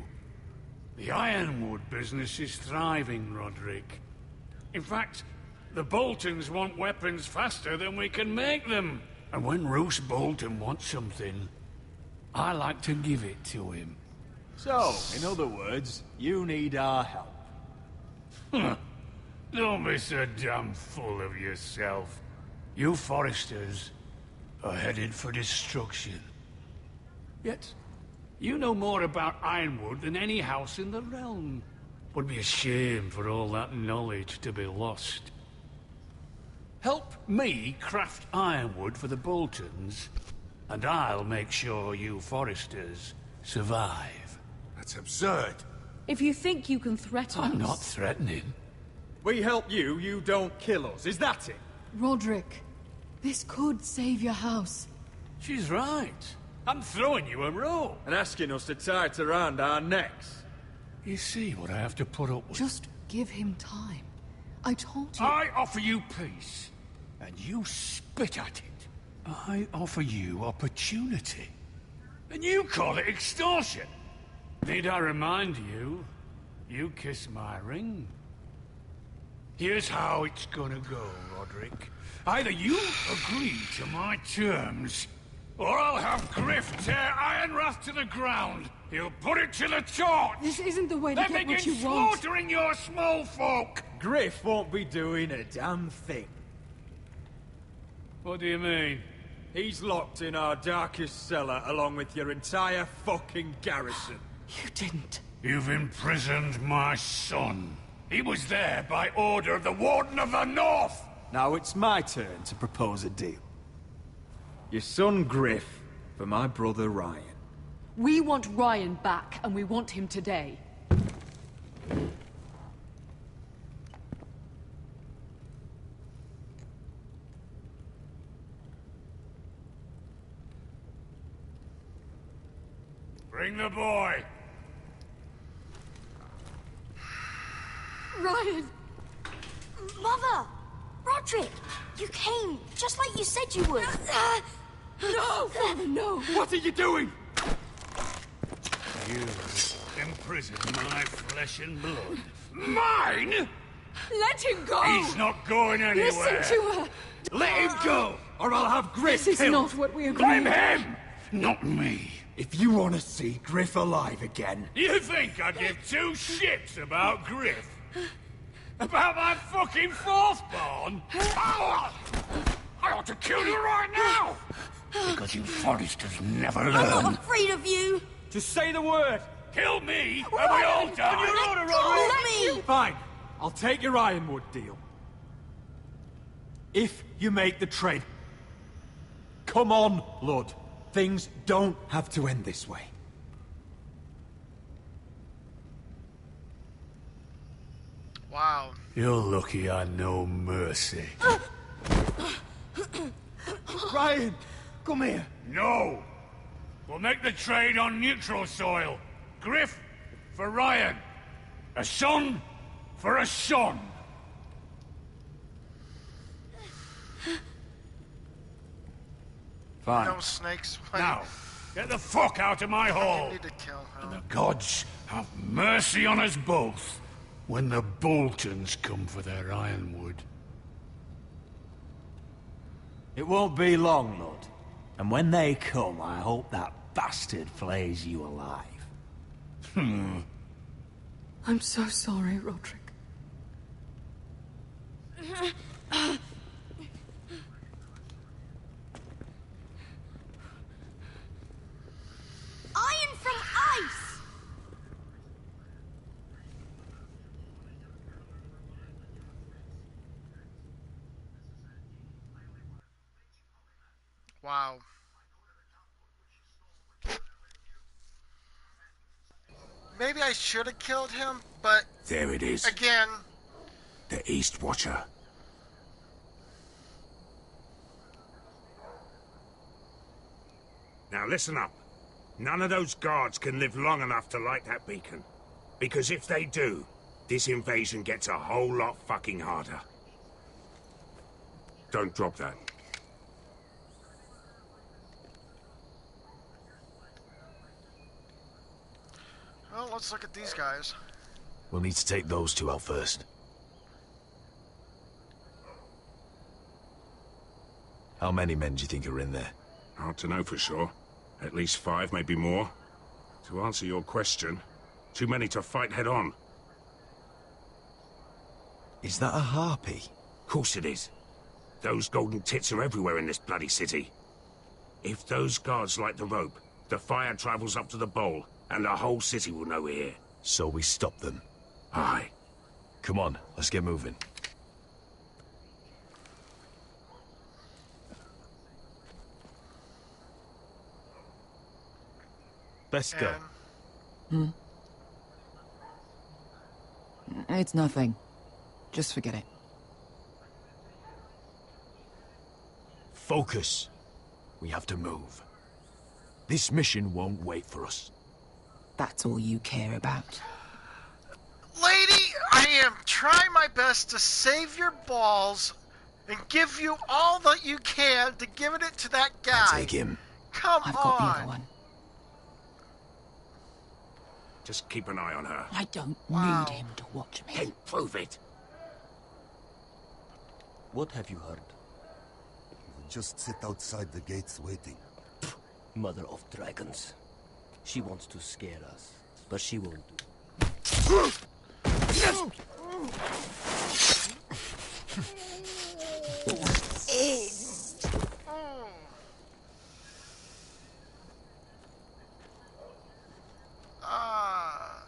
The ironwood business is thriving, Roderick. In fact, the Boltons want weapons faster than we can make them. And when Roose Bolton wants something, I like to give it to him. So, in other words, you need our help. Don't be so damn full of yourself. You Foresters are headed for destruction. Yet, you know more about Ironwood than any house in the realm. Would be a shame for all that knowledge to be lost. Help me craft ironwood for the Boltons, and I'll make sure you Foresters survive. That's absurd. If you think you can threaten us... I'm not threatening. We help you, you don't kill us. Is that it? Roderick, this could save your house. She's right. I'm throwing you a rope. And asking us to tie it around our necks. You see what I have to put up with? Just give him time. I told you... I offer you peace, and you spit at it. I offer you opportunity, and you call it extortion. Need I remind you, you kiss my ring. Here's how it's gonna go, Roderick. Either you agree to my terms, or I'll have Griff tear Ironwrath to the ground. He'll put it to the torch. This isn't the way to Then get what begin you want. slaughtering your small folk. Griff won't be doing a damn thing. What do you mean? He's locked in our darkest cellar along with your entire fucking garrison. You didn't. You've imprisoned my son. He was there by order of the Warden of the North. Now it's my turn to propose a deal. Your son Griff for my brother Ryan. We want Ryan back, and we want him today. Bring the boy. Ryan! Mother! Roderick! You came, just like you said you would. No, Father, no! What are you doing? You imprison my flesh and blood. Mine? Let him go! He's not going anywhere. Listen to her! Let him go, or I'll have Griff This is killed. not what we agreed. Blame him, not me. If you want to see Griff alive again... You think I give two shits about Griff? About my fucking fourth-born? I ought to kill you right now! Because you Foresters never learn. I'm not afraid of you! Just say the word! Kill me, and we all die! Let me! Fine, I'll take your ironwood deal. If you make the trade. Come on, Lud. Things don't have to end this way. Wow. You're lucky I know mercy. Ryan, come here. No! We'll make the trade on neutral soil. Griff for Ryan. A son for a son. Fine. No snakes. Now, get the fuck out of my hall. You need to kill him. And the gods have mercy on us both when the Boltons come for their ironwood. It won't be long, Lord. And when they come, I hope that bastard flays you alive. I'm so sorry, Roderick. Iron from ice! Wow. Maybe I should have killed him, but There it is. again, The East Watcher. Now listen up. None of those guards can live long enough to light that beacon. Because if they do, this invasion gets a whole lot fucking harder. Don't drop that. well, let's look at these guys. We'll need to take those two out first. How many men do you think are in there? Hard to know for sure. At least 5, maybe more. To answer your question, too many to fight head on. Is that a harpy? Course it is. Those golden tits are everywhere in this bloody city. If those guards light the rope, the fire travels up to the bowl, and the whole city will know we're here. So we stop them. Aye. Come on, let's get moving. Best go. It's nothing. Just forget it. Focus. We have to move. This mission won't wait for us. That's all you care about. Lady, I am trying my best to save your balls and give you all that you can to give it to that guy. Take him. Come I've on. got the other one. Just keep an eye on her. I don't need him to watch me. Then prove it. What have you heard? Just sit outside the gates waiting. Mother of dragons. She wants to scare us, but she won't do.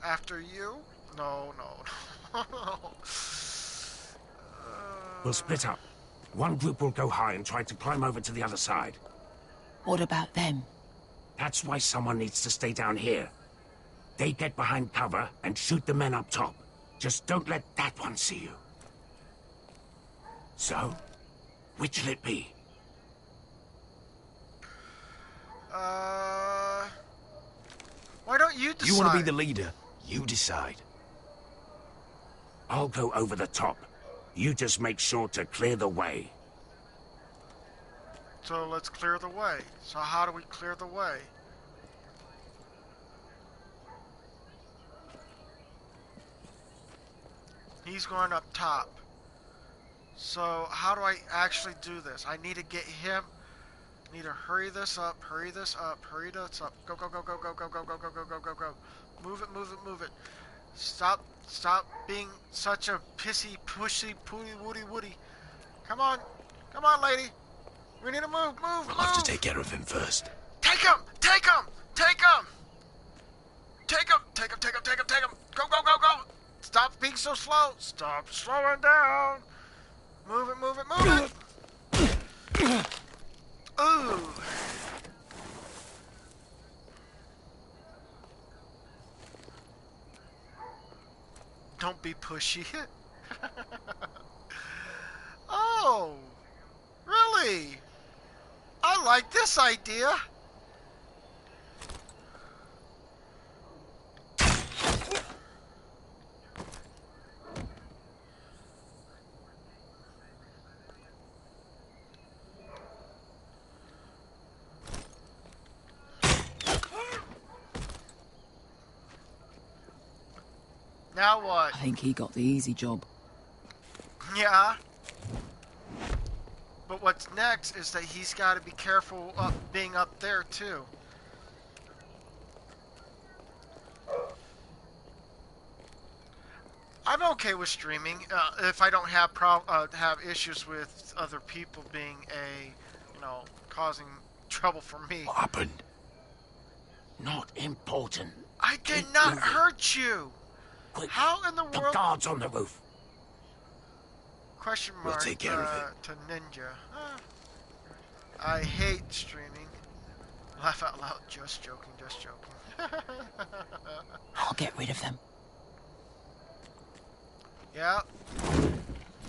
After you? No. We'll split up. One group will go high and try to climb over to the other side. What about them? That's why someone needs to stay down here. They get behind cover and shoot the men up top. Just don't let that one see you. So, which'll it be? Why don't you decide? You want to be the leader? You decide. I'll go over the top. You just make sure to clear the way. So let's clear the way. So how do we clear the way? He's going up top. So how do I actually do this? I need to get him. I need to hurry this up, hurry this up, hurry this up. Go, go, go, go, go, go, go, go, go, go, go, go, go. Move it, move it, move it. Stop being such a pissy, pushy, pooty, woody, woody. Come on, lady. We need to move. We'll have to take care of him first. Take him! Take him! Take him! Take him! Take him! Take him! Take him! Take him! Go! Go! Go! Go! Stop being so slow! Stop slowing down! Move it! Move it! Move it! Ooh! Don't be pushy. Oh, really? I like this idea. Now what? I think he got the easy job. Yeah. But what's next is that he's got to be careful being up there too. I'm okay with streaming if I don't have have issues with other people being causing trouble for me. What happened? Not important. I did not hurt you. Quick, how in the world? The guards on the roof. Question We'll mark take care of it. To Ninja. I hate streaming. Laugh out loud. Just joking. Just joking. I'll get rid of them. Yeah.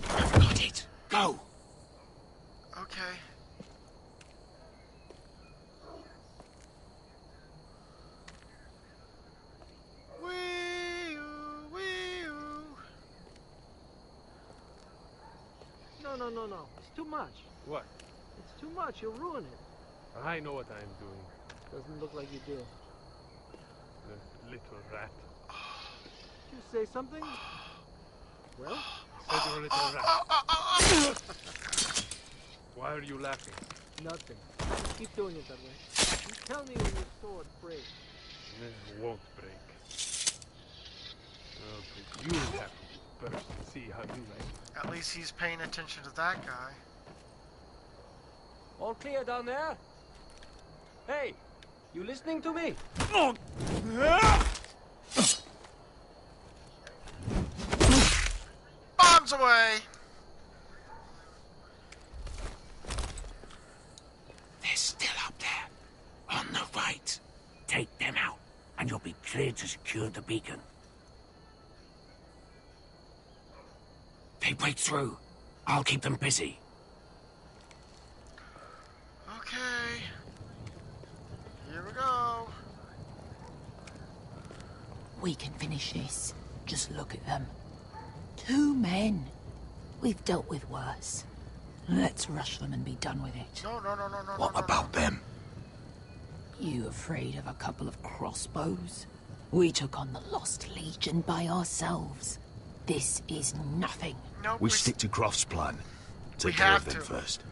Got it. Go. Okay. No. It's too much. What? It's too much. You'll ruin it. I know what I am doing. Doesn't look like you do. The little rat. Did you say something? Well? I said you're a little rat. Why are you laughing? Nothing. Keep doing it that way. You tell me when your sword breaks. It won't break. But you have to first see how you like. At least he's paying attention to that guy. All clear down there? Hey, you listening to me? Bombs away! They're still up there. On the right. Take them out, and you'll be cleared to secure the beacon. They break through. I'll keep them busy. Okay. Here we go. We can finish this. Just look at them. 2 men. We've dealt with worse. Let's rush them and be done with it. No. What about them? You afraid of a couple of crossbows? We took on the Lost Legion by ourselves. This is nothing. No, We stick to Groff's plan. We Take care of have them to. first.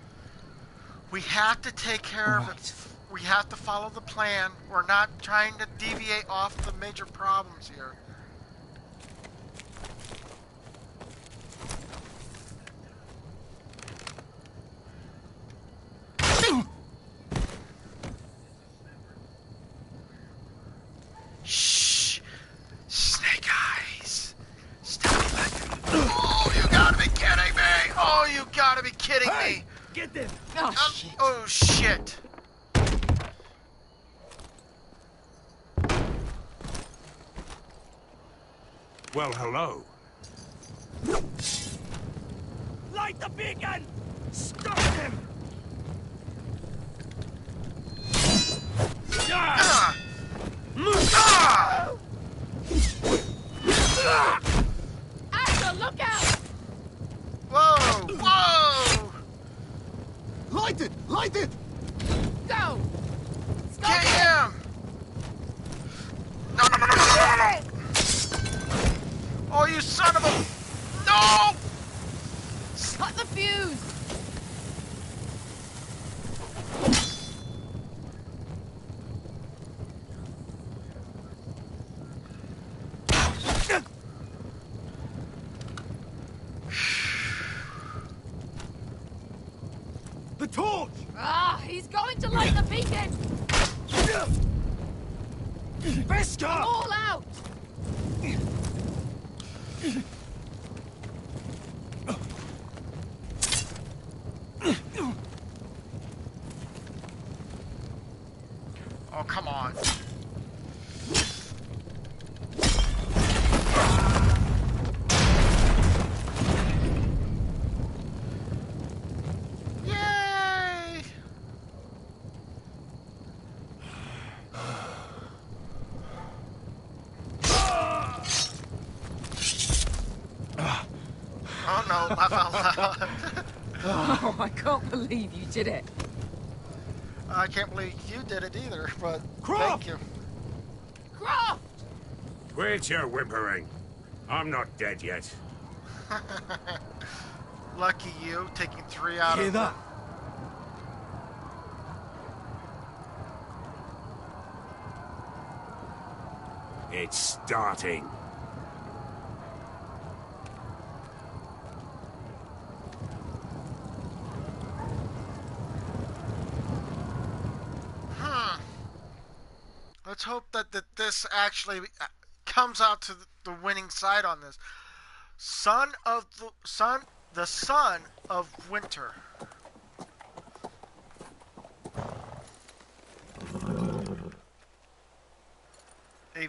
We have to take care of it. We have to follow the plan. We're not trying to deviate off the major problems here. Shh! Snake eyes! Stop it! Oh, you gotta be kidding me! Oh, you gotta be kidding me! Get them! Oh, shit. Oh, shit! Well, hello. Light the beacon! Stop them! Ah! Ah! Asher, look out! Whoa! Light it! Light it! Go! Get him! No! Oh, you son of a... No! Cut the fuse! The torch! Ah, he's going to light the beacon! Vesca! All out! Oh, come on. laugh out loud. Oh, I can't believe you did it. I can't believe you did it either, but Croft! thank you. Croft! Quit your whimpering. I'm not dead yet. Lucky you, taking 3 out Hear of that? It's starting. Let's hope that this actually comes out to the winning side on this. The son of winter. A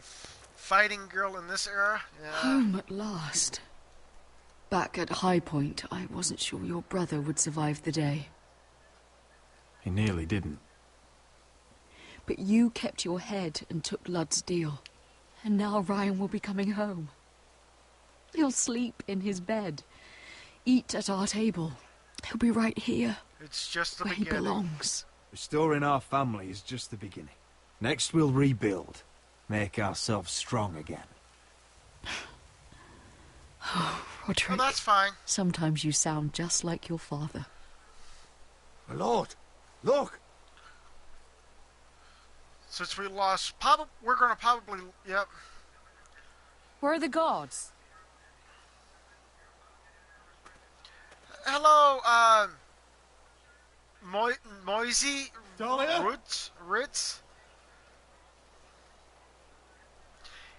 fighting girl in this era? Yeah. Home at last. Back at High Point, I wasn't sure your brother would survive the day. He nearly didn't. But you kept your head and took Ludd's deal. And now Ryan will be coming home. He'll sleep in his bed, eat at our table. He'll be right here. It's just the where beginning. he belongs. Restoring our family is just the beginning. Next we'll rebuild. Make ourselves strong again. Oh, Roderick. Oh, that's fine. Sometimes you sound just like your father. My lord, look! Since we lost, we're gonna probably, yep. Where are the guards? Hello, Moisey Ritz.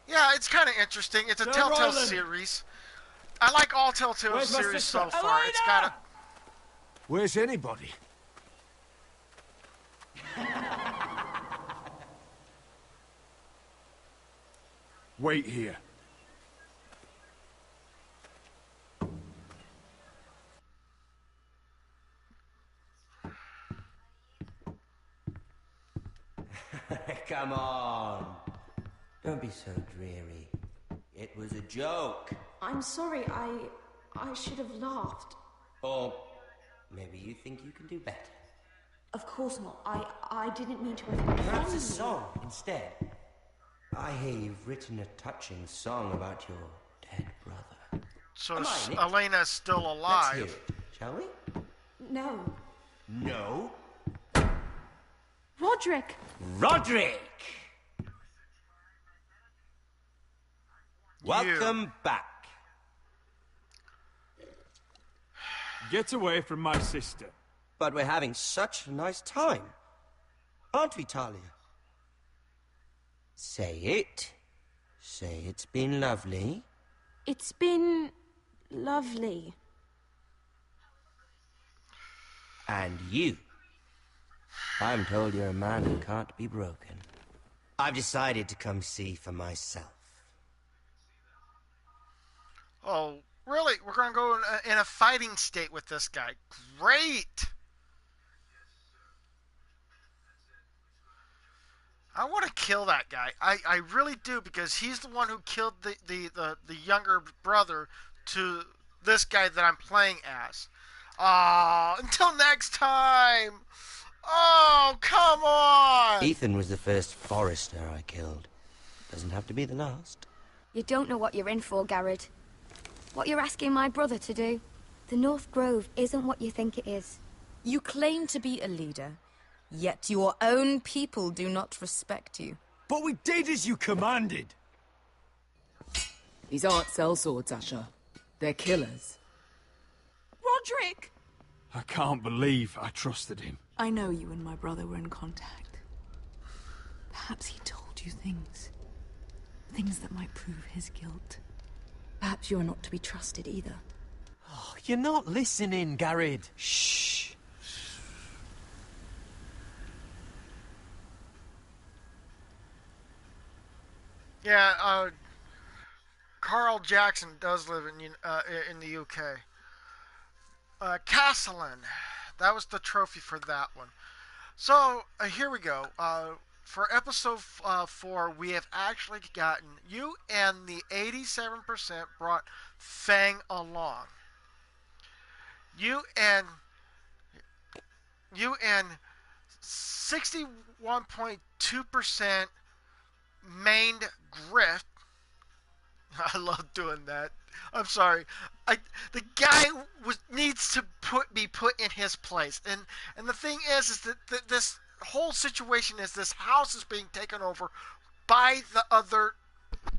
Yeah, it's kind of interesting. It's a Sir Telltale Roland. series. I like all Telltale Where's my series sister? so far. It's got a... Where's anybody? Wait here. Come on. Don't be so dreary. It was a joke. I'm sorry, I should have laughed. Or maybe you think you can do better. Of course not. I didn't mean to offend Perhaps you. a song instead. I hear you've written a touching song about your dead brother. So Am I in it? Elena's still Let's alive. hear it, shall we? No. No. Roderick! Roderick! Welcome back. Get away from my sister. But we're having such a nice time. Aren't we, Talia? Say it. Say it's been lovely. It's been lovely. And you. I'm told you're a man who can't be broken. I've decided to come see for myself. Oh, really? We're gonna go in a fighting state with this guy. Great! I want to kill that guy. I really do, because he's the one who killed the younger brother to this guy that I'm playing as. Until next time! Oh, come on! Ethan was the first Forrester I killed. Doesn't have to be the last. You don't know what you're in for, Garrett. What you're asking my brother to do. The North Grove isn't what you think it is. You claim to be a leader, yet your own people do not respect you. But we did as you commanded. These aren't sellswords, Asher. They're killers. Roderick! I can't believe I trusted him. I know you and my brother were in contact. Perhaps he told you things. Things that might prove his guilt. Perhaps you're not to be trusted either. Oh, you're not listening, Garrett. Shh. Yeah, Carl Jackson does live in the UK. Castellan, that was the trophy for that one. So here we go. For episode 4, we have actually gotten you, and the 87% brought Fang along. You and you and 61.2% mained Griff. I love doing that. I'm sorry. The guy needs to be put in his place. And the thing is that this whole situation is this house is being taken over by the other,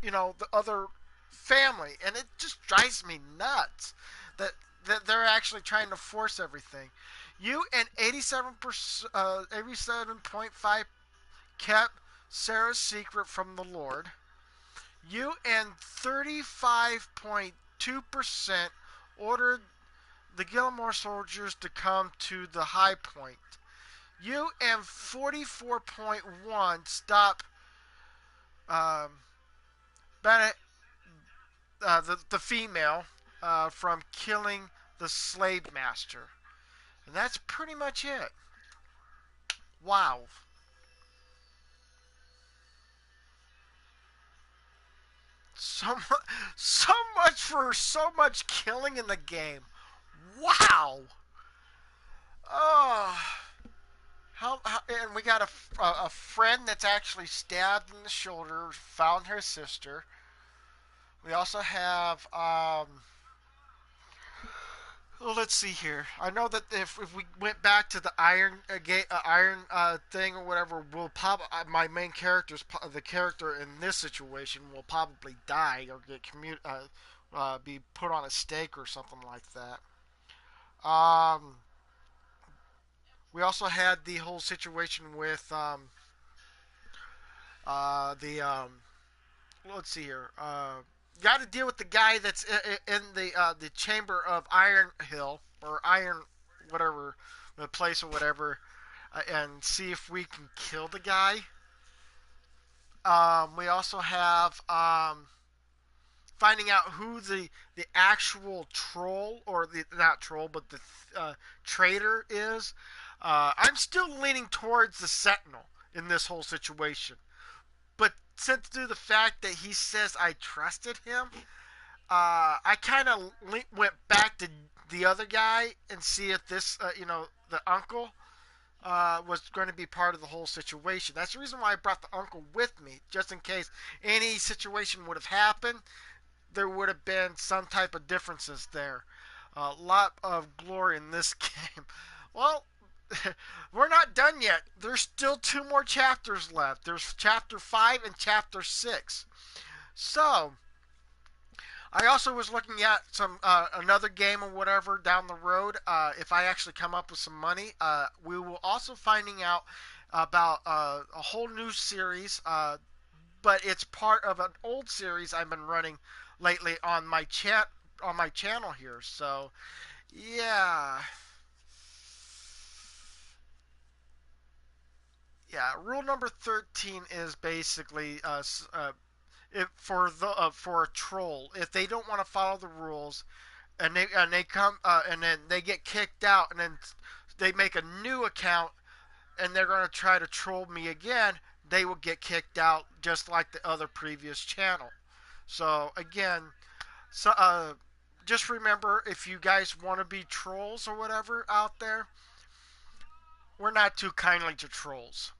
the other family, and it just drives me nuts that they're actually trying to force everything. You and 87.5 kept Sarah's secret from the Lord. You and 35.2% ordered the Gilmore soldiers to come to the high point. You and 44.1 stop Bennett, the female, from killing the slave master. And that's pretty much it. Wow. So, so much for so much killing in the game. Wow. Oh. And we got a friend that's actually stabbed in the shoulder, found her sister. We also have, well, let's see here. I know that if we went back to the iron thing or whatever, we'll my main character's the character in this situation will probably die or get be put on a stake or something like that. We also had the whole situation with the let's see here. Got to deal with the guy that's in the chamber of Iron Hill or Iron whatever the place or whatever, and see if we can kill the guy. We also have finding out who the actual troll or the not troll but the traitor is. I'm still leaning towards the Sentinel in this whole situation. But since due to the fact that he says I trusted him, I kind of went back to the other guy and see if this, the uncle, was going to be part of the whole situation. That's the reason why I brought the uncle with me, just in case any situation would have happened. There would have been some type of differences there. A lot of glory in this game. Well, we're not done yet. There's still 2 more chapters left. There's chapter 5 and chapter 6. So, I also was looking at some another game or whatever down the road. If I actually come up with some money, we will also finding out about a whole new series. But it's part of an old series I've been running lately on my channel here. So, yeah. Yeah, rule number 13 is basically for a troll, if they don't want to follow the rules and they come and then they get kicked out and then they make a new account and they're going to try to troll me again, they will get kicked out just like the other previous channel. So again, just remember, if you guys want to be trolls or whatever out there, we're not too kindly to trolls.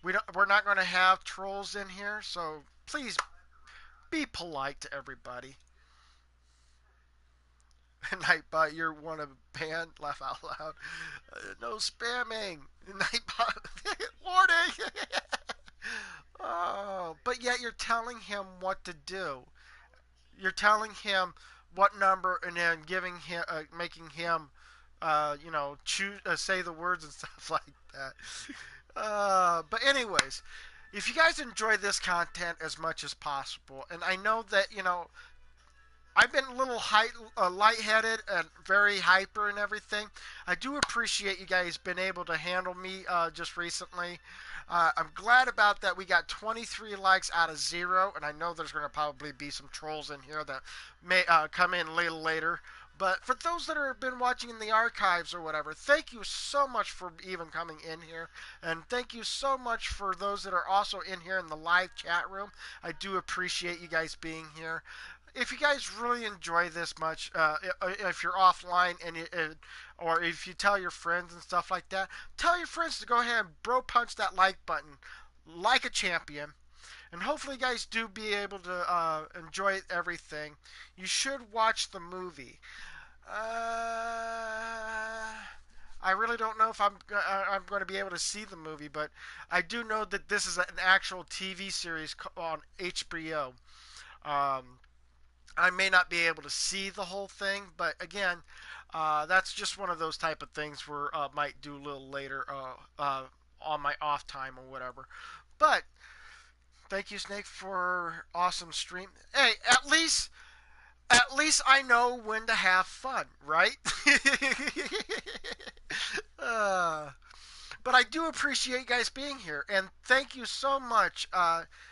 We're not going to have trolls in here, so please be polite to everybody. Nightbot, you're one of a band. Laugh out loud. No spamming. Nightbot, warning. Oh, but yet you're telling him what to do. You're telling him what number, and then giving him, making him, choose, say the words and stuff like that. But anyways, if you guys enjoy this content as much as possible, and I know that I've been a little lightheaded and very hyper and everything. I do appreciate you guys been able to handle me just recently. I'm glad about that. We got 23 likes out of 0, and I know there's going to probably be some trolls in here that may come in a little later. But for those that have been watching in the archives or whatever, thank you so much for even coming in here. And thank you so much for those that are also in here in the live chat room. I do appreciate you guys being here. if you guys really enjoy this much, if you're offline or if you tell your friends and stuff like that, tell your friends to go ahead and bro punch that like button like a champion. And hopefully, you guys do be able to enjoy everything. You should watch the movie. I really don't know if I'm going to be able to see the movie, but I do know that this is an actual TV series on HBO. Um, I may not be able to see the whole thing, but again, that's just one of those type of things where I might do a little later on my off time or whatever. But thank you, Snake, for awesome stream. Hey, at least I know when to have fun, right? uh, but I do appreciate you guys being here, and thank you so much.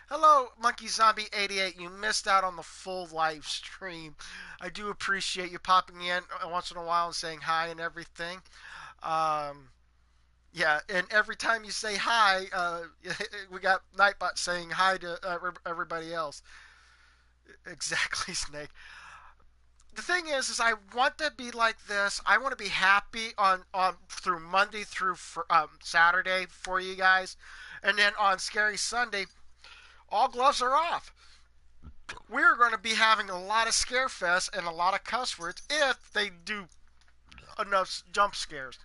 Hello, Monkey Zombie 88. You missed out on the full live stream. I do appreciate you popping in once in a while and saying hi and everything. Um, yeah, and every time you say hi, we got Nightbot saying hi to everybody else. Exactly, Snake. The thing is I want to be like this. I want to be happy on through Monday through Saturday for you guys, and then on Scary Sunday, all gloves are off. We're going to be having a lot of scare fest and a lot of cuss words if they do enough jump scares.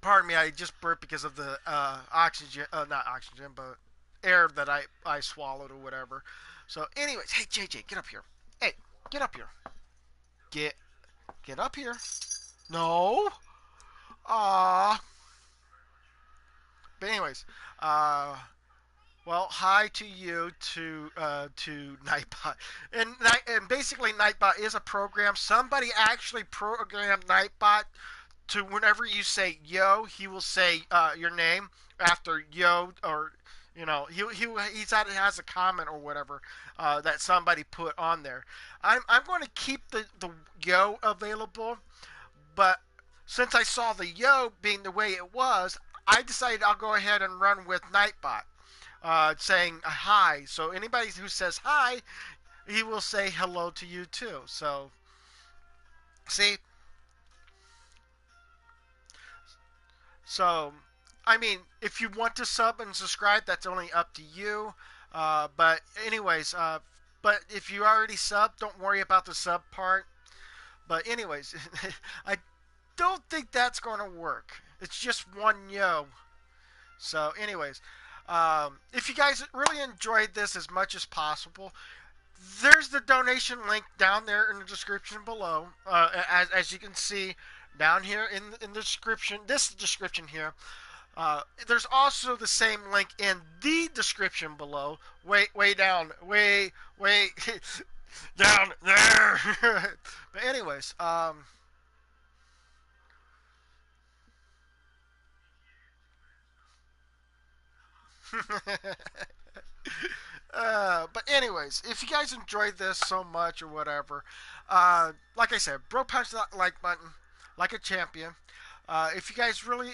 Pardon me, I just burped because of the oxygen, not oxygen, but air that I swallowed or whatever. So, anyways, hey JJ, get up here. Hey, get up here. Get get up here. No. Ah. But anyways, uh, well, hi to you to Nightbot, and basically Nightbot is a program. Somebody actually programmed Nightbot to whenever you say yo, he will say your name after yo, or has a comment or whatever that somebody put on there. I'm going to keep the yo available, but since I saw the yo being the way it was, I decided I'll go ahead and run with Nightbot, saying hi. So anybody who says hi, he will say hello to you too. So, see, so I mean, if you want to sub and subscribe, that's only up to you. But anyways, but if you already sub, don't worry about the sub part. But anyways, I don't think that's going to work. It's just one yo. So, anyways, if you guys really enjoyed this as much as possible, there's the donation link down there in the description below. As you can see down here in the description, this description here. There's also the same link in the description below. Way down, way down there. But anyways, but anyways, if you guys enjoyed this so much or whatever, like I said, bro punch that like button like a champion. If you guys really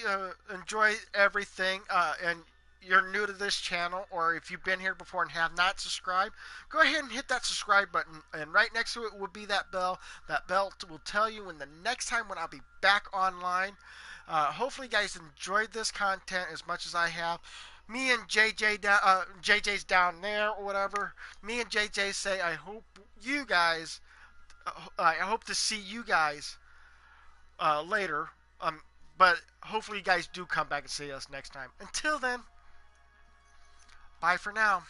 enjoy everything and you're new to this channel, or if you've been here before and have not subscribed, go ahead and hit that subscribe button. And right next to it will be that bell. That bell will tell you when the next time when I'll be back online. Hopefully, you guys enjoyed this content as much as I have. Me and JJ's down there or whatever. Me and JJ say, I hope you guys. I hope to see you guys later. But hopefully, you guys do come back and see us next time. Until then, bye for now.